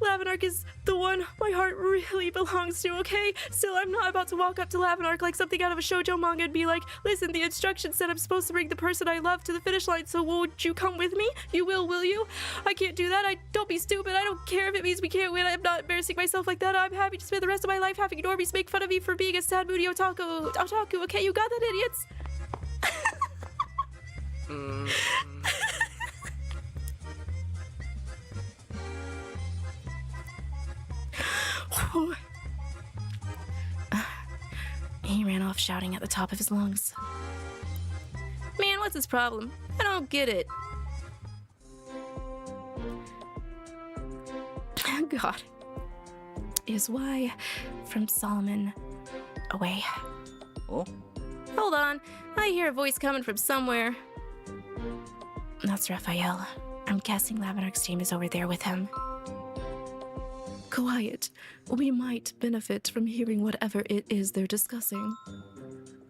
Lavinark is the one my heart really belongs to, okay? Still, I'm not about to walk up to Lavinark like something out of a shoujo manga and be like, listen, the instructions said I'm supposed to bring the person I love to the finish line, so won't you come with me? You will you? I can't do that. Don't be stupid. I don't care if it means we can't win. I'm not embarrassing myself like that. I'm happy to spend the rest of my life having normies make fun of me for being a sad, moody otaku, okay? You got that, idiots? He ran off shouting at the top of his lungs. Man, what's his problem? I don't get it. God. Is why from Solomon away. Oh? Hold on. I hear a voice coming from somewhere. That's Raphael. I'm guessing Lavinark's team is over there with him. Quiet. We might benefit from hearing whatever it is they're discussing.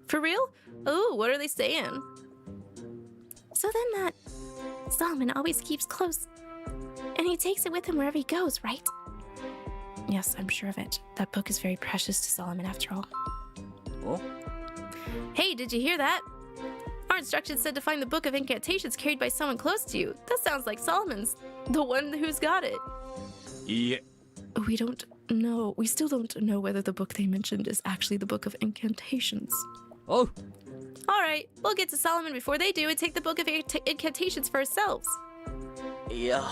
For real? Oh, what are they saying? So then that Solomon always keeps close. And he takes it with him wherever he goes, right? Yes, I'm sure of it. That book is very precious to Solomon after all. Oh? Hey, did you hear that? Our instructions said to find the book of incantations carried by someone close to you. That sounds like Solomon's, the one who's got it. Yeah. We don't know. We still don't know whether the book they mentioned is actually the book of incantations. Oh? All right, we'll get to Solomon before they do and take the book of incantations for ourselves. Yeah.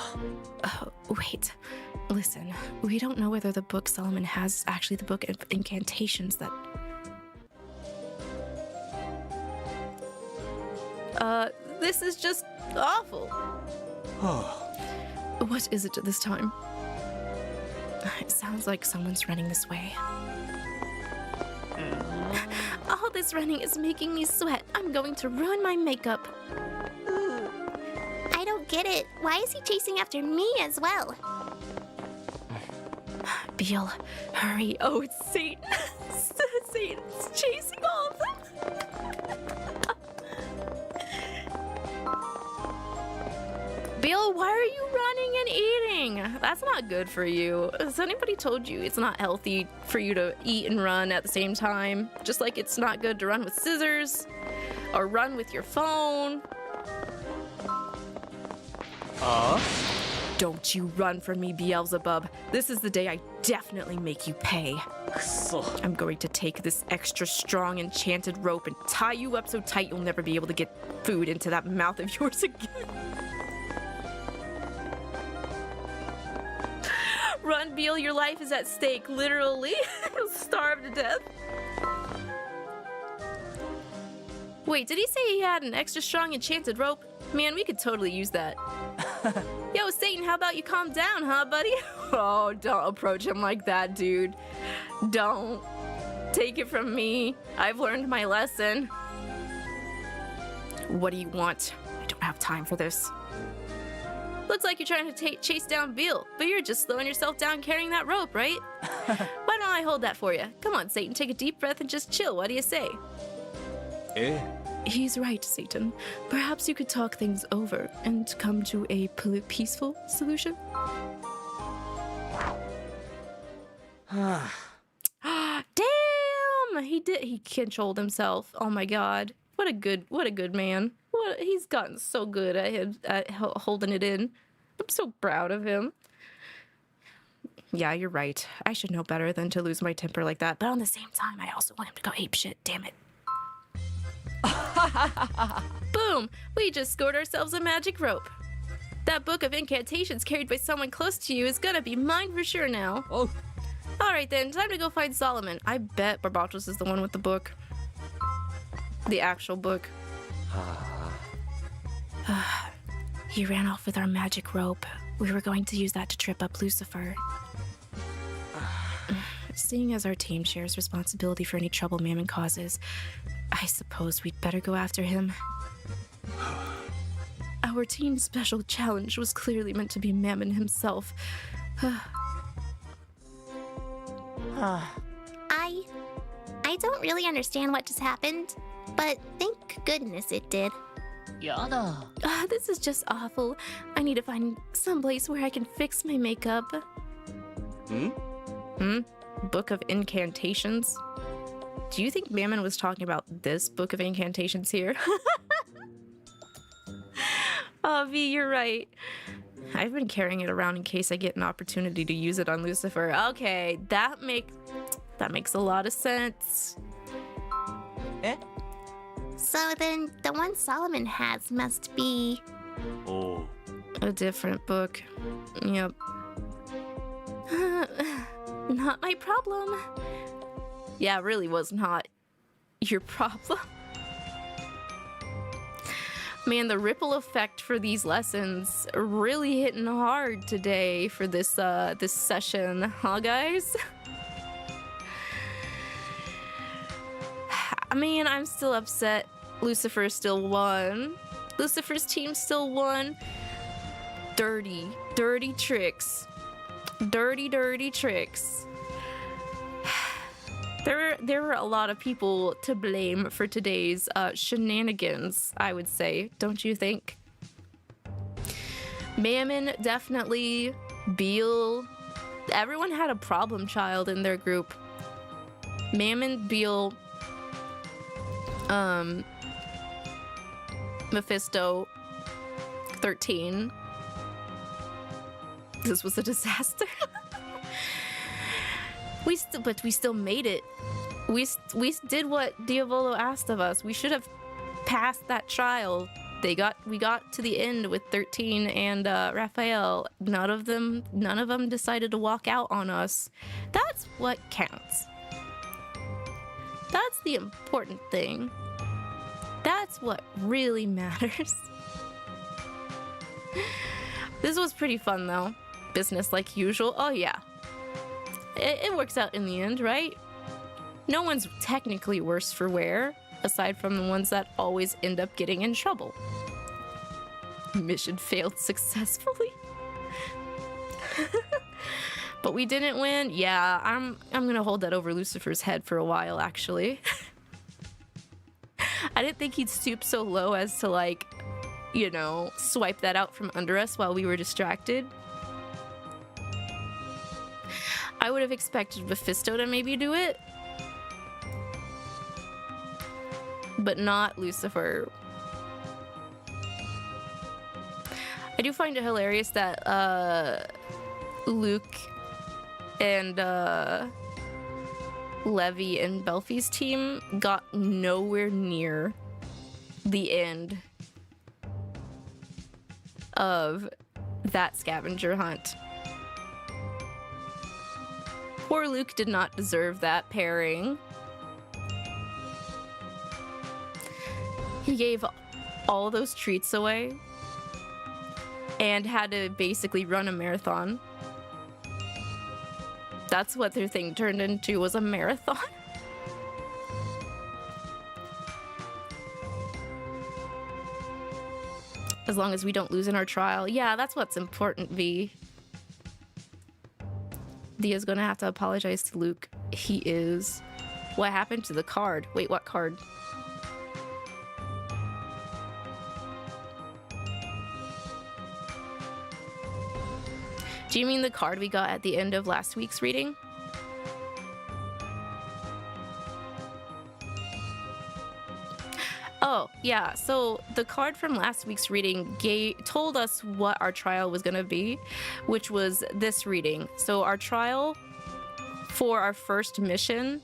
Oh, wait. Listen, we don't know whether the book Solomon has is actually the book of incantations that... This is just awful. What is it this time? It sounds like someone's running this way. All this running is making me sweat. I'm going to ruin my makeup. I don't get it. Why is he chasing after me as well? Beal, hurry. Oh, it's Satan. Satan's chasing all of them. Beal, why are you running and eating? That's not good for you. Has anybody told you it's not healthy for you to eat and run at the same time? Just like it's not good to run with scissors or run with your phone. Don't you run from me, Beelzebub. This is the day I definitely make you pay. I'm going to take this extra strong enchanted rope and tie you up so tight you'll never be able to get food into that mouth of yours again. Run, Beal, your life is at stake, literally. You'll starve to death. Wait, did he say he had an extra strong enchanted rope? Man, we could totally use that. Yo, Satan, how about you calm down, huh, buddy? Oh, don't approach him like that, dude. Don't. Take it from me. I've learned my lesson. What do you want? I don't have time for this. Looks like you're trying to chase down Beal, but you're just slowing yourself down carrying that rope, right? Why don't I hold that for you? Come on, Satan, take a deep breath and just chill. What do you say? Eh? He's right, Satan. Perhaps you could talk things over and come to a peaceful solution? Damn! He controlled himself. Oh my god. What a good man. He's gotten so good at holding it in. I'm so proud of him. Yeah, you're right. I should know better than to lose my temper like that. But on the same time, I also want him to go ape shit. Damn it. Boom! We just scored ourselves a magic rope. That book of incantations carried by someone close to you is gonna be mine for sure now. Oh. Alright then, time to go find Solomon. I bet Barbatos is the one with the book. The actual book. He ran off with our magic rope. We were going to use that to trip up Lucifer. Seeing as our team shares responsibility for any trouble Mammon causes, I suppose we'd better go after him. Our team's special challenge was clearly meant to be Mammon himself. I don't really understand what just happened, but thank goodness it did. This is just awful. I need to find someplace where I can fix my makeup. Book of Incantations? Do you think Mammon was talking about this Book of Incantations here? Oh, V, you're right. I've been carrying it around in case I get an opportunity to use it on Lucifer. Okay, that makes a lot of sense. So then, the one Solomon has must be... Oh. A different book. Yep. Not my problem. Yeah, it really was not your problem. Man, the ripple effect for these lessons really hitting hard today for this this session, huh guys? I mean, I'm still upset. Lucifer still won. Lucifer's team still won. Dirty, dirty tricks. Dirty, dirty tricks. There were a lot of people to blame for today's shenanigans, I would say. Don't you think? Mammon, definitely. Beal. Everyone had a problem child in their group. Mammon, Beal, Mephisto, 13. This was a disaster. But we still made it. We did what Diavolo asked of us. We should have passed that trial. We got to the end with 13 and Raphael. None of them decided to walk out on us. That's what counts. That's the important thing. That's what really matters. This was pretty fun though. Business like usual. Oh yeah. It works out in the end, right? No one's technically worse for wear, aside from the ones that always end up getting in trouble. Mission failed successfully. But we didn't win. Yeah, I'm gonna hold that over Lucifer's head for a while, actually. I didn't think he'd stoop so low as to, like, you know, swipe that out from under us while we were distracted. I would have expected Mephisto to maybe do it, but not Lucifer. I do find it hilarious that Luke and Levy and Belfi's team got nowhere near the end of that scavenger hunt. Poor Luke did not deserve that pairing. He gave all those treats away and had to basically run a marathon. That's what their thing turned into, was a marathon. As long as we don't lose in our trial. Yeah, that's what's important, V. Dia's gonna have to apologize to Luke. He is. What happened to the card? Wait, what card? Do you mean the card we got at the end of last week's reading? Oh, yeah, so the card from last week's reading told us what our trial was going to be, which was this reading. So our trial for our first mission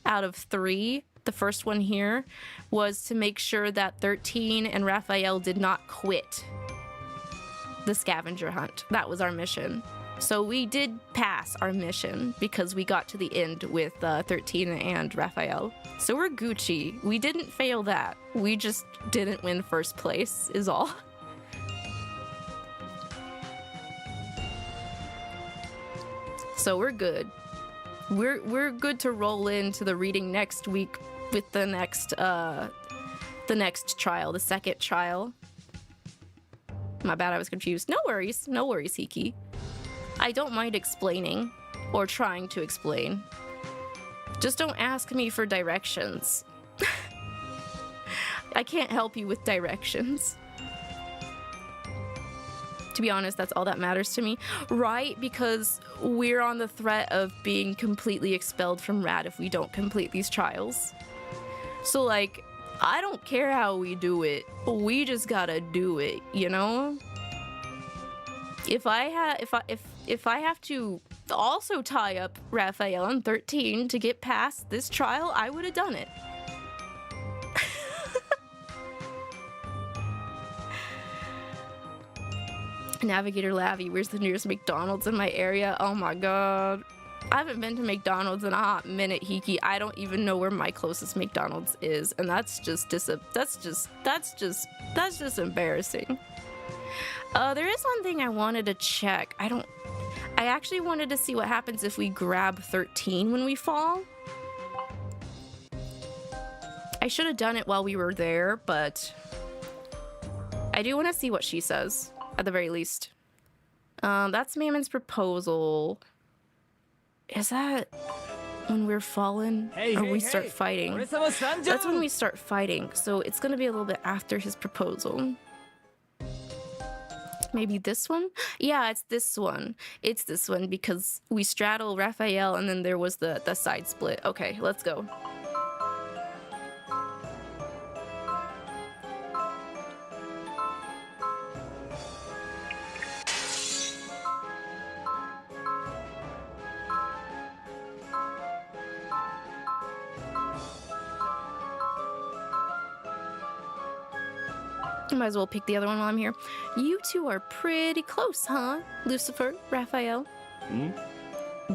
out of 3, the first one here, was to make sure that 13 and Raphael did not quit the scavenger hunt. That was our mission. So we did pass our mission because we got to the end with 13 and Raphael. So we're Gucci. We didn't fail that. We just didn't win first place, is all. So we're good. we're good to roll into the reading next week with the next trial, the second trial. My bad, I was confused. No worries, Hiki. I don't mind explaining or trying to explain. Just don't ask me for directions. I can't help you with directions. To be honest, that's all that matters to me. Right? Because we're on the threat of being completely expelled from RAD if we don't complete these trials. So, like, I don't care how we do it. We just gotta do it, you know? If I have to also tie up Raphael and 13 to get past this trial, I would have done it. Navigator Lavi, where's the nearest McDonald's in my area? Oh my god. I haven't been to McDonald's in a hot minute, Hiki. I don't even know where my closest McDonald's is, and that's just embarrassing. There is one thing I wanted to check. I actually wanted to see what happens if we grab 13 when we fall. I should have done it while we were there, but I do want to see what she says. At the very least. That's Mammon's proposal. Is that when we're fallen? Or we start fighting? That's when we start fighting, so it's gonna be a little bit after his proposal. Maybe this one? Yeah, it's this one. It's this one because we straddle Raphael and then there was the side split. Okay, let's go. Might as well pick the other one while I'm here. You two are pretty close, huh? Lucifer, Raphael. Hmm?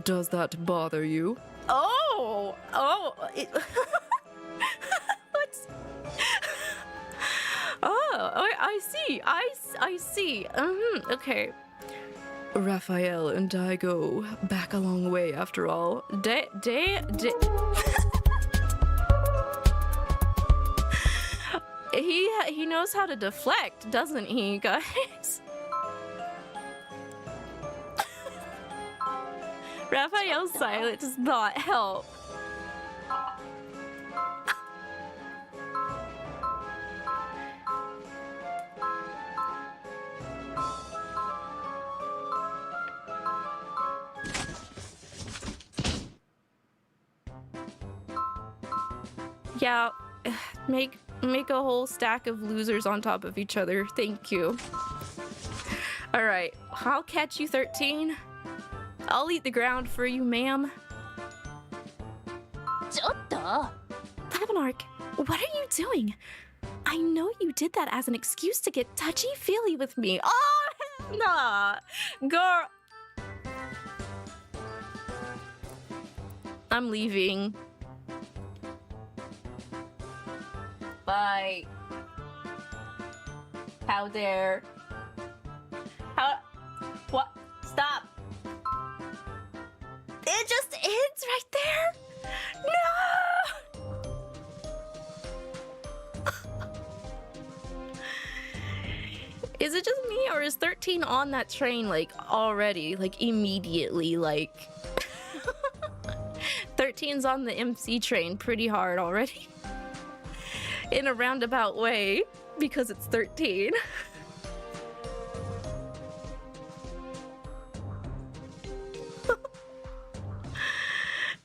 Does that bother you? Oh! What's... Oh, I see. I see. Okay. Raphael and I go back a long way after all. He knows how to deflect, doesn't he, guys? Raphael's silence does not help. Yeah, make a whole stack of losers on top of each other. Thank you. All right, I'll catch you, 13. I'll eat the ground for you, ma'am. Tabanark, what are you doing? I know you did that as an excuse to get touchy-feely with me. Oh, nah. Girl. I'm leaving. Bye. How dare. How? What? Stop. It just ends right there? No! Is it just me, or is 13 on that train, like, already? Like, immediately, like... 13's on the MC train pretty hard already. In a roundabout way, because it's 13.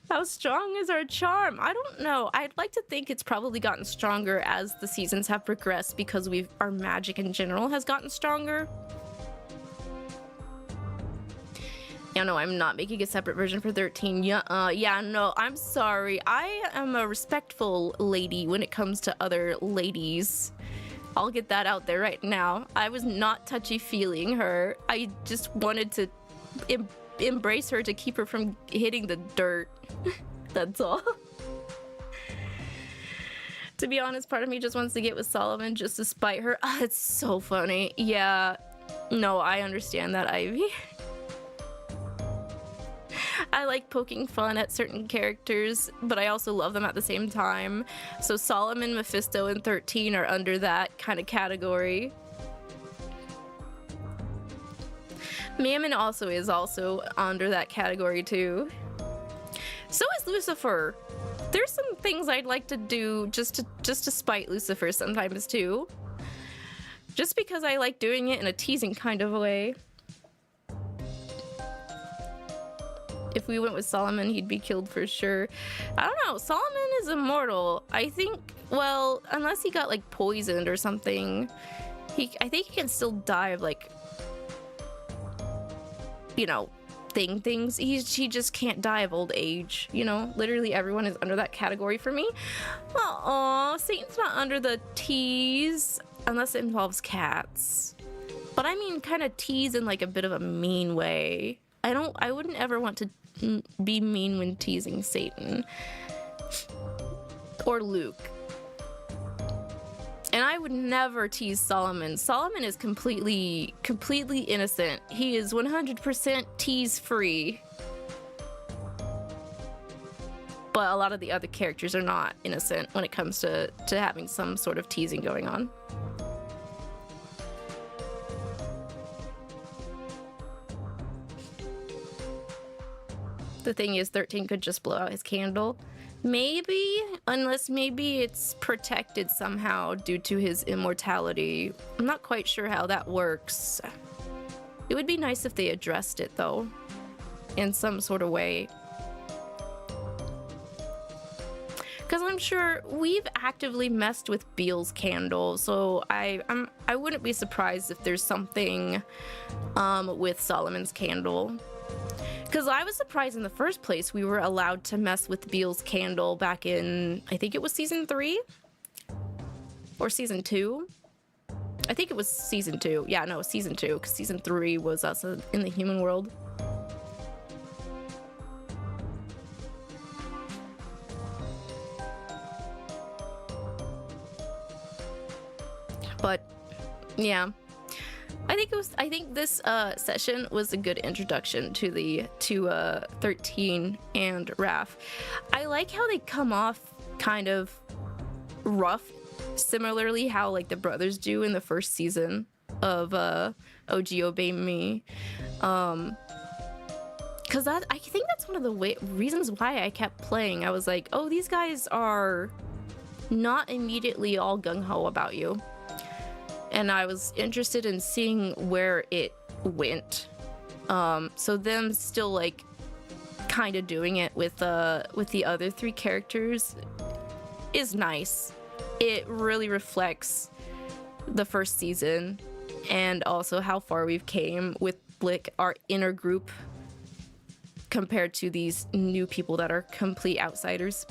How strong is our charm? I don't know. I'd like to think it's probably gotten stronger as the seasons have progressed because our magic in general has gotten stronger. Yeah, no, I'm not making a separate version for 13. Yeah, no, I'm sorry. I am a respectful lady when it comes to other ladies. I'll get that out there right now. I was not touchy-feeling her. I just wanted to embrace her to keep her from hitting the dirt. That's all. To be honest, part of me just wants to get with Solomon just to spite her. Oh, it's so funny. Yeah, no, I understand that, Ivy. I like poking fun at certain characters, but I also love them at the same time. So Solomon, Mephisto, and 13 are under that kind of category. Mammon also is under that category too. So is Lucifer. There's some things I'd like to do just to spite Lucifer sometimes too. Just because I like doing it in a teasing kind of a way. If we went with Solomon, he'd be killed for sure. I don't know. Solomon is immortal. I think, well, unless he got like poisoned or something, I think he can still die of like, you know, things. He just can't die of old age. You know, literally everyone is under that category for me. Aw, Satan's not under the tease unless it involves cats. But I mean, kind of tease in like a bit of a mean way. I wouldn't ever want to be mean when teasing Satan or Luke. And I would never tease Solomon. Solomon is completely innocent. He is 100% tease free. But a lot of the other characters are not innocent when it comes to having some sort of teasing going on. The thing is, 13 could just blow out his candle. Maybe, unless maybe it's protected somehow due to his immortality. I'm not quite sure how that works. It would be nice if they addressed it, though, in some sort of way. Because I'm sure we've actively messed with Beel's candle, so I wouldn't be surprised if there's something with Solomon's candle. Because I was surprised in the first place we were allowed to mess with Beel's candle back in, I think it was season 3? Or season 2? I think it was season 2. Yeah, no, season 2, because season 3 was us in the human world. But, yeah. I think this session was a good introduction to 13 and Raph. I like how they come off kind of rough, similarly how like the brothers do in the first season of OG Obey Me. Cause I think that's one of the reasons why I kept playing. I was like, oh, these guys are not immediately all gung-ho about you. And I was interested in seeing where it went. So them still like kind of doing it with the other 3 characters is nice. It really reflects the first season and also how far we've came with like our inner group compared to these new people that are complete outsiders.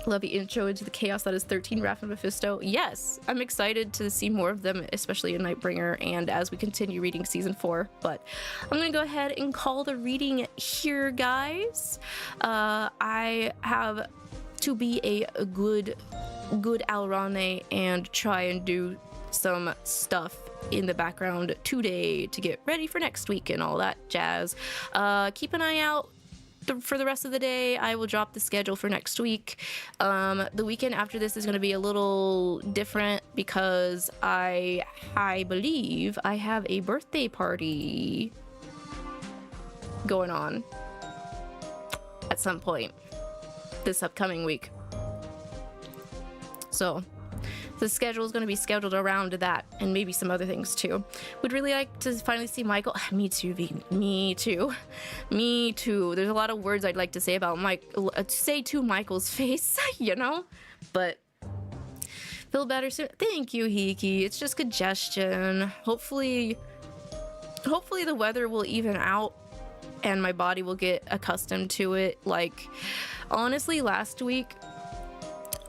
Love the intro into the chaos that is 13, Raph, and Mephisto. Yes, I'm excited to see more of them, especially in Nightbringer and as we continue reading season 4. But I'm gonna go ahead and call the reading here, guys. I have to be a good Alraune and try and do some stuff in the background today to get ready for next week and all that jazz. Keep an eye out for the rest of the day. I will drop the schedule for next week. The weekend after this is going to be a little different because I believe I have a birthday party going on at some point this upcoming week. So the schedule is going to be scheduled around that and maybe some other things too. Would really like to finally see Michael. Me too, V. Me too. Me too. There's a lot of words I'd like to say about say to Michael's face, you know? But feel better soon. Thank you, 𝐒𝐿𝐒. It's just congestion. Hopefully the weather will even out and my body will get accustomed to it. Like, honestly, last week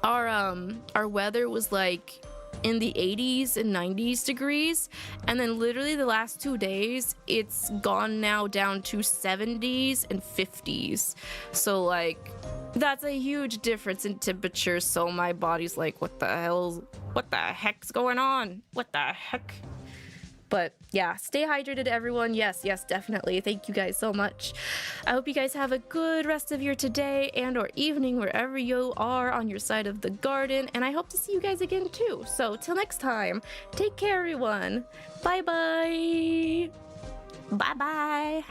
our weather was like in the 80s and 90s degrees, and then literally the last 2 days it's gone now down to 70s and 50s. So like that's a huge difference in temperature. So my body's like, what the heck's going on? What the heck? But yeah, stay hydrated, everyone. Yes, definitely. Thank you guys so much. I hope you guys have a good rest of your today and or evening wherever you are on your side of the garden. And I hope to see you guys again too. So till next time, take care, everyone. Bye-bye. Bye-bye.